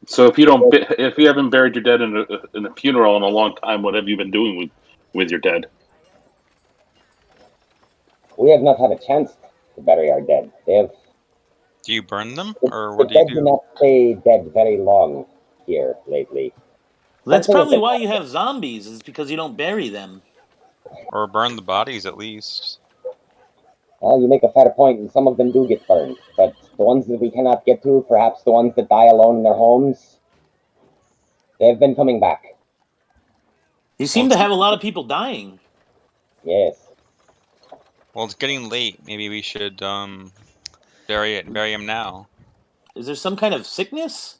S5: So if you haven't buried your dead in a funeral in a long time, what have you been doing with your dead?
S8: We have not had a chance to bury our dead.
S3: Do you burn them,
S8: The
S3: or what do you
S8: dead do
S3: do?
S8: not stay dead very long here lately.
S2: That's
S8: Something
S2: probably
S8: is-
S2: why you have zombies, is because you don't bury them.
S3: Or burn the bodies at least?
S8: Well, you make a fair point, and some of them do get burned. But the ones that we cannot get to, perhaps the ones that die alone in their homes, they have been coming back.
S2: You seem to have a lot of people dying.
S8: Yes.
S3: Well, it's getting late. Maybe we should bury him now.
S2: Is there some kind of sickness?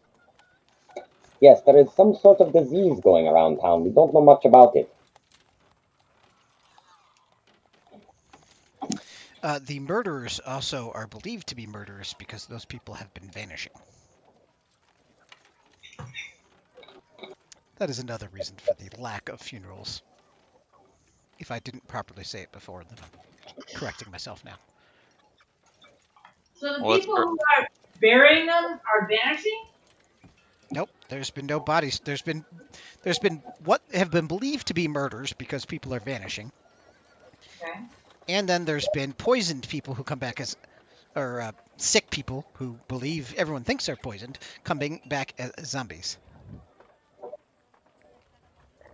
S8: Yes, there is some sort of disease going around town. We don't know much about it.
S6: The murderers also are believed to be murderers because those people have been vanishing. That is another reason for the lack of funerals. If I didn't properly say it before, then I'm correcting myself now.
S7: So the
S3: Well,
S7: people who are burying them are vanishing?
S6: Nope, there's been no bodies. There's been what have been believed to be murders because people are vanishing.
S7: Okay.
S6: And then there's been poisoned people who come back as, or sick people who believe everyone thinks they're poisoned, coming back as zombies.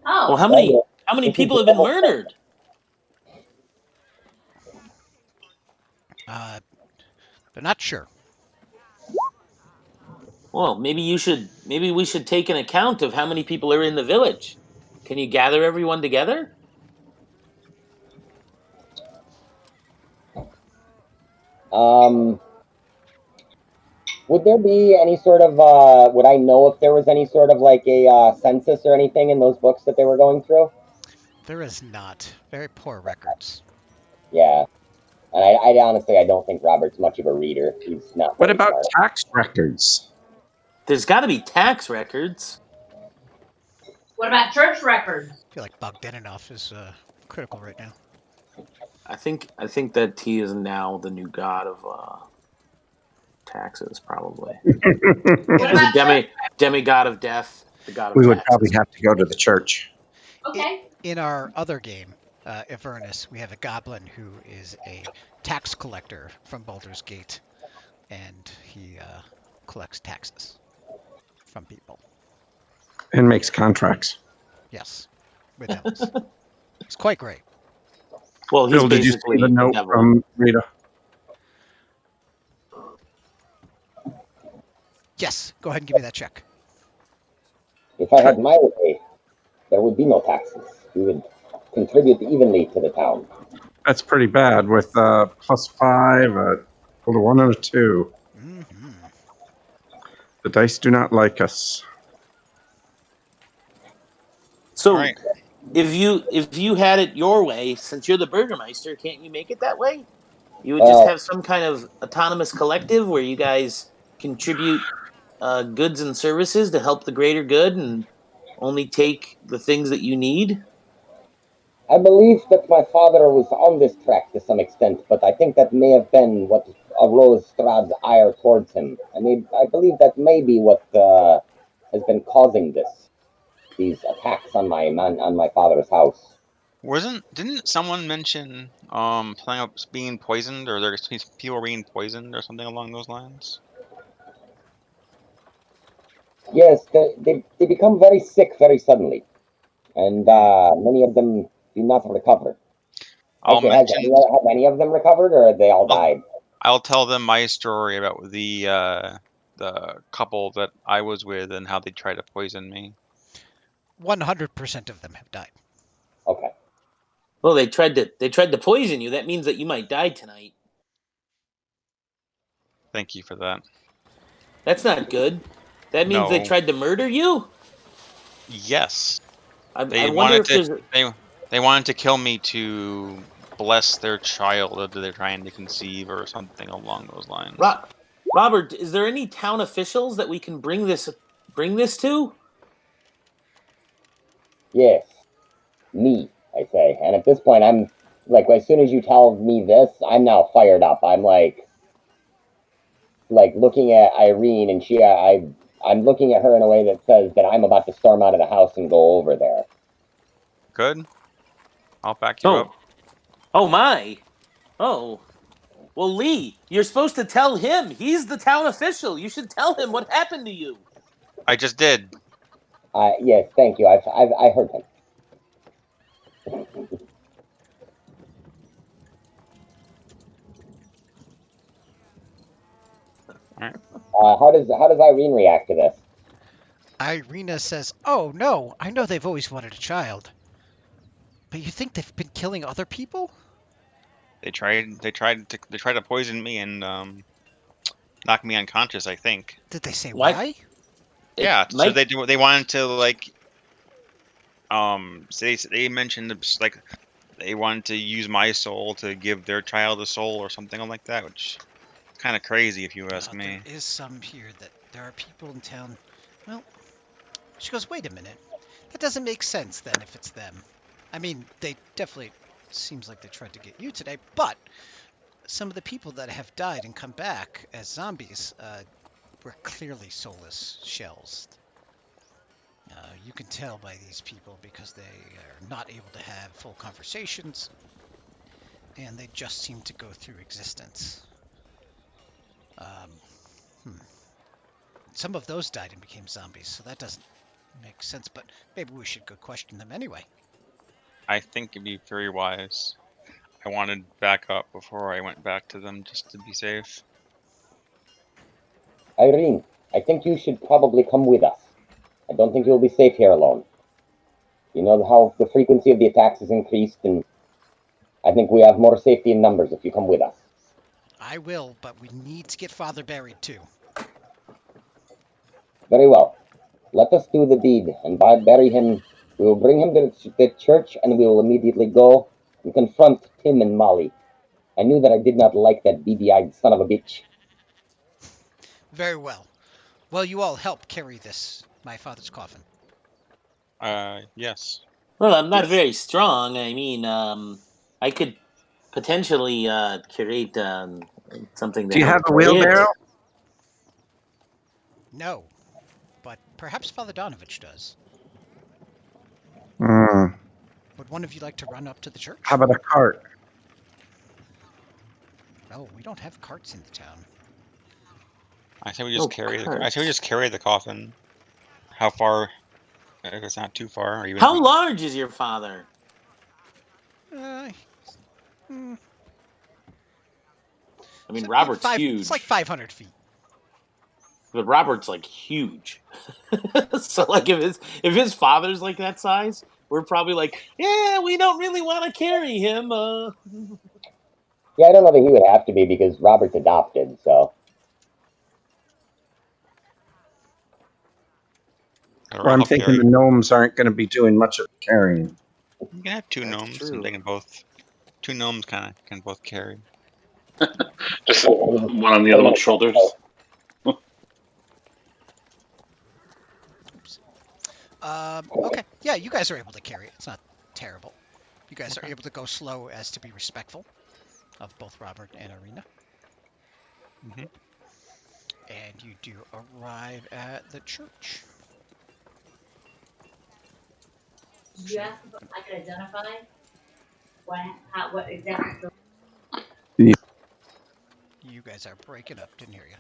S7: Oh.
S2: Well, how many people have been murdered?
S6: They're not sure.
S2: Well, maybe we should take an account of how many people are in the village. Can you gather everyone together?
S8: Would there be any sort of, would I know if there was any sort of like a census or anything in those books that they were going through?
S6: There is not. Very poor records.
S8: Yeah. And I honestly, I don't think Robert's much of a reader. He's not
S1: What
S8: very
S1: about
S8: smart.
S1: tax records?
S2: There's got to be tax records.
S7: What about church records?
S6: I feel like Bogdanov is critical right now.
S2: I think that he is now the new god of taxes, probably.
S7: What
S2: He's
S7: about
S2: a demigod of death, the god of
S1: We would
S2: taxes.
S1: probably have to go to the church.
S7: Okay.
S6: In our other game, Avernus, we have a goblin who is a tax collector from Baldur's Gate, and he collects taxes from people.
S1: And makes contracts.
S6: Yes, with elves. It's quite great.
S2: Well, he's
S1: Bill, did you see
S2: basically
S1: the note
S2: devil.
S1: from Rita?
S6: Yes, go ahead and give me that check.
S8: If I had my way, there would be no taxes. We would contribute evenly to the town.
S1: That's pretty bad with +5, equal to 1 and a 2.
S6: Mm-hmm.
S1: The dice do not like us.
S2: So,
S3: Right.
S2: if you had it your way, since you're the Burgermeister, can't you make it that way? You would just have some kind of autonomous collective where you guys contribute goods and services to help the greater good, and only take the things that you need.
S8: I believe that my father was on this track to some extent, but I think that may have been what arose Strahd's ire towards him. I believe that may be what has been causing these attacks on my father's house.
S3: Didn't someone mention playing up being poisoned, or there's people being poisoned or something along those lines?
S8: Yes, they become very sick very suddenly, and many of them do not recover. Actually, have any of them recovered, or have they all died?
S3: I'll tell them my story about the couple that I was with and how they tried to poison me.
S6: 100% of them have died.
S8: Okay.
S2: Well, they tried to poison you. That means that you might die tonight.
S3: Thank you for that.
S2: That's not good. That means they tried to murder you?
S3: Yes.
S2: I wonder if there's
S3: they wanted to kill me to bless their child that they're trying to conceive or something along those lines.
S2: Robert, is there any town officials that we can bring this to?
S8: Yes. Me, I say. And at this point, I'm like, as soon as you tell me this, I'm now fired up. I'm like looking at Irene, and I'm looking at her in a way that says that I'm about to storm out of the house and go over there.
S3: Good. I'll back you up.
S2: Oh my. Oh. Well, Lee, you're supposed to tell him. He's the town official. You should tell him what happened to you.
S3: I just did.
S8: Yes, thank you. I heard him. How does Irene react to this?
S6: Irina says, "Oh no, I know they've always wanted a child, but you think they've been killing other people?"
S3: They tried to poison me and knock me unconscious, I think.
S6: Did they say why?
S3: Yeah, so they wanted to like they mentioned like they wanted to use my soul to give their child a soul or something like that, which is kind of crazy if you ask me.
S6: There is some here that there are people in town. Well, she goes, "Wait a minute. That doesn't make sense then if it's them. I mean, they definitely seems like they tried to get you today, but some of the people that have died and come back as zombies were clearly soulless shells. You can tell by these people because they are not able to have full conversations, and they just seem to go through existence. Some of those died and became zombies, so that doesn't make sense, but maybe we should go question them anyway."
S3: I think it'd be very wise. I wanted backup before I went back to them just to be safe.
S8: Irene, I think you should probably come with us. I don't think you'll be safe here alone. You know how the frequency of the attacks has increased, and I think we have more safety in numbers if you come with us.
S6: I will, but we need to get Father buried too.
S8: Very well. Let us do the deed, and bury him. We will bring him to the church, and we will immediately go and confront Tim and Molly. I knew that I did not like that beady-eyed son of a bitch.
S6: Very well. Will you all help carry my father's coffin?
S3: Yes.
S2: Well, I'm not
S5: Yes.
S2: very strong. I mean, I could potentially create something to
S1: Do you
S2: help
S1: have a
S2: carry it.
S1: wheelbarrow?
S6: No, but perhaps Father Donovich does.
S1: Hmm.
S6: Would one of you like to run up to the church?
S1: How about a cart?
S6: No, we don't have carts in the town.
S3: I say we just
S2: Oh,
S3: carry the. I
S2: Kurt.
S3: say we just carry the coffin. How far? If it's not too far, or even.
S2: How large is your father?
S6: Hmm,
S2: I mean,
S6: it's
S2: Robert's
S6: like
S2: huge,
S6: It's like 500 feet.
S2: but Robert's like huge. So, like, if his father's like that size, we're probably like, yeah, we don't really want to carry him.
S8: Yeah, I don't know that he would have to be because Robert's adopted, so.
S1: Well, I'm
S3: I'll
S1: thinking
S3: carry.
S1: the gnomes aren't going to be doing much of the carrying.
S3: You can have two
S2: That's
S3: gnomes, and
S2: true.
S3: they can both. Two gnomes can both carry.
S5: Just one on the other one's shoulders.
S6: Oops. Okay. Yeah, you guys are able to carry it. It's not terrible. You guys are able to go slow as to be respectful of both Robert and Arena.
S3: Mhm.
S6: And you do arrive at the church.
S7: Did you ask if I could identify what exactly?
S6: You guys are breaking up. Didn't hear you.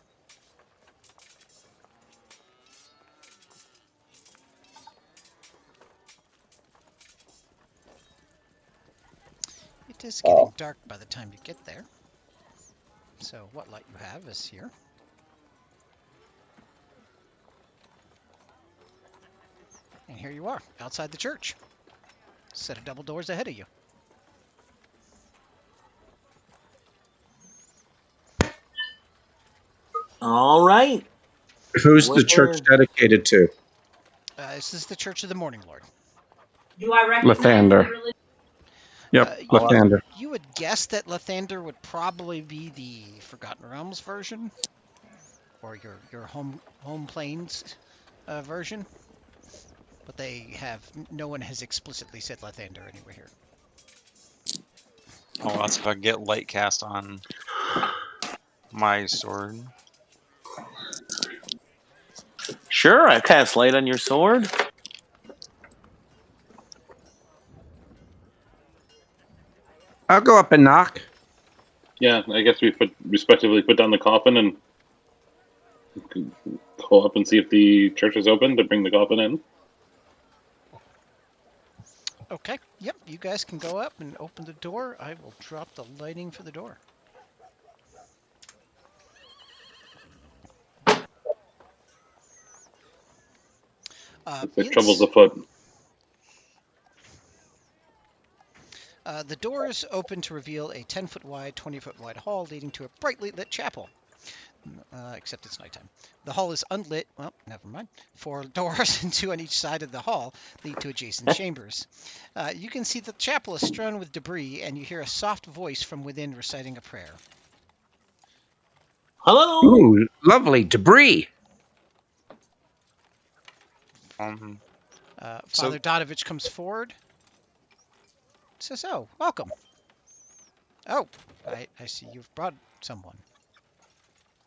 S6: It is getting dark by the time you get there. So what light you have is here. And here you are, outside the church. Set of double doors ahead of you.
S2: All right.
S1: Who's the church dedicated to?
S6: This is the Church of the Morning Lord.
S7: Do I recognize
S1: Lathander.
S7: the religion?
S1: Yep, Lathander.
S6: You would guess that Lathander would probably be the Forgotten Realms version, or your home plains version. But no one has explicitly said Lathander anywhere here.
S3: Oh, that's if I get light cast on my sword.
S2: Sure, I cast light on your sword.
S1: I'll go up and knock.
S5: Yeah, I guess we respectively put down the coffin and go up and see if the church is open to bring the coffin in.
S6: Okay. Yep. You guys can go up and open the door. I will drop the lighting for the door.
S5: If trouble's afoot.
S6: The doors open to reveal a 10-foot wide, 20-foot wide hall leading to a brightly lit chapel. Except it's nighttime. The hall is unlit. Well, never mind. 4 doors, and 2 on each side of the hall, lead to adjacent chambers. You can see the chapel is strewn with debris, and you hear a soft voice from within reciting a prayer.
S2: Hello.
S1: Ooh, lovely debris.
S6: Father Donovich comes forward. Says, "Oh, welcome. Oh, I see you've brought someone."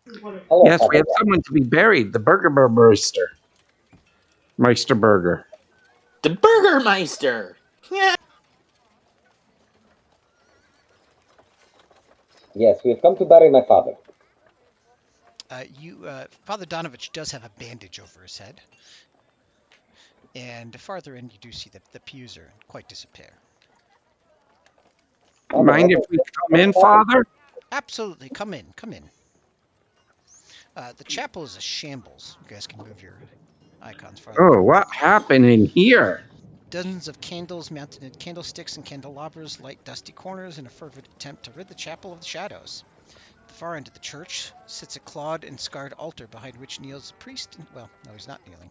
S8: Hello,
S1: Yes, we have someone to be buried. The Burgermeister. Meisterburger.
S2: The Burgermeister. Yeah.
S8: Yes, we have come to bury my father.
S6: Father Donovich does have a bandage over his head. And farther in, you do see that the pews are in quite disrepair.
S1: Mind if we come in, Father?
S6: Absolutely. Come in. The chapel is a shambles. You guys can move your icons farther.
S1: Oh, what happened in here?
S6: Dozens of candles mounted in candlesticks and candelabras light dusty corners in a fervent attempt to rid the chapel of the shadows. At the far end of the church sits a clawed and scarred altar behind which kneels a priest. Well, no, he's not kneeling.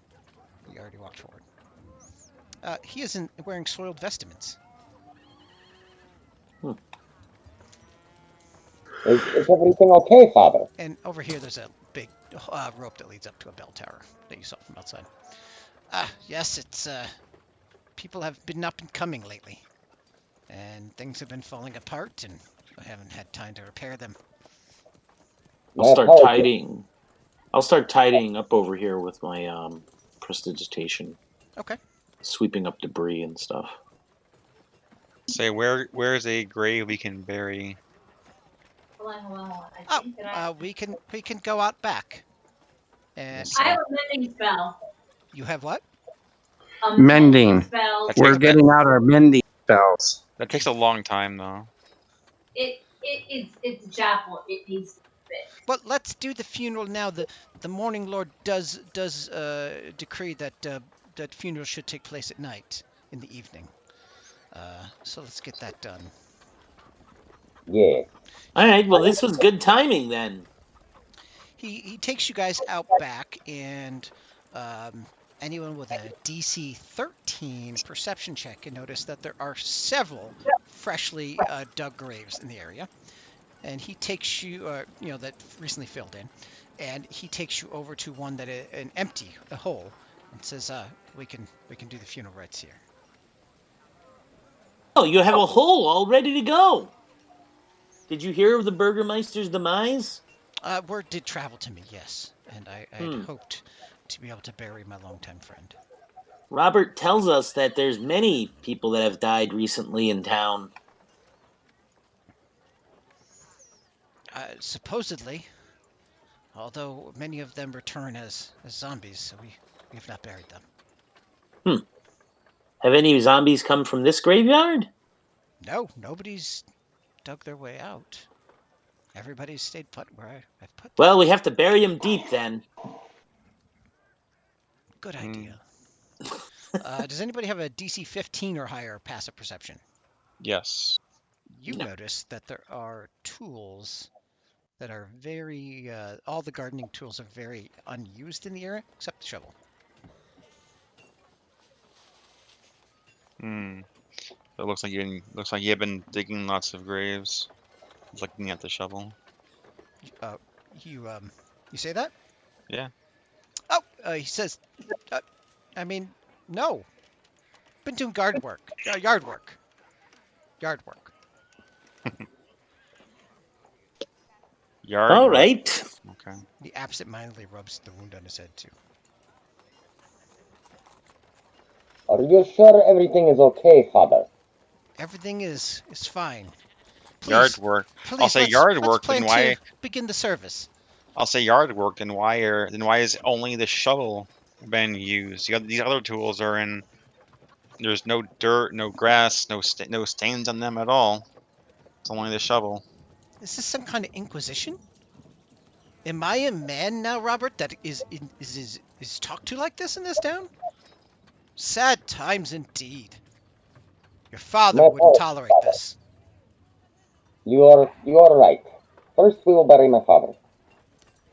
S6: He already walked forward. He isn't wearing soiled vestments.
S8: Is everything okay, Father?
S6: And over here, there's a big rope that leads up to a bell tower that you saw from outside. Yes, it's people have been up and coming lately, and things have been falling apart, and I haven't had time to repair them.
S2: I'll start tidying up over here with my prestidigitation.
S6: Okay.
S3: Sweeping up debris and stuff. Say, where's a grave we can bury?
S7: Hold on.
S6: We can go out back. And
S7: I have a mending spell.
S6: You have what?
S1: Mending.
S7: Spell.
S1: We're getting out our mending spells.
S3: That takes a long time, though.
S7: It's a chapel. It needs to be fixed.
S6: But let's do the funeral now. The Morning Lord does decree that that funeral should take place at night in the evening. So let's get that done.
S8: Yeah.
S2: All right. Well, this was good timing then.
S6: He takes you guys out back, and anyone with a DC 13 perception check can notice that there are several freshly dug graves in the area. And he takes you, that recently filled in, and he takes you over to one that an empty, a hole, and says, "We can do the funeral rites here."
S2: Oh, you have a hole all ready to go. Did you hear of the Burgermeister's demise?
S6: Word did travel to me, yes, and I had hoped to be able to bury my longtime friend.
S2: Robert tells us that there's many people that have died recently in town.
S6: Supposedly, although many of them return as zombies, so we have not buried them.
S2: Have any zombies come from this graveyard?
S6: No, nobody's dug their way out. Everybody's stayed put where I've put them.
S2: Well, we have to bury them deep then.
S6: Good idea. Does anybody have a DC 15 or higher passive perception?
S3: Yes.
S6: You notice that there are tools that are very, all the gardening tools are very unused in the area, except the shovel.
S3: It looks like you've been digging lots of graves. Looking at the shovel.
S6: You say that?
S3: Yeah.
S6: Oh, he says, no. Been doing yard work. Yard work.
S2: All right.
S3: Okay.
S6: He absentmindedly rubs the wound on his head too.
S8: Are you sure everything is okay, Father?
S6: Everything is fine. Please,
S3: yard work.
S6: Please,
S3: I'll say yard work. Then why?
S6: Begin the service.
S3: I'll say yard work. Then why is only the shovel been used? These other tools are in. There's no dirt, no grass, no stains on them at all. It's only the shovel.
S6: Is this some kind of inquisition? Am I a man now, Robert, that is talked to like this in this town? Sad times indeed. Your father wouldn't tolerate this.
S8: You are right. First we will bury my father.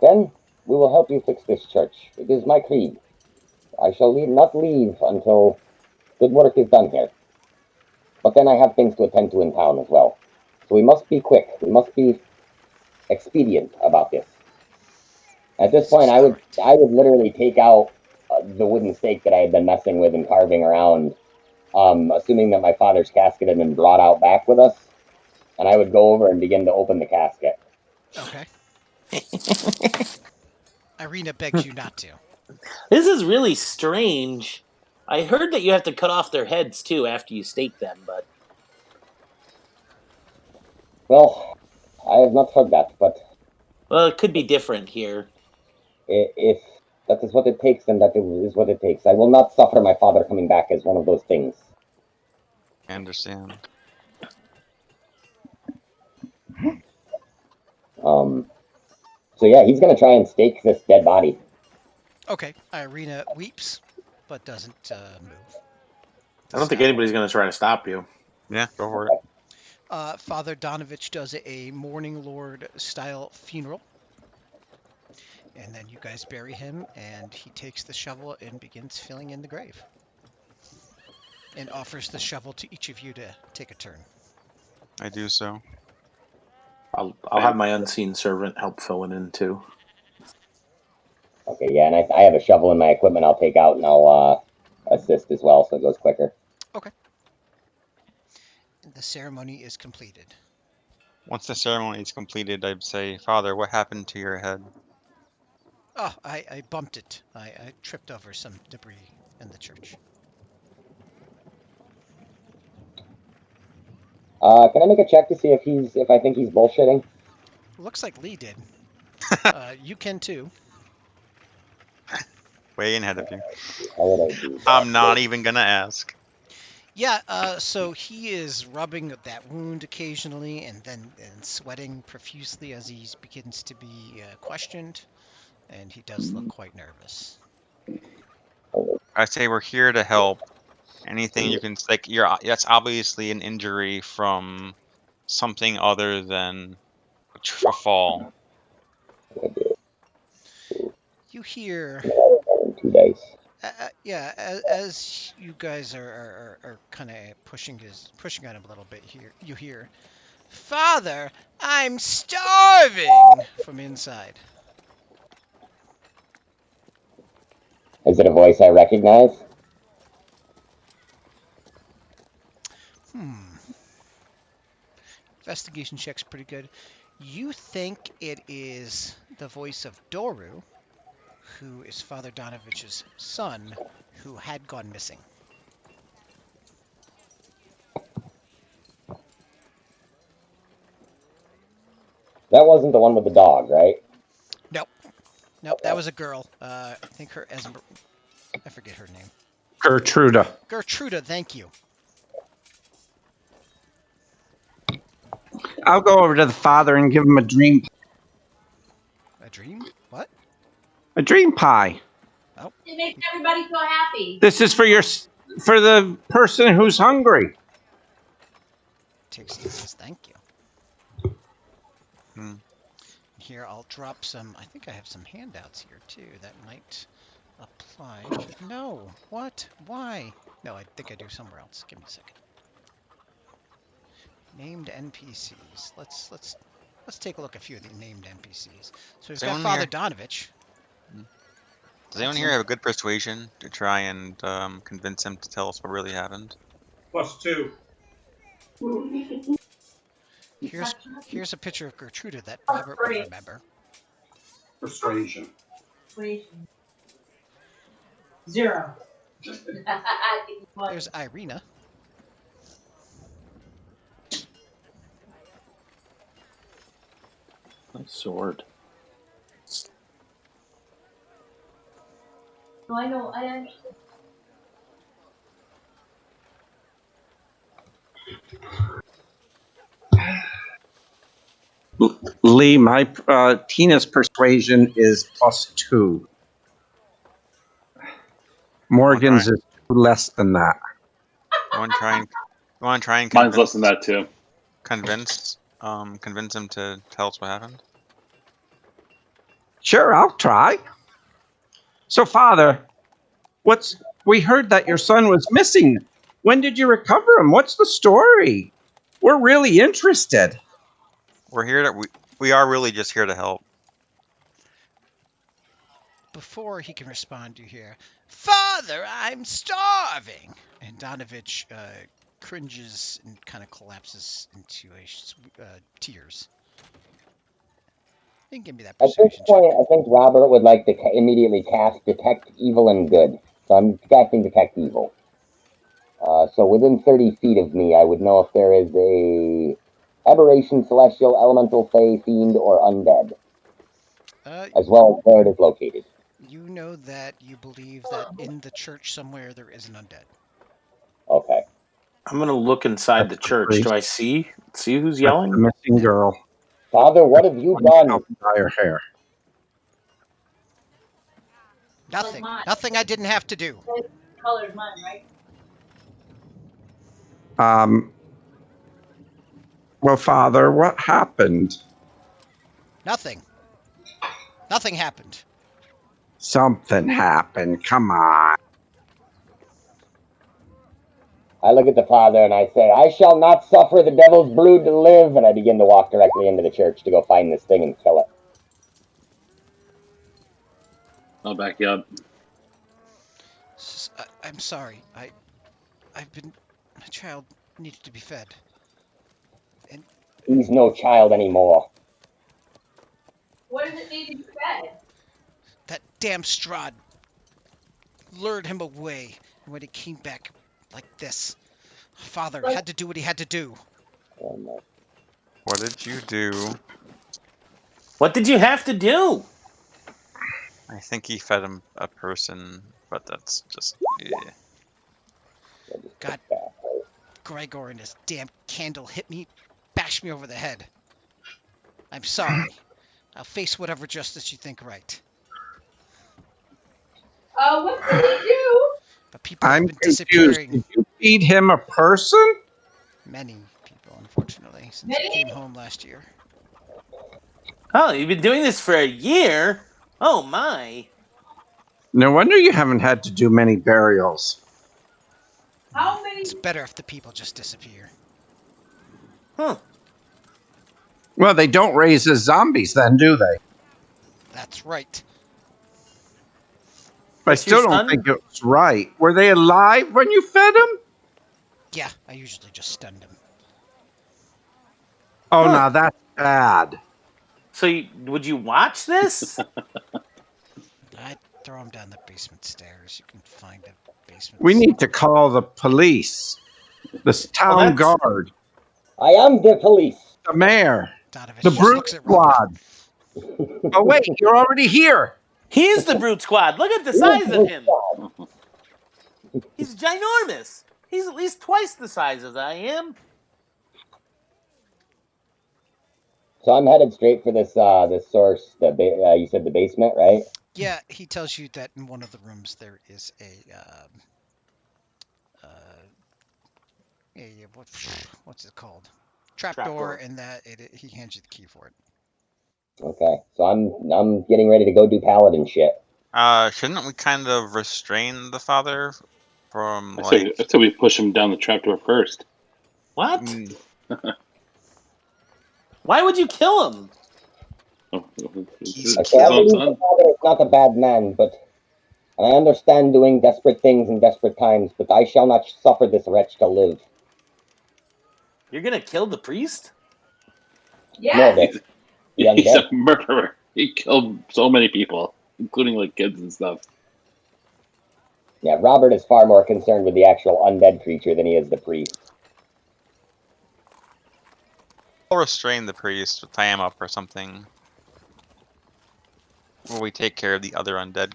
S8: Then we will help you fix this church. It is my creed. I shall not leave until good work is done here. But then I have things to attend to in town as well. So we must be quick. We must be expedient about this. At this point, I would literally take out the wooden stake that I had been messing with and carving around, assuming that my father's casket had been brought out back with us, and I would go over and begin to open the casket.
S6: Okay. Irina begs you not to.
S2: This is really strange. I heard that you have to cut off their heads too after you stake them, but...
S8: Well, I have not heard that, but...
S2: Well, it could be different here.
S8: If that is what it takes, then that is what it takes. I will not suffer my father coming back as one of those things.
S3: I understand.
S8: So yeah, he's gonna try and stake this dead body.
S6: Okay, Irina weeps, but doesn't move.
S2: I don't think anybody's going to try to stop you.
S3: Yeah, go for it.
S6: Father Donovich does a Morning Lord style funeral. And then you guys bury him, and he takes the shovel and begins filling in the grave. And offers the shovel to each of you to take a turn.
S3: I do so.
S2: I'll have my unseen servant help fill it in too.
S8: Okay, yeah, and I have a shovel in my equipment I'll take out, and I'll assist as well, so it goes quicker.
S6: Okay. The ceremony is completed.
S3: Once the ceremony is completed, I'd say, Father, what happened to your head?
S6: Oh, I bumped it. I tripped over some debris in the church.
S8: Can I make a check to see if I think he's bullshitting?
S6: Looks like Lee did. You can too.
S3: Way ahead of you.
S8: How would I do that?
S3: I'm not even gonna ask.
S6: Yeah, so he is rubbing that wound occasionally and sweating profusely as he begins to be questioned, and he does look quite nervous.
S3: I say we're here to help. Anything you can, like, that's obviously an injury from something other than a fall.
S6: You hear,
S8: 2 days.
S6: as you guys are kind of pushing on him a little bit here, you hear, "Father, I'm starving," from inside.
S8: Is it a voice I recognize?
S6: Investigation check's pretty good. You think it is the voice of Doru, who is Father Donovich's son, who had gone missing.
S8: That wasn't the one with the dog, right?
S6: Nope, that was a girl. I think her I forget her name.
S1: Gertruda.
S6: Gertruda, thank you.
S1: I'll go over to the father and give him a dream.
S6: A dream? What?
S1: A dream pie.
S6: Oh.
S7: It makes everybody so happy.
S1: This is for the person who's hungry.
S6: Takes and says thank you. Here, I'll drop some. I think I have some handouts here too that might apply. No. What? Why? No, I think I do somewhere else. Give me a second. Named NPCs. Let's take a look at a few of the named NPCs. So we've got Father Donovich.
S3: Does anyone here have a good persuasion to try and convince him to tell us what really happened?
S1: +2.
S6: Here's a picture of Gertruda that Robert would remember.
S1: Persuasion.
S7: 0.
S6: There's Irina.
S2: Nice sword.
S7: No, I know. I understand.
S1: Lee, my Tina's persuasion is +2. Morgan's is less than that.
S3: You want to try and
S5: Mine's less than that too.
S3: Convince him to tell us what happened?
S1: Sure, I'll try. So, Father, we heard that your son was missing. When did you recover him? What's the story? We're really interested.
S3: We're here we are really just here to help.
S6: Before he can respond, you hear, "Father, I'm starving," and Donovich cringes and kind of collapses into tears. You can give me that
S8: At this
S6: persuasion
S8: point,
S6: check.
S8: I think Robert would like to immediately cast Detect Evil and Good. So I'm casting Detect Evil. So within 30 feet of me, I would know if there is a aberration, celestial, elemental, fey, fiend, or undead, as well as where it is located.
S6: You know that you believe that in the church somewhere there is an undead.
S8: Okay.
S2: I'm gonna look inside the church. Do I see who's yelling?
S1: The missing girl.
S8: Father, what have you done?
S1: Dye her hair.
S6: Nothing.
S7: mine.
S6: Nothing I didn't have to do.
S7: Color's mine, right?
S1: Well, Father, what happened?
S6: Nothing. Nothing happened.
S1: Something happened. Come on.
S8: I look at the father and I say, I shall not suffer the devil's brood to live, and I begin to walk directly into the church to go find this thing and kill it.
S5: I'll back you up.
S6: I'm sorry. I've been. My child needed to be fed. And
S8: He's no child anymore.
S7: What does it need to be fed?
S6: that damn Strahd lured him away. And when he came back like this, Father had to do what he had to do.
S8: Oh, my.
S3: What did you do?
S2: What did you have to do?
S3: I think he fed him a person, but that's just
S6: God, Gregor and his damn candle hit me, bashed me over the head. I'm sorry. I'll face whatever justice you think right.
S7: What did he do?
S6: But people have
S1: I'm
S6: been
S1: confused.
S6: disappearing.
S1: Did you feed him a person?
S6: Many people, unfortunately, since he came home last year.
S2: Oh, you've been doing this for a year? Oh my.
S1: No wonder you haven't had to do many burials.
S7: How many?
S6: It's better if the people just disappear.
S2: Huh.
S1: Well, they don't raise as zombies then, do they?
S6: That's right.
S1: I
S2: But your
S1: still don't
S2: son?
S1: think it's right. Were they alive when you fed them?
S6: Yeah, I usually just stunned him.
S1: Oh,
S2: Huh.
S1: no, that's bad.
S2: So would you watch this?
S6: I'd throw him down the basement stairs. You can find a basement.
S1: We need to call the police, the town
S2: that's-
S1: guard,
S8: I am the police.
S1: the mayor,
S6: Donovan
S1: the
S6: just
S1: brute
S6: looks at Robert.
S1: squad. Oh, wait, you're already here.
S2: He's the brute squad. Look at the size of him. He's ginormous. He's at least twice the size as I am.
S8: So I'm headed straight for this this source. You said the basement, right?
S6: Yeah, he tells you that in one of the rooms there is what's it called? Trapdoor, and that he hands you the key for it.
S8: Okay, so I'm getting ready to go do paladin shit.
S3: Shouldn't we kind of restrain the father from
S5: I say we push him down the trapdoor first.
S2: What?
S3: Mm,
S2: Why would you kill him?
S3: He's
S8: I
S5: It's
S8: say,
S5: his
S8: I
S5: own
S8: believe the
S5: son.
S8: father is not a bad man, but and I understand doing desperate things in desperate times, but I shall not suffer this wretch to live.
S2: You're gonna kill the priest?
S7: Yeah.
S8: No, the
S5: He's a
S8: undead.
S5: murderer. He killed so many people, including like kids and stuff.
S8: Yeah, Robert is far more concerned with the actual undead creature than he is the priest.
S3: I'll restrain the priest, tie him up or something. Will we take care of the other undead?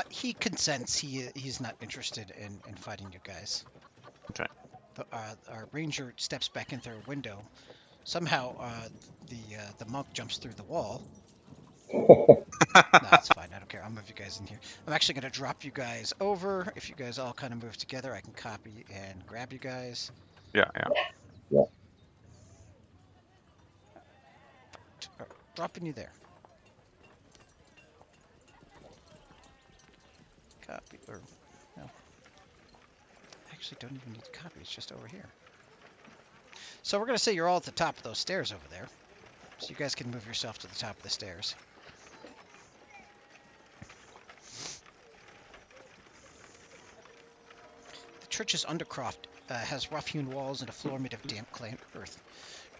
S6: He consents. He's not interested in fighting you guys.
S3: Okay.
S6: But our ranger steps back in through a window. Somehow, the monk jumps through the wall. No, it's fine. I don't care. I'll move you guys in here. I'm actually going to drop you guys over. If you guys all kind of move together, I can copy and grab you guys.
S3: Yeah.
S6: Dropping you there. Copy, or no. Actually, don't even need to copy. It's just over here. So we're going to say you're all at the top of those stairs over there. So you guys can move yourself to the top of the stairs. The church's undercroft has rough-hewn walls and a floor made of damp clay and earth.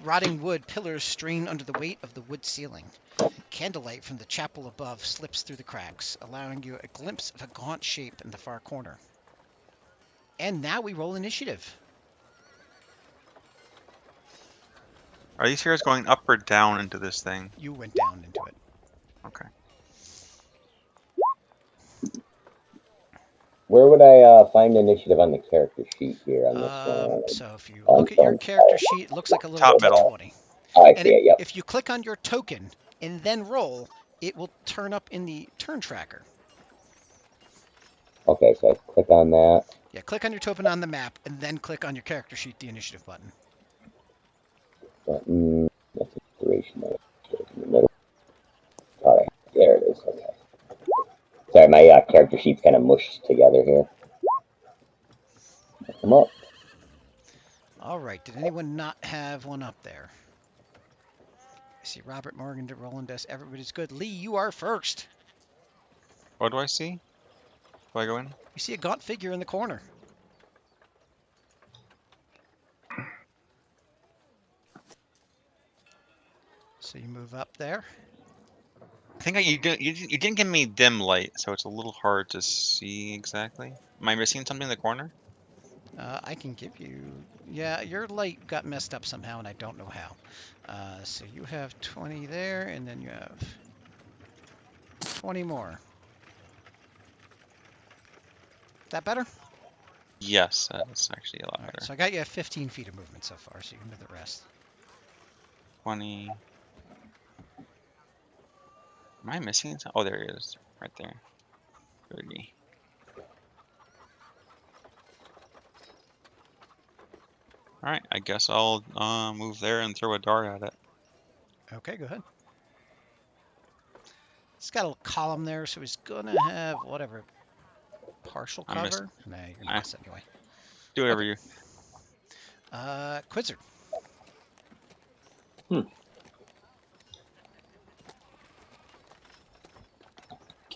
S6: Rotting wood pillars strain under the weight of the wood ceiling. Candlelight from the chapel above slips through the cracks, allowing you a glimpse of a gaunt shape in the far corner. And now we roll initiative.
S3: Are these stairs going up or down into this thing?
S6: You went down into it.
S3: Okay.
S8: Where would I find initiative on the character sheet here on this one?
S6: So if you look at your character sheet, it looks like a little
S3: Top middle.
S6: D20.
S8: Oh, I
S6: And
S8: see it, yep.
S6: if you click on your token and then roll, it will turn up in the turn tracker.
S8: Okay, so I click on that.
S6: Yeah, click on your token on the map, and then click on your character sheet, the initiative button.
S8: Button. That's a duration. In the middle. All right, there it is. Okay. Sorry, my character sheet's kind of mushed together here. Come up.
S6: All right. Did anyone not have one up there? I see Robert, Morgan, Roland, everybody's good. Lee, you are first.
S3: What do I see? Do I go in?
S6: You see a gaunt figure in the corner. So you move up there.
S3: I think you didn't give me dim light, so it's a little hard to see exactly. Am I missing something in the corner?
S6: I can give you... Yeah, your light got messed up somehow, and I don't know how. So you have 20 there, and then you have 20 more. That better?
S3: Yes, that's actually a lot
S6: All right,
S3: better.
S6: so I got you at 15 feet of movement so far, so you can do the rest.
S3: 20. Am I missing something? Oh, there he is, right there. 30. All right, I guess I'll move there and throw a dart at it.
S6: Okay, go ahead. It's got a little column there, so he's gonna have whatever partial
S3: I missed.
S6: cover. Nah, you're gonna miss anyway.
S3: Do whatever
S6: Okay.
S3: you.
S6: Quizzer.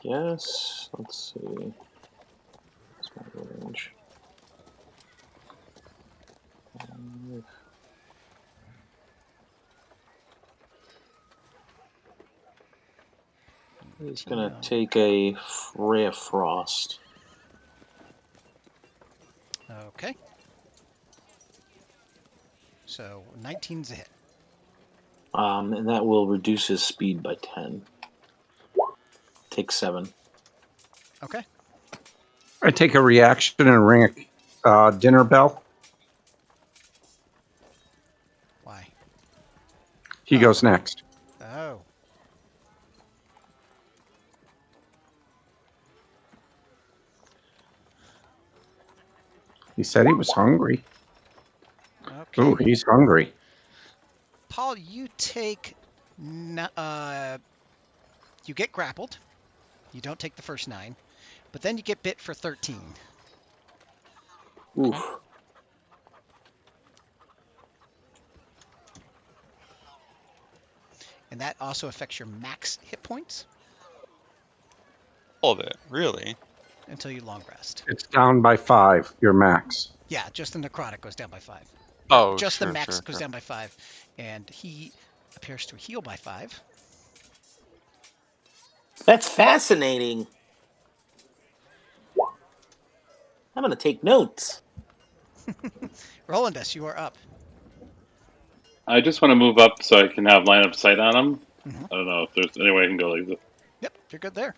S2: Yes. Let's see. What's my range? He's gonna take a ray of frost.
S6: Okay. So 19's a hit.
S2: And that will reduce his speed by 10. Take 7.
S6: Okay.
S1: I take a reaction and ring a dinner bell.
S6: Why?
S1: He
S6: Oh.
S1: goes next.
S6: Oh.
S1: He said he was hungry.
S6: Okay.
S1: Ooh, he's hungry.
S6: Paul, you take... you get grappled. You don't take the first 9. But then you get bit for 13.
S2: Oof.
S3: Okay.
S6: And that also affects your max hit points
S3: All of it, really?
S6: until you long rest.
S1: It's down by 5, your max.
S6: Yeah, just the necrotic goes down by 5.
S3: Oh,
S6: Just
S3: sure,
S6: the max
S3: sure,
S6: goes
S3: sure.
S6: down by 5. And he appears to heal by 5.
S2: That's fascinating. I'm gonna take notes.
S6: Rolandus, you are up.
S5: I just want to move up so I can have line of sight on him.
S6: Mhm.
S5: I don't know if there's any way I can go like this.
S6: Yep, you're good there.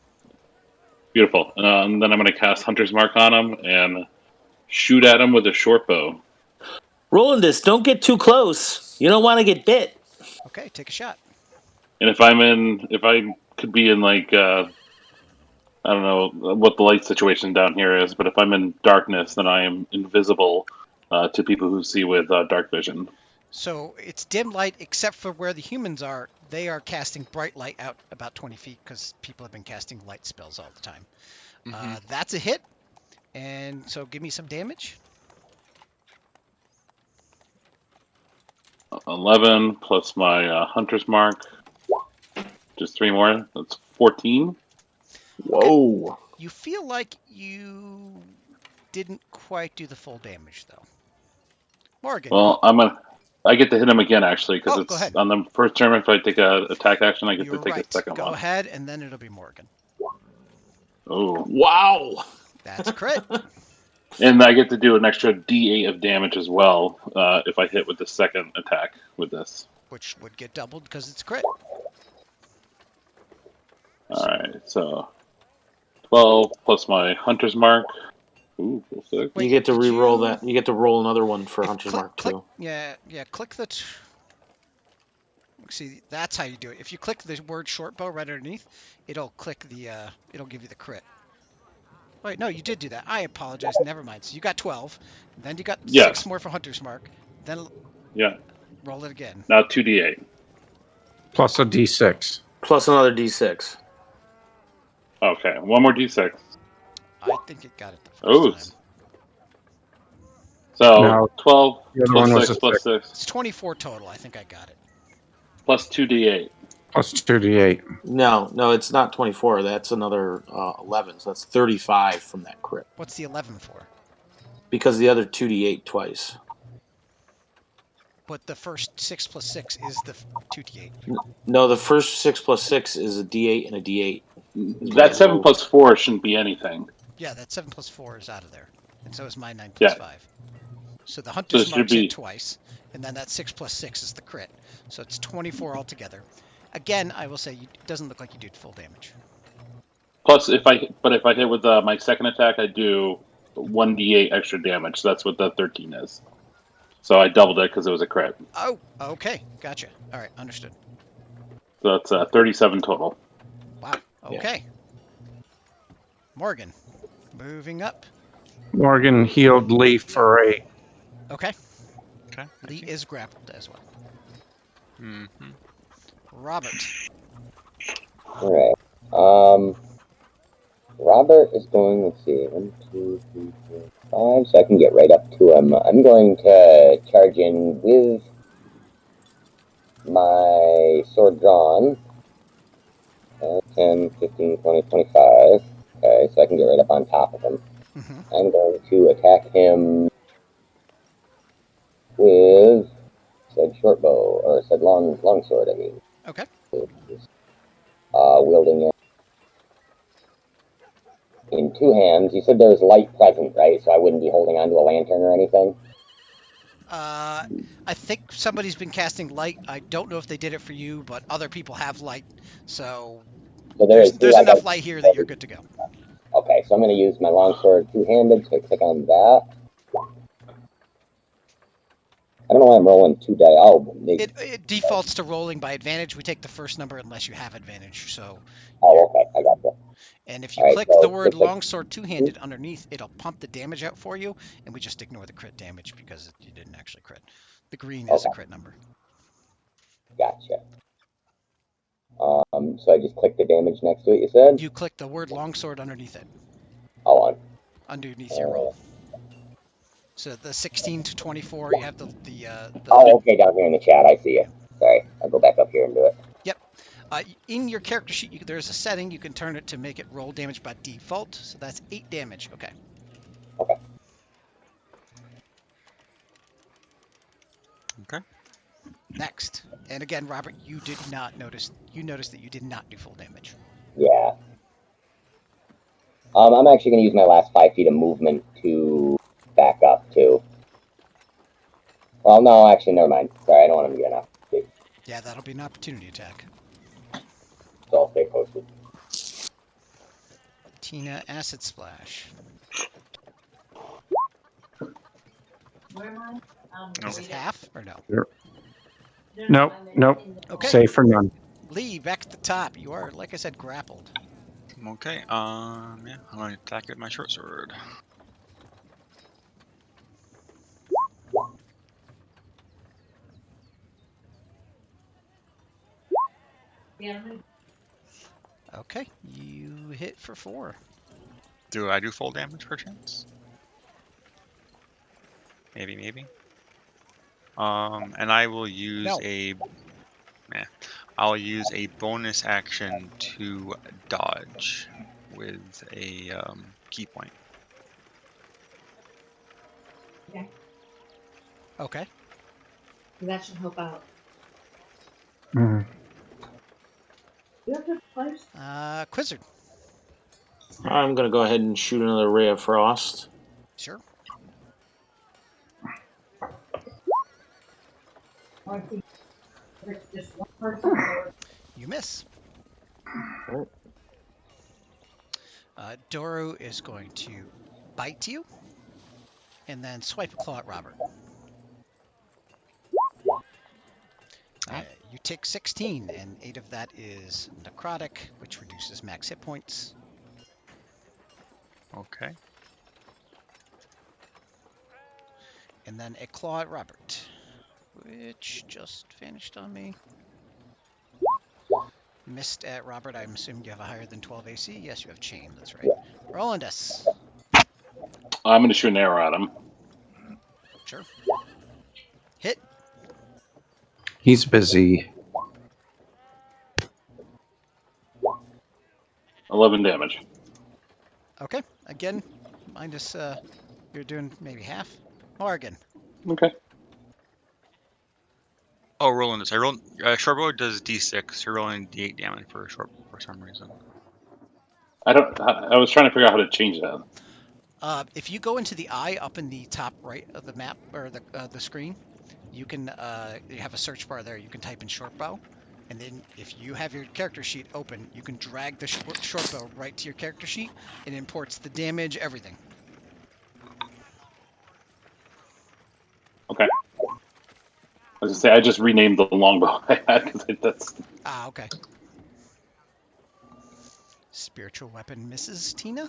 S5: Beautiful. And then I'm going to cast Hunter's Mark on him and shoot at him with a short bow.
S2: Rolandus, don't get too close. You don't want to get bit.
S6: Okay, take a shot.
S5: And if I could be in like, I don't know what the light situation down here is, but if I'm in darkness, then I am invisible to people who see with dark vision.
S6: So it's dim light except for where the humans are. They are casting bright light out about 20 feet because people have been casting light spells all the time. That's a hit. And so give me some damage.
S5: 11 plus my Hunter's Mark. Just 3 more. That's 14.
S2: Whoa.
S6: You feel like you didn't quite do the full damage, though. Morgan.
S5: Well, I get to hit him again, actually, because
S6: go
S5: it's
S6: ahead.
S5: on the first turn. If I take a attack action, I get
S6: You're
S5: to take
S6: right.
S5: a second
S6: Go
S5: one.
S6: ahead, and then it'll be Morgan.
S5: Oh.
S2: Wow.
S6: That's a crit.
S5: And I get to do an extra D8 of damage as well if I hit with the second attack with this.
S6: Which would get doubled because it's crit.
S5: Alright, so 12 plus my Hunter's Mark. Ooh, +6.
S6: Wait,
S2: you get to
S6: did
S2: re-roll
S6: you-
S2: that. You get to roll another one for
S6: If
S2: Hunter's
S6: click,
S2: Mark,
S6: click,
S2: too.
S6: yeah, click the... See, that's how you do it. If you click the word short bow right underneath, it'll click the, it'll give you the crit. Wait, no, you did do that. I apologize. Never mind. So you got 12. Then you got
S5: Yes.
S6: 6 more for Hunter's Mark. Then
S5: Yeah.
S6: roll it again.
S5: Now 2d8.
S1: Plus a d6.
S2: Plus another d6.
S5: Okay, one more d6.
S6: I think it got it the first
S5: Oh.
S6: time.
S5: So
S1: No,
S5: 12
S1: the other
S5: plus
S1: one was
S5: 6
S1: a
S5: plus
S1: 6.
S5: 6
S6: It's 24 total. I think I got it.
S5: plus 2d8.
S1: Plus 2d8.
S2: No, it's not 24. That's another 11. So that's 35 from that crit.
S6: What's the 11 for?
S2: Because the other 2d8 twice.
S6: But the first 6 plus 6 is the 2d8.
S2: No, the first 6 plus 6 is a d8 and a d8.
S5: That 7 plus 4 shouldn't be anything.
S6: Yeah, that 7 plus 4 is out of there. And so is my 9 plus
S5: Yeah.
S6: 5. So the
S5: So
S6: Hunter's
S5: it should
S6: Mark's
S5: be
S6: hit twice, and then that 6 plus 6 is the crit. So it's 24 altogether. Again, I will say it doesn't look like you did full damage.
S5: plus if I hit with my second attack, I do 1d8 extra damage. So that's what the 13 is. So I doubled it because it was a crit.
S6: Oh, okay. Gotcha. All right, understood.
S5: So that's 37 total.
S6: Wow. Okay. Morgan, moving up.
S1: Morgan healed Lee for 8.
S6: Okay.
S3: Okay.
S6: Lee is grappled as well.
S3: Mm-hmm.
S6: Robert.
S8: Alright. Robert is going, let's see, 1, 2, 3, 4, 5, so I can get right up to him. I'm going to charge in with my sword drawn. 10, 15, 20, 25. Okay, so I can get right up on top of him.
S6: Mm-hmm.
S8: I'm going to attack him with said short bow, or said long sword, I mean.
S6: Okay.
S8: Wielding it in 2 hands. You said there's light present, right? So I wouldn't be holding onto a lantern or anything?
S6: I think somebody's been casting light. I don't know if they did it for you, but other people have light. So there's enough light here that you're good to go.
S8: Okay, so I'm going to use my longsword two-handed, so I click on that. I don't know why I'm rolling 2 die. Oh,
S6: It defaults to rolling by advantage. We take the first number unless you have advantage. So.
S8: Oh, okay, I got you.
S6: And if you click the word longsword two-handed underneath, it'll pump the damage out for you, and we just ignore the crit damage because you didn't actually crit. The green is a crit number.
S8: Gotcha. So I just click the damage next to it, you said?
S6: You click the word longsword underneath it.
S8: Oh,
S6: underneath your roll. So the 16 to 24, you have the
S8: Oh, okay, down here in the chat, I see you. Sorry, I'll go back up here and do it.
S6: Yep. In your character sheet, there's a setting you can turn it to make it roll damage by default. So that's 8 damage. Okay.
S8: Okay.
S3: Okay.
S6: Next. And again, Robert, you did not notice. You noticed that you did not do full damage.
S8: Yeah. I'm actually going to use my last 5 feet of movement to back up, too. Well, no, actually, never mind. Sorry, I don't want him to get enough.
S6: Yeah, that'll be an opportunity attack.
S8: So I'll stay posted.
S6: Tina, acid splash.
S7: Where am I?
S6: Is it half or no?
S1: Nope.
S6: Okay.
S1: Save for none.
S6: Lee, back at the top. You are, like I said, grappled.
S3: Okay. Yeah, I'm going to attack with my short sword.
S6: Okay, you hit for 4.
S3: Do I do full damage perchance? Maybe. And I will use I'll use a bonus action to dodge with a key point.
S6: Okay.
S7: That should help out.
S1: Mm.
S7: You have to place.
S6: Quizzard.
S2: I'm going to go ahead and shoot another ray of frost.
S6: Sure.
S7: Just one person.
S6: You miss.
S2: Right.
S6: Doru is going to bite you and then swipe a claw at Robert. You take 16, and 8 of that is necrotic, which reduces max hit points.
S3: Okay.
S6: And then a claw at Robert, which just vanished on me. Missed at Robert. I'm assuming you have a higher than 12 AC. Yes, you have chain. That's right. Roland S.
S5: I'm going to shoot an arrow at him.
S6: Sure. Hit.
S1: He's busy.
S5: 11 damage.
S6: Okay. Again, minus, you're doing maybe half. Morgan.
S5: Okay.
S3: Oh, rolling this. I rolled. Shortbow does D6. You're rolling D8 damage for a shortbow for some reason.
S5: I was trying to figure out how to change that.
S6: If you go into the eye up in the top right of the map or the screen, you can you have a search bar there. You can type in short bow, and then if you have your character sheet open, you can drag the short bow right to your character sheet. It imports the damage, everything.
S5: Okay. I was going to say, I just renamed the longbow I had because that's.
S6: Ah, okay. Spiritual weapon misses Tina?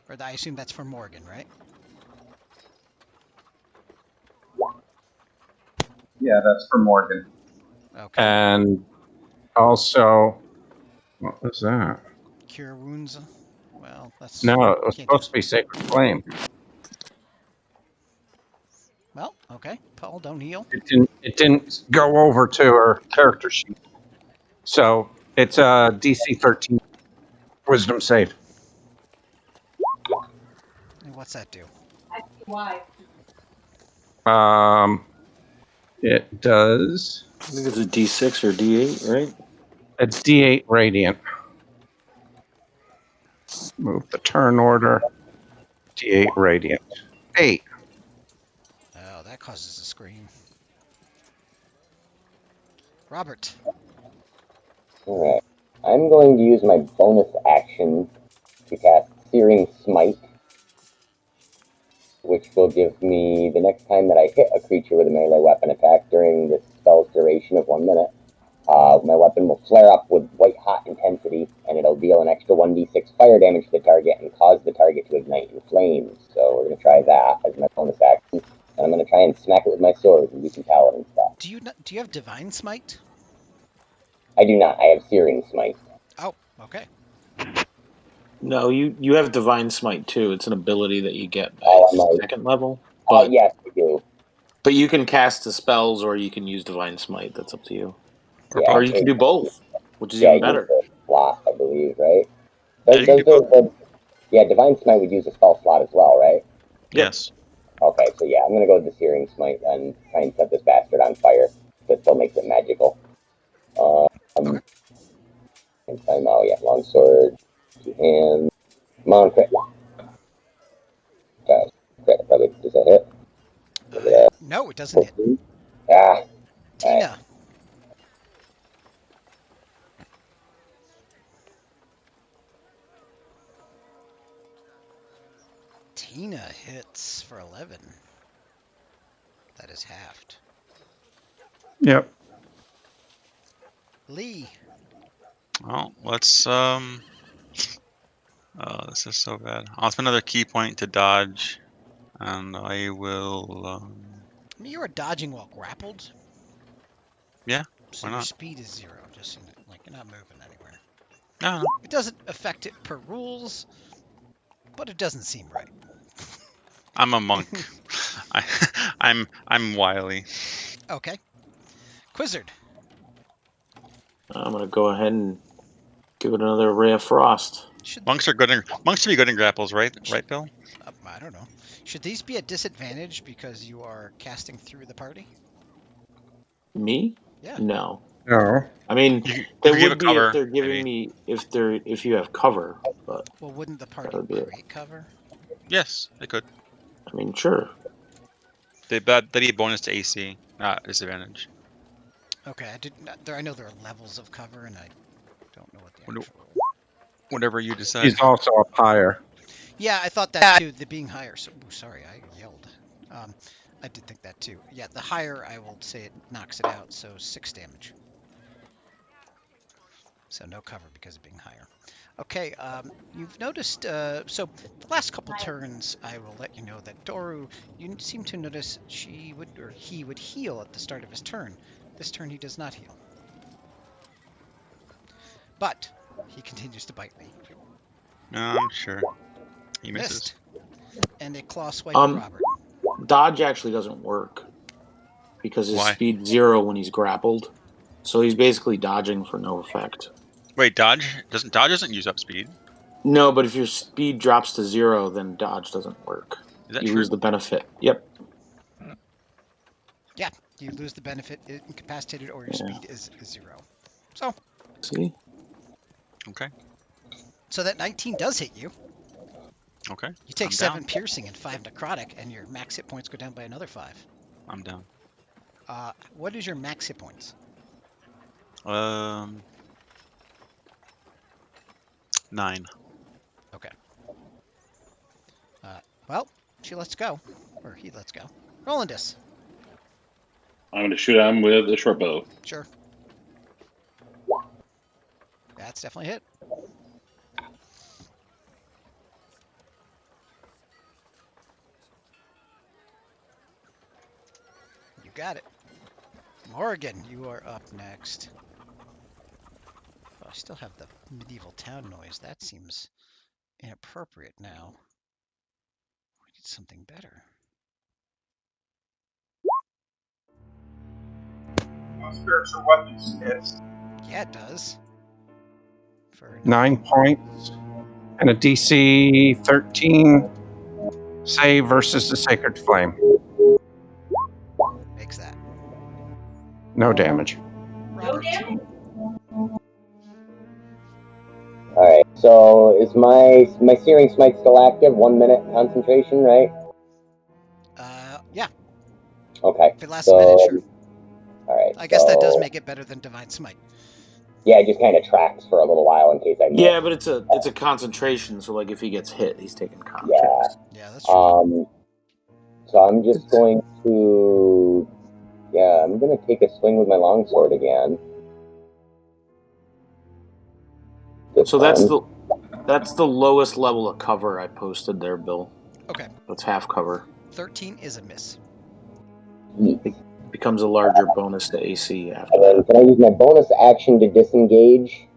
S6: Or I assume that's for Morgan, right?
S1: Yeah, that's for Morgan.
S6: Okay.
S1: And also, what was that?
S6: Cure wounds. Well, that's
S1: No, it was
S6: can't do
S1: supposed to be Sacred Flame.
S6: well. Okay, Paul, don't heal.
S1: It didn't go over to her character sheet. So it's a DC 13 Wisdom save.
S6: And what's that do?
S7: I see why.
S1: It does
S9: I think it's a D6 or D8, right?
S1: a D8 radiant. Move the turn order. D8 radiant. 8.
S6: Oh, that causes a scream. Robert.
S8: Alright. I'm going to use my bonus action to cast Searing Smite, which will give me, the next time that I hit a creature with a melee weapon attack during the spell's duration of 1 minute, my weapon will flare up with white-hot intensity, and it'll deal an extra 1d6 fire damage to the target and cause the target to ignite in flames. So we're going to try that as my bonus action, and I'm going to try and smack it with my sword and do some paladin stuff.
S6: Do you have Divine Smite?
S8: I do not. I have Searing Smite.
S6: Oh, okay.
S9: No, you have Divine Smite too. It's an ability that you get
S8: Oh,
S9: by
S8: am I?
S9: second level. But
S8: Yes, I do.
S9: but you can cast the spells or you can use Divine Smite. That's up to you.
S3: Or
S8: Yeah,
S9: Or
S3: both.
S9: you can do both, which is
S8: yeah,
S9: even
S8: it uses
S9: better.
S8: a slot, I believe, right?
S3: Yeah, you can do both.
S8: Yeah, Divine Smite would use a spell slot as well, right?
S9: Yep.
S3: Yes.
S8: Okay, so yeah, I'm gonna go with the Searing Smite and try and set this bastard on fire. That still makes it magical.
S6: Okay.
S8: And time out, yeah, longsword, 2 hands. Come on, crit. Guys, crit, probably, does that hit? Look at that.
S6: No, it doesn't hit.
S8: 14. Ah,
S6: Tina. Tina hits for 11. That is halved.
S1: Yep.
S6: Lee.
S3: Well, let's Oh, this is so bad. I'll spend another key point to dodge, and I will.
S6: I mean, you are dodging while grappled.
S3: Yeah,
S6: So
S3: why
S6: your
S3: not?
S6: speed is 0. Just like you're not moving anywhere.
S3: No,
S6: It doesn't affect it per rules, but it doesn't seem right.
S3: I'm a monk. I'm wily.
S6: Okay. Quizzard.
S9: I'm gonna go ahead and give it another ray of frost.
S3: Monks should be good in grapples, right? Right, Bill?
S6: I don't know. Should these be a disadvantage because you are casting through the party?
S9: Me?
S6: Yeah.
S9: No.
S1: No.
S9: I mean,
S3: You
S9: they
S3: could give a
S9: would be if
S3: cover,
S9: they're giving
S3: maybe.
S9: me if you have cover, but
S6: Well, wouldn't the
S9: that
S6: party
S9: would be it.
S6: create cover?
S3: Yes, they could.
S9: I mean, sure.
S3: That'd be a bonus to AC, not disadvantage.
S6: Okay, I know there are levels of cover, and I don't know what the
S3: What-
S6: actual.
S3: Whatever you decide.
S1: He's also up higher.
S6: Yeah, I thought that too. The being higher. So, sorry, I yelled. I did think that too. Yeah, the higher I will say it knocks it out. So 6 damage. So no cover because of being higher. Okay, you've noticed, so the last couple turns, I will let you know that Doru, you seem to notice he would heal at the start of his turn. This turn he does not heal. But he continues to bite me.
S3: Sure. He misses.
S6: Missed. And a claw swipe at Robert.
S9: Dodge actually doesn't work because his
S3: Why?
S9: speed 0 when he's grappled. So he's basically dodging for no effect.
S3: Wait, dodge doesn't use up speed.
S9: No, but if your speed drops to 0, then dodge doesn't work.
S3: Is that
S9: You
S3: true?
S9: lose the benefit. Yep.
S6: Yeah, you lose the benefit, incapacitated, or your speed is 0. So.
S9: See?
S3: Okay.
S6: So that 19 does hit you.
S3: Okay.
S6: You take
S3: I'm
S6: 7
S3: down.
S6: piercing and 5 necrotic, and your max hit points go down by another 5.
S3: I'm down.
S6: What is your max hit points?
S3: 9.
S6: Okay. Well, she lets go. Or he lets go. Rolandus.
S5: I'm going to shoot at him with a short bow.
S6: Sure. That's definitely a hit. You got it. Morgan, you are up next. Oh, I still have the medieval town noise. That seems inappropriate now. We need something better.
S1: Spiritual weapons hits.
S6: Yeah, it does. For
S1: 9 points. And a DC 13 save versus the Sacred Flame.
S6: Makes that.
S1: No damage.
S6: Robert.
S8: Alright, so is my Searing Smite still active? 1 minute concentration, right?
S6: Yeah.
S8: Okay.
S6: If it lasts a minute, sure.
S8: Alright.
S6: I guess that does make it better than Divine Smite.
S8: Yeah, it just kind of tracks for a little while in case I miss.
S9: Yeah, but it's a concentration, so like if he gets hit, he's taking con.
S6: Yeah, that's true.
S8: So I'm just going to... Yeah, I'm going to take a swing with my longsword again.
S9: So that's the lowest level of cover I posted there, Bill.
S6: Okay.
S9: That's half cover.
S6: 13 is a miss.
S9: It becomes a larger bonus to AC after
S8: And then
S9: that.
S8: can I use my bonus action to disengage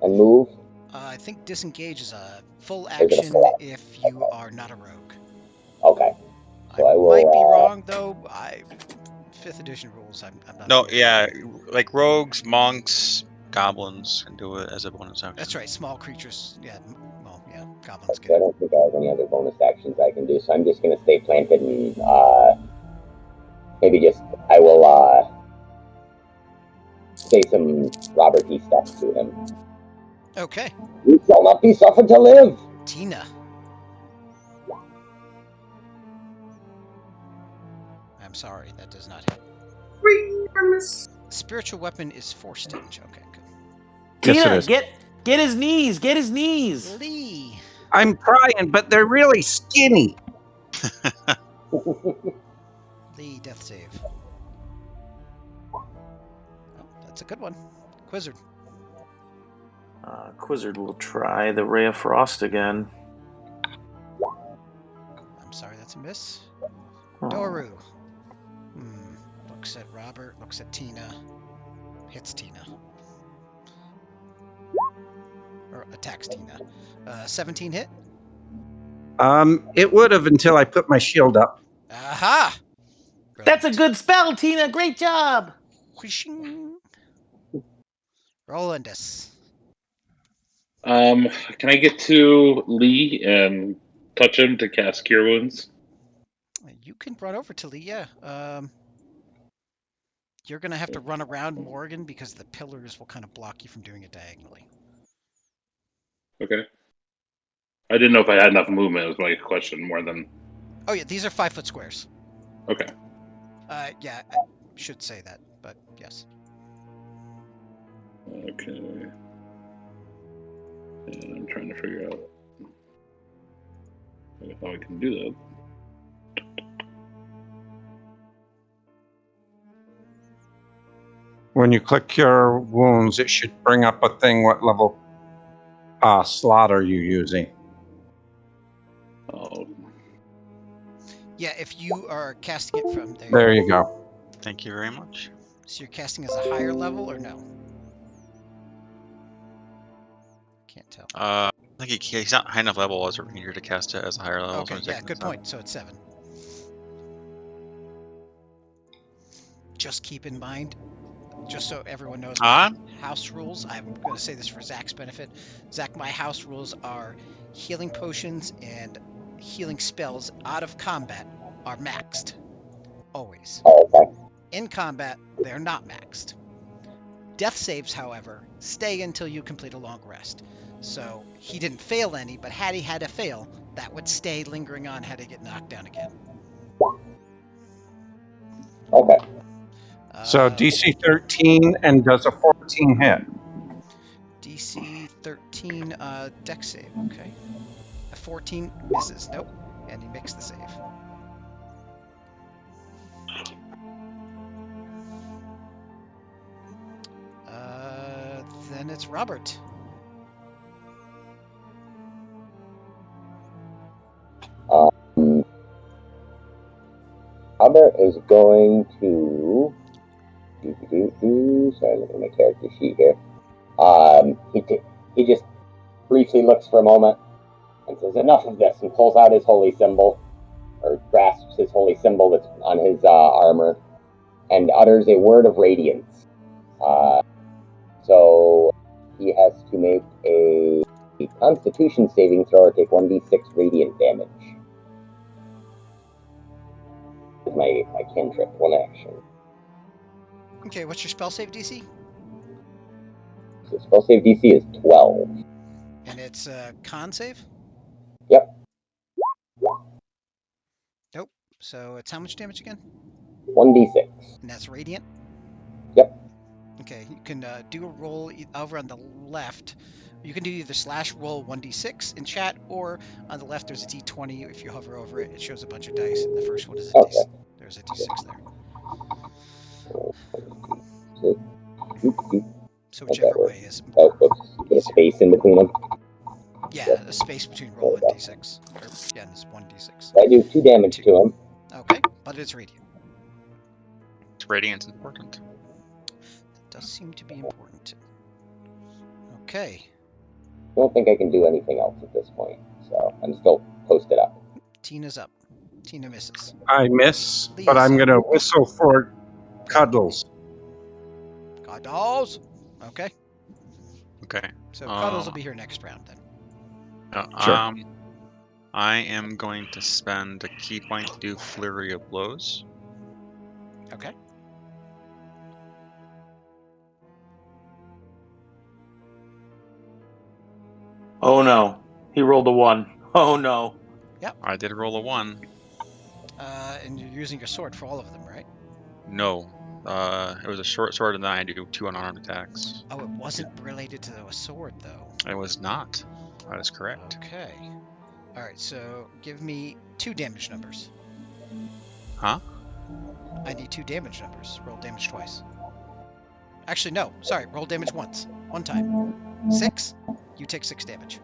S8: and move?
S6: I think disengage is a full action if you are not a rogue.
S8: Okay. So I will,
S6: might be wrong though. 5th edition rules. I'm not.
S3: No, yeah, like rogues, monks, goblins can do it as a bonus action.
S6: That's right. Small creatures. Yeah. Well, yeah. Goblins
S8: I
S6: get it.
S8: don't think I have any other bonus actions I can do, so I'm just going to stay planted and I will say some Robert E. stuff to him.
S6: Okay.
S8: You shall not be suffered to live!
S6: Tina. I'm sorry, that does not hit. Spiritual weapon is 4 stinge. Okay, good.
S2: Tina,
S1: Yes,
S2: get his knees. Get his knees.
S6: Lee.
S1: I'm trying, but they're really skinny.
S6: Lee, death save. Oh, that's a good one. Quizzard.
S9: Quizzard will try the Ray of Frost again.
S6: I'm sorry, that's a miss.
S9: Oh.
S6: Doru. Looks at Robert, looks at Tina. Hits Tina. Or attacks Tina. 17 hit?
S1: It would have until I put my shield up.
S6: Aha!
S2: That's a good spell, Tina. Great job.
S6: Whooshing. Rolandus.
S5: Can I get to Lee and touch him to cast Cure Wounds?
S6: You can run over to Lee, yeah. You're going to have to run around Morgan because the pillars will kind of block you from doing it diagonally.
S5: Okay. I didn't know if I had enough movement, was my question, more than...
S6: Oh, yeah, these are 5-foot squares.
S5: Okay.
S6: Yeah, I should say that, but yes.
S5: Okay. And I'm trying to figure out how I can do that.
S1: When you click Cure Wounds, it should bring up a thing. What level? slot are you using?
S5: Oh,
S6: Yeah, if you are casting it from there.
S1: There you go.
S3: Thank you very much.
S6: So you're casting as a higher level or no? Can't tell.
S3: I think he's not high enough level as a ranger to cast it as a higher level.
S6: Okay,
S3: so I'm
S6: yeah,
S3: taking
S6: good
S3: 7.
S6: point. So it's 7. Just keep in mind, just so everyone knows, my house rules, I'm going to say this for Zach's benefit. Zach, my house rules are healing potions and healing spells out of combat are maxed. Always.
S8: Oh, okay.
S6: In combat, they're not maxed. Death saves, however, stay until you complete a long rest. So he didn't fail any, but had he had a fail, that would stay lingering on had he get knocked down again.
S8: Okay.
S1: So DC 13 and does a 14 hit.
S6: DC 13 deck save, okay. A 14 misses, nope, and he makes the save. Then it's Robert.
S8: Robert is going to. Sorry, look at my character sheet here. He just briefly looks for a moment and says, "Enough of this," and pulls out his holy symbol, or grasps his holy symbol that's on his armor, and utters a word of radiance. So he has to make a Constitution saving throw or take 1d6 radiant damage. With my cantrip, one action.
S6: Okay, what's your spell save DC?
S8: So spell save DC is 12.
S6: And it's con save?
S8: Yep.
S6: Nope. So it's how much damage again?
S8: 1d6.
S6: And that's radiant?
S8: Yep.
S6: Okay, you can do a roll over on the left. You can do either /roll 1d6 in chat, or on the left there's a d20. If you hover over it, it shows a bunch of dice, and the first one is a
S8: Okay.
S6: d6. There's a d6 there. So whichever way is more.
S8: Put a space in between them.
S6: Yeah, a space between roll and d6. Or, again, it's 1d6.
S8: I do 2 damage to him.
S6: Okay, but it's radiant.
S3: Radiant's important.
S6: It does seem to be important. Okay.
S8: I don't think I can do anything else at this point, so I'm still posted up.
S6: Tina's up. Tina misses.
S1: I miss,
S6: Lee's
S1: but I'm
S6: up.
S1: going to whistle for Cuddles.
S6: Cuddles! Okay,
S3: Okay.
S6: so Cuddles will be here next round then.
S1: Sure.
S3: I am going to spend a key point to do Flurry of Blows.
S6: Okay.
S9: Oh no, he rolled a 1. Oh no.
S3: I did roll a 1.
S6: And you're using your sword for all of them, right?
S3: No. It was a short sword, and then I do 2 unarmed attacks.
S6: Oh, it wasn't related to a sword, though.
S3: It was not. That is correct.
S6: Okay. Alright, so give me 2 damage numbers.
S3: Huh?
S6: I need 2 damage numbers. Roll damage twice. Actually, no. Sorry, roll damage once. One time. 6. You take 6 damage.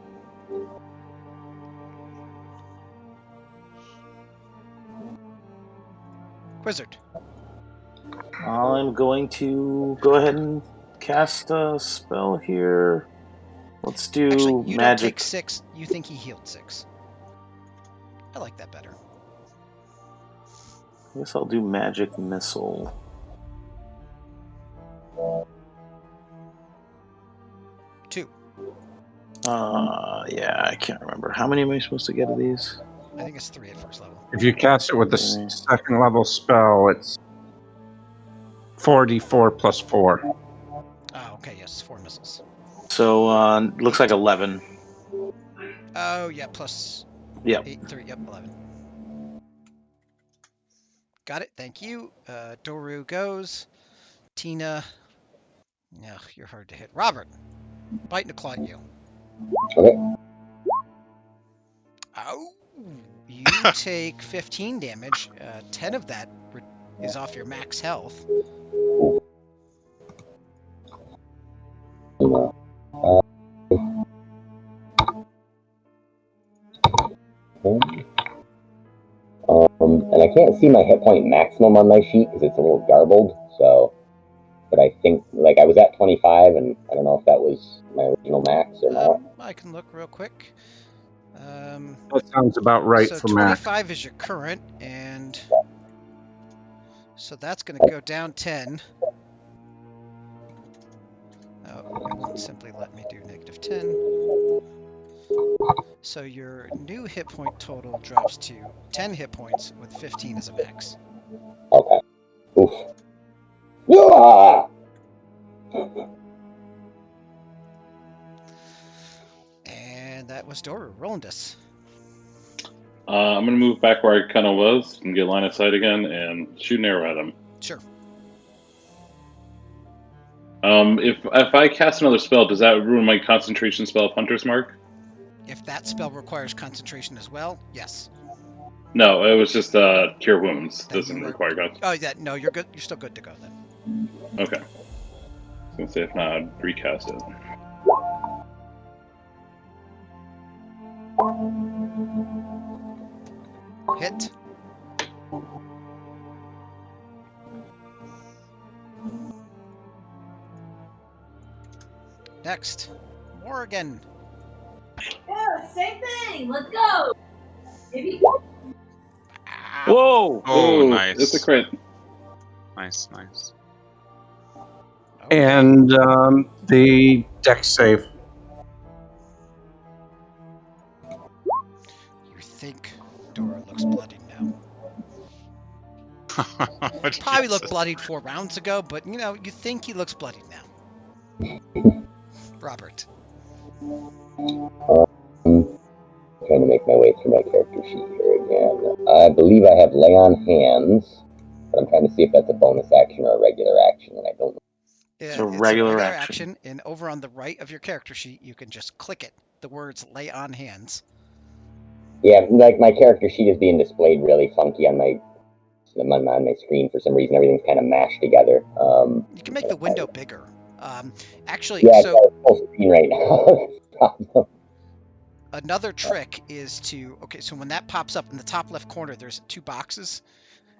S6: Wizard.
S9: I'm going to go ahead and cast a spell here. Let's do
S6: Actually, you don't
S9: magic.
S6: take 6. You think he healed 6. I like that better.
S9: I guess I'll do magic missile.
S6: Two.
S9: Yeah, I can't remember. How many am I supposed to get of these?
S6: I think it's 3 at first level.
S1: If you cast it with the
S9: Okay.
S1: second level spell, it's 4d4 plus 4.
S6: Oh, okay, yes, 4 missiles.
S9: So, looks like 11.
S6: Oh, yeah, plus
S9: Yep.
S6: 8, 3, yep, 11. Got it, thank you. Doru goes. Tina. No, you're hard to hit. Robert, biting to claw at you.
S8: Okay.
S6: Ow! You take 15 damage. 10 of that is off your max health.
S8: Okay. And I can't see my hit point maximum on my sheet because it's a little garbled. So, but I think like I was at 25, and I don't know if that was my original max or not.
S6: I can look real quick.
S1: That sounds about right
S6: So
S1: for Max.
S6: 25 is your current, and so that's going to go down 10. Oh, it won't simply let me do -10. So your new hit point total drops to 10 hit points with 15 as a max.
S8: Okay. Oof. Ah!
S6: And that was Doru. Rolandus.
S5: I'm gonna move back where I kind of was and get line of sight again and shoot an arrow at him.
S6: Sure.
S5: If I cast another spell, does that ruin my concentration spell of Hunter's Mark?
S6: If that spell requires concentration as well, yes.
S5: No, it was just Cure Wounds.
S6: Then
S5: Doesn't
S6: you are-
S5: require concentration.
S6: Oh, yeah, no, you're good. You're still good to go then.
S5: Okay. I was gonna say if not, I'd recast it.
S6: Hit. Next, Morgan.
S7: Yeah, same thing. Let's go. Maybe.
S9: Whoa!
S3: Oh,
S5: Ooh,
S3: nice.
S5: It's a crit.
S3: Nice.
S6: Okay.
S1: And the dex save.
S6: You think Dora looks bloodied now.
S3: What
S6: Probably
S3: is
S6: looked
S3: this?
S6: bloodied 4 rounds ago, but you know, you think he looks bloodied now. Robert.
S8: Trying to make my way through my character sheet here again. I believe I have lay on hands, but I'm trying to see if that's a bonus action or a regular action, and I don't.
S6: It's
S9: a regular
S6: action, and over on the right of your character sheet, you can just click it. The words "lay on hands."
S8: Yeah, like my character sheet is being displayed really funky on my screen for some reason. Everything's kind of mashed together.
S6: You can make the window bigger. Actually,
S8: Yeah,
S6: so
S8: it's full screen right now.
S6: another trick is to so when that pops up in the top left corner, there's 2 boxes.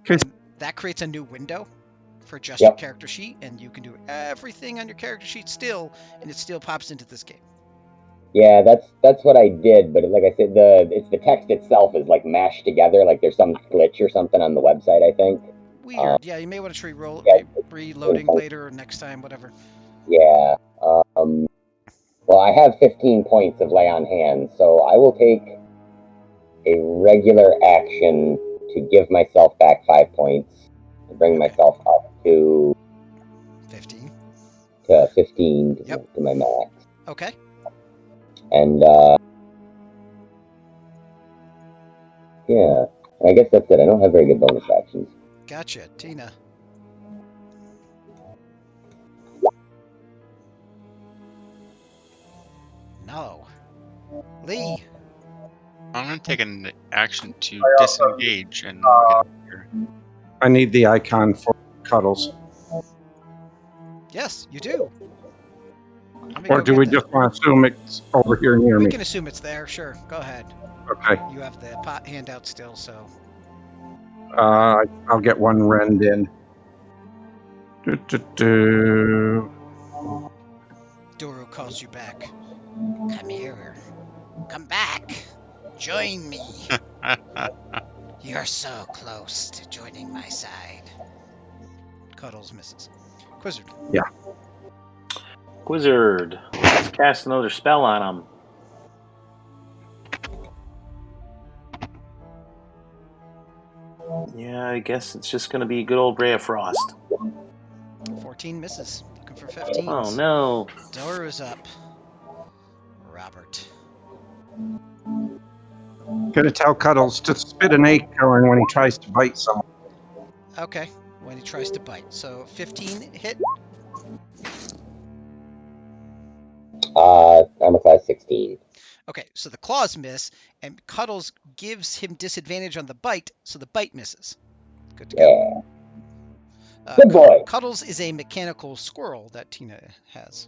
S1: Okay.
S6: And that creates a new window for just
S8: Yep.
S6: your character sheet, and you can do everything on your character sheet still, and it still pops into this game.
S8: Yeah, that's what I did, but like I said, the text itself is like mashed together. Like there's some glitch or something on the website, I think.
S6: Weird. Yeah, you may want to try
S8: Yeah.
S6: reloading later or next time, whatever.
S8: Yeah. Well, I have 15 points of lay on hands, so I will take a regular action to give myself back 5 points to bring myself up to
S6: 15.
S8: 15
S6: Yep.
S8: to my max.
S6: Okay.
S8: And yeah, I guess that's it. I don't have very good bonus actions.
S6: Gotcha. Tina. No. Lee.
S3: I'm gonna take an action to disengage and get up here.
S1: I need the icon for Cuddles.
S6: Yes, you do. Let me
S1: Or
S6: go
S1: do
S6: get
S1: we
S6: that.
S1: just want to assume it's over here near
S6: We
S1: me?
S6: can assume it's there. Sure. Go ahead.
S1: Okay.
S6: You have the pot handout still, so.
S1: I'll get one rend in.
S6: Doru calls you back. Come here. Come back. Join me. You're so close to joining my side. Cuddles misses. Quizzard.
S9: Wizard. Let's cast another spell on him. Yeah, I guess it's just going to be good old Ray of Frost.
S6: 14 misses. Looking for 15s.
S9: Oh, no.
S6: Doru is up. Robert.
S1: Gonna tell Cuddles to spit an acorn when he tries to bite someone.
S6: Okay. When he tries to bite. So 15 hit.
S8: Armor class 16.
S6: Okay, so the claws miss, and Cuddles gives him disadvantage on the bite, so the bite misses. Good to go.
S8: Yeah. Good boy.
S6: Cuddles is a mechanical squirrel that Tina has.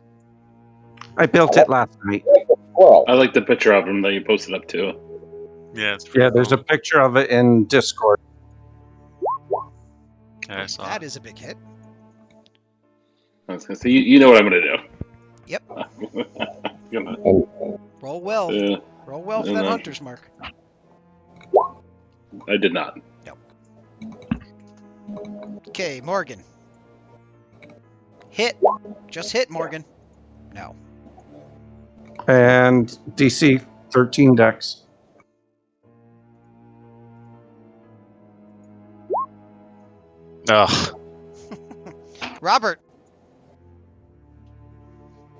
S1: I built it last night.
S8: Squirrel.
S5: I like the picture of him that you posted up too.
S3: Yeah, it's pretty
S1: Yeah, there's a
S3: cool.
S1: picture of it in Discord.
S3: Yeah, I saw
S6: That
S3: it.
S6: is a big hit.
S5: I was gonna say, you know what I'm gonna do.
S6: Yep.
S5: Gonna,
S6: Roll well. Roll well for that hunter's mark.
S5: I did not.
S6: Nope. Okay, Morgan. Hit. Just hit, Morgan. No.
S1: And DC 13 dex.
S3: Ugh.
S6: Robert.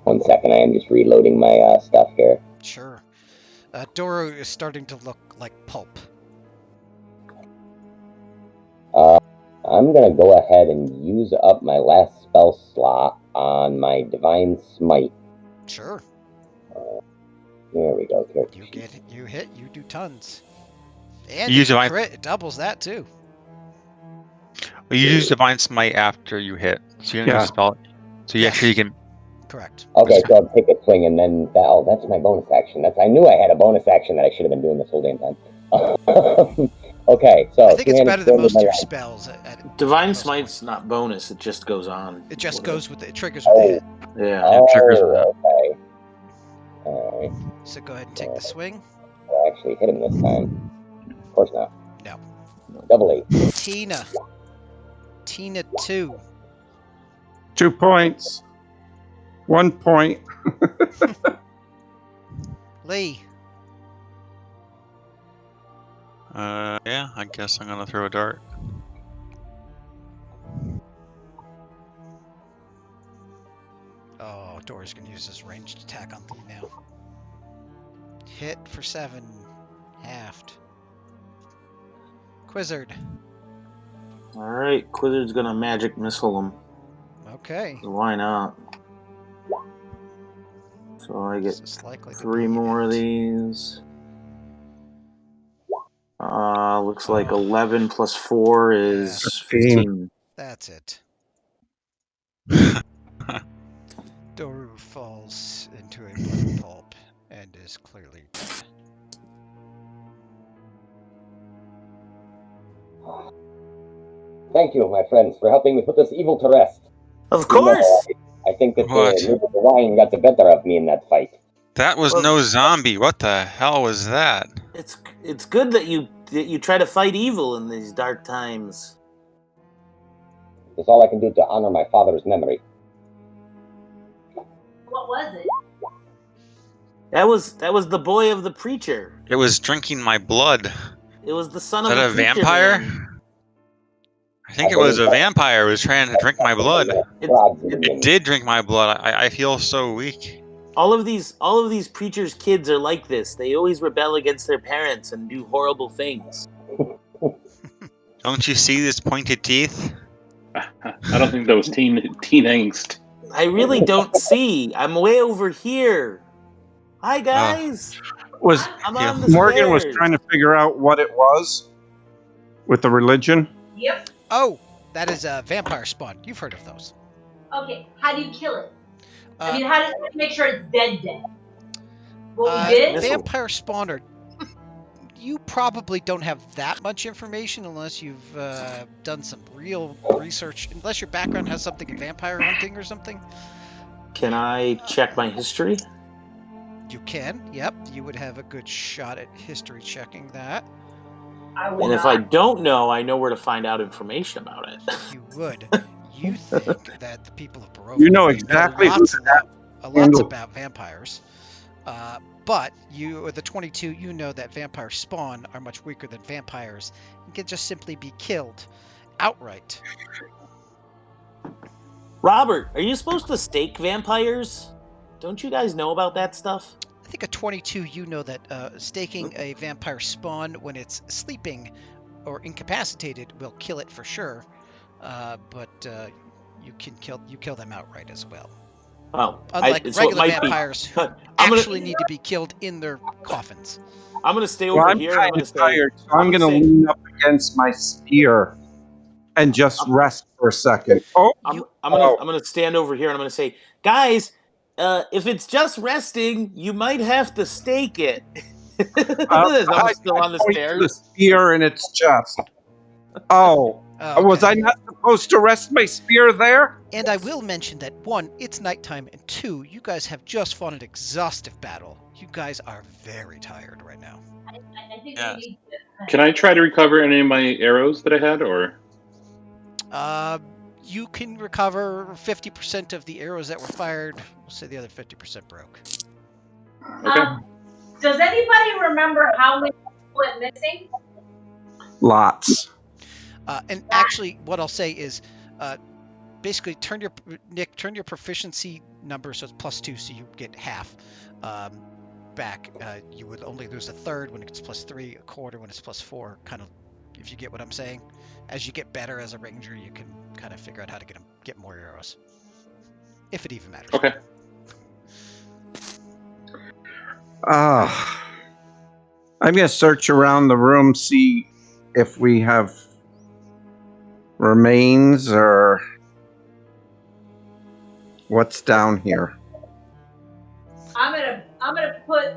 S8: 1 second, I am just reloading my stuff here.
S6: Sure. Doru is starting to look like pulp.
S8: I'm gonna go ahead and use up my last spell slot on my Divine Smite.
S6: Sure.
S8: There we go.
S6: You get it. You hit. You do tons. And
S3: You
S6: if
S3: use
S6: you
S3: Divine-
S6: crit, it doubles that too.
S3: Well, you use Divine Smite after you hit, so you don't
S1: Yeah.
S3: use spell. So you
S6: Yes.
S3: actually can.
S6: Correct.
S8: Okay, so I'll take a swing and then that's my bonus action. I knew I had a bonus action that I should have been doing this whole damn time. Okay, so
S6: I think it's
S8: two-handed
S6: better than
S8: swing with
S6: most
S8: my
S6: of your
S8: right.
S6: spells.
S2: Divine
S6: most
S2: Smite's not bonus; it just goes on.
S6: It just goes with it triggers with the hit.
S2: Yeah.
S3: It triggers with that.
S8: Okay. Alright.
S6: So go ahead and take the swing.
S8: I'll actually hit him this time. Of course not.
S6: No.
S8: Double 8.
S6: Tina. Tina 2.
S1: 2 points. 1 point.
S6: Lee.
S3: Yeah, I guess I'm gonna throw a dart.
S6: Oh, Dory's gonna use his ranged attack on Lee now. Hit for 7. Halved. Quizzard.
S2: All right, Quizzard's gonna magic missile him.
S6: Okay.
S2: So why not? So I get
S6: This is likely to
S2: 3
S6: be
S2: more of
S6: it.
S2: these. Looks like 11 plus 4 is 15.
S6: That's it. Doru falls into a blood pulp and is clearly dead.
S8: Thank you, my friends, for helping me put this evil to rest.
S2: Of course.
S8: I think that
S3: What?
S8: the wine got the better of me in that fight.
S3: That was
S2: Well-
S3: no zombie. What the hell was that?
S2: It's good that you try to fight evil in these dark times.
S8: It's all I can do to honor my father's memory.
S7: What was it?
S2: That was the boy of the preacher.
S3: It was drinking my blood.
S2: It was the son
S3: Is
S2: of
S3: that
S2: a
S3: a
S2: preacher
S3: vampire?
S2: man.
S3: I think it was a vampire who was trying to drink my blood.
S8: Strahd
S3: It
S8: minions.
S3: did drink my blood. I feel so weak.
S2: All of these preachers' kids are like this. They always rebel against their parents and do horrible things.
S3: Don't you see these pointed teeth?
S5: I don't think that was teen angst.
S2: I really don't see. I'm way over here. Hi guys.
S1: Was
S2: I'm
S3: Yeah.
S2: on the
S1: Morgan was
S2: stairs.
S1: trying to figure out what it was with the religion?
S7: Yep.
S6: Oh, that is a vampire spawn. You've heard of those.
S7: Okay. How do you kill it?
S6: Uh,
S7: I mean, how do you make sure it's dead? What we
S2: did?
S7: did?
S2: Missile.
S6: Vampire spawn are. You probably don't have that much information unless you've done some real research. Unless your background has something in vampire hunting or something.
S2: Can I check my history?
S6: You can. Yep. You would have a good shot at history checking that.
S7: I would
S2: And if
S7: not.
S2: I don't know, I know where to find out information about it.
S6: You would. You think that the people of Barovia
S1: You know exactly who
S6: lots about vampires. But you, with the 22, you know that vampire spawn are much weaker than vampires and can just simply be killed outright.
S2: Robert, are you supposed to stake vampires? Don't you guys know about that stuff?
S6: I think a 22, you know that staking a vampire spawn when it's sleeping or incapacitated will kill it for sure. But you kill them outright as well.
S2: Oh,
S6: Unlike
S2: so it
S6: regular
S2: might be-
S6: vampires who
S2: I'm gonna-
S6: actually need to be killed in their coffins.
S2: I'm gonna stay
S1: Well,
S2: over
S1: I'm
S2: here. And I'm
S1: kind
S2: gonna
S1: of
S2: say,
S1: tired, so I'm going to
S2: say-
S1: lean up against my spear and just rest for a second. Oh,
S2: I'm gonna stand over here and I'm gonna say, guys, if it's just resting, you might have to stake it. I'm still on the
S1: point to the
S2: stairs.
S1: spear in its chest. Oh,
S6: Oh,
S1: was
S6: okay.
S1: I not supposed to rest my spear there?
S6: And I will mention that 1, it's nighttime, and 2, you guys have just fought an exhaustive battle. You guys are very tired right now.
S7: I think
S3: Yes.
S7: we need to.
S5: Can I try to recover any of my arrows that I had, or?
S6: You can recover 50% of the arrows that were fired. We'll say the other 50% broke.
S5: Okay.
S7: Does anybody remember how many went missing?
S1: Lots.
S6: And actually, what I'll say is, basically, turn your proficiency number so it's +2, so you get half back. You would only lose a third when it's +3, a quarter when it's +4. Kind of, if you get what I'm saying. As you get better as a ranger, you can kind of figure out how to get more arrows, if it even matters.
S5: Okay.
S1: I'm going to search around the room, see if we have remains or what's down here.
S7: I'm gonna put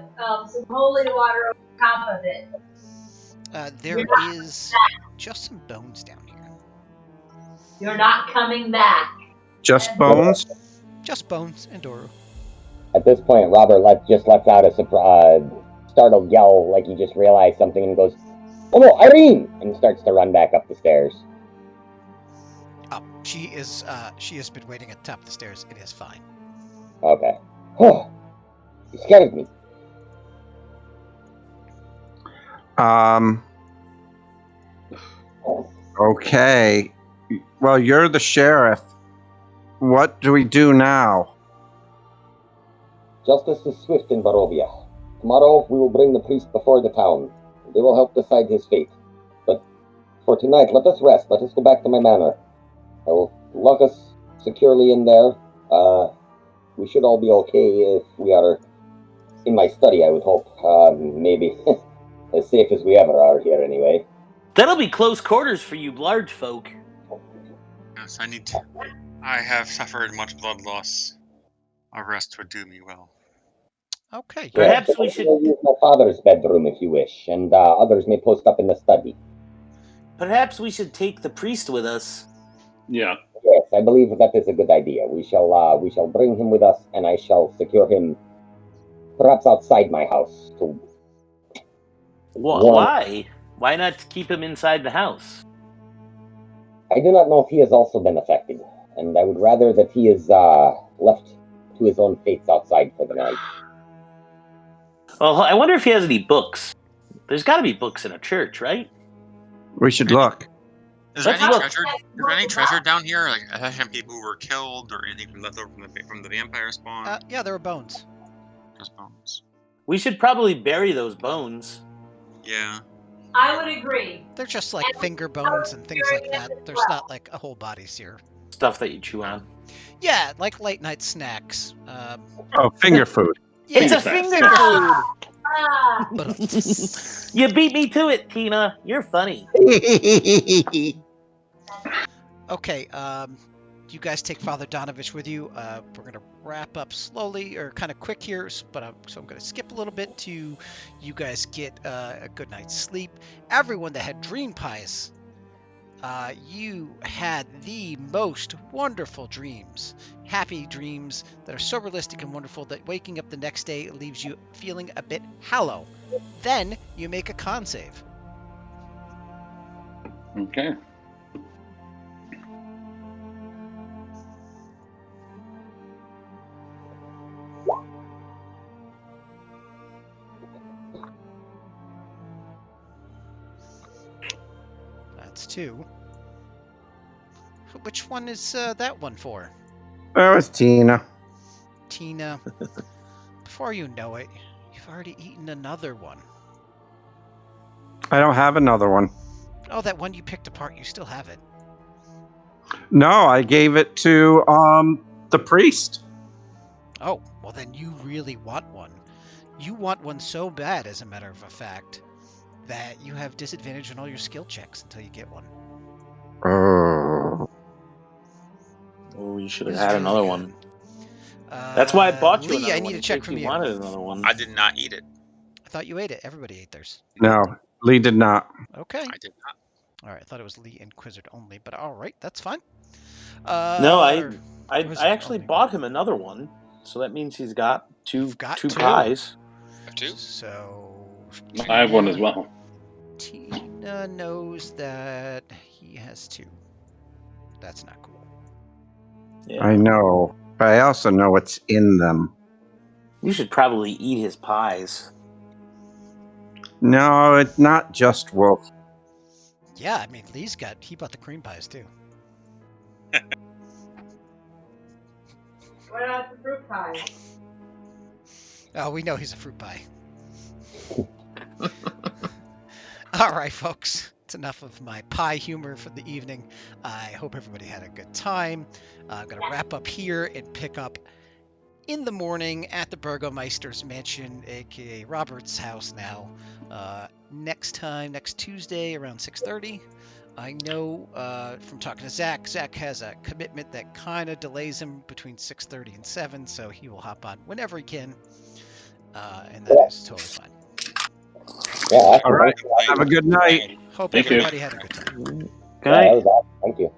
S7: some holy water over top of it.
S6: There is just some bones down here.
S7: You're not coming back.
S1: Just bones?
S6: Just bones and Doru.
S8: At this point, Robert just lets out a startled yell, like he just realized something, and goes, "Oh no, Irene!" and starts to run back up the stairs.
S6: Oh, she has been waiting at the top of the stairs. It is fine.
S8: Okay. You scared me.
S1: Okay. Well, you're the sheriff. What do we do now?
S8: Justice is swift in Barovia. Tomorrow we will bring the priest before the town. They will help decide his fate. But for tonight, let us rest. Let us go back to my manor. I will lock us securely in there. We should all be okay if we are in my study, I would hope. Maybe as safe as we ever are here anyway.
S2: That'll be close quarters for you large folk.
S3: Yes, I have suffered much blood loss. A rest would do me well.
S6: Okay.
S2: Perhaps
S8: Yes,
S2: we should.
S8: use my father's bedroom if you wish, and others may post up in the study.
S2: Perhaps we should take the priest with us.
S5: Yeah.
S8: Yes, I believe that is a good idea. We shall bring him with us, and I shall secure him, perhaps outside my house.
S2: Why? Why not keep him inside the house?
S8: I do not know if he has also been affected, and I would rather that he is left to his own fates outside for the night.
S2: Well, I wonder if he has any books. There's got to be books in a church, right?
S1: We should look.
S3: Is there
S2: Let's
S3: any
S2: look.
S3: treasure? Is there any treasure down here, like especially people who were killed or anything left over from the vampire spawn?
S6: Yeah, there are bones.
S3: Just bones.
S2: We should probably bury those bones.
S3: Yeah.
S7: I would agree.
S6: They're just like finger bones and things like that. There's not like a whole bodies here.
S2: Stuff that you chew on.
S6: Yeah, like late night snacks.
S1: Oh, finger food.
S6: Yeah,
S2: It's a finger food.
S6: But,
S2: You beat me to it, Tina. You're funny.
S6: okay, you guys take Father Donovich with you. We're gonna wrap up slowly or kind of quick here, but so I'm gonna skip a little bit to you guys get a good night's sleep. Everyone that had dream pies, you had the most wonderful dreams. Happy dreams that are so realistic and wonderful that waking up the next day leaves you feeling a bit hollow. Then you make a con save.
S5: Okay.
S6: That's 2. Which one is that one for?
S1: That was Tina.
S6: Tina. Before you know it, you've already eaten another one.
S1: I don't have another one.
S6: Oh, that one you picked apart, you still have it.
S1: No, I gave it to the priest.
S6: Oh, well then you really want one. You want one so bad, as a matter of fact, that you have disadvantage on all your skill checks until you get one.
S2: Oh, you should have
S6: It's
S2: had
S6: really
S2: another
S6: good.
S2: one. That's why I bought you
S6: Lee,
S2: another
S6: I
S2: one
S6: need a
S2: in
S6: check
S2: case
S6: from
S2: you
S6: you.
S2: wanted another one.
S3: I did not eat it.
S6: I thought you ate it. Everybody ate theirs.
S1: No, Lee did not.
S6: Okay.
S3: I did not.
S6: All right. I thought it was Lee and Quizzard only, but all right, that's fine.
S9: No, I
S6: Wizard
S9: actually
S6: only.
S9: bought him another one, so that means he's got
S6: You've got
S9: two
S6: two.
S9: pies.
S3: Have two?
S6: So
S5: I have one as well.
S6: Tina knows that he has two. That's not cool.
S9: Yeah.
S1: I know, but I also know what's in them.
S9: You should probably eat his pies.
S1: No, it's not just Wolf.
S6: Yeah, I mean, he bought the cream pies too.
S7: What about the fruit pie?
S6: Oh, we know he's a fruit pie. All right, folks. It's enough of my pie humor for the evening. I hope everybody had a good time. I'm going to wrap up here and pick up in the morning at the Burgomeister's mansion, aka Robert's house now. Next Tuesday around 6:30. I know from talking to Zach has a commitment that kind of delays him between 6:30 and 7, so he will hop on whenever he can, and that is totally fine.
S8: Yeah,
S1: All right. Have a good night.
S6: Hope
S5: Thank you.
S6: everybody had a good time.
S9: Good
S8: Yeah,
S9: night.
S8: that was awesome. Thank you.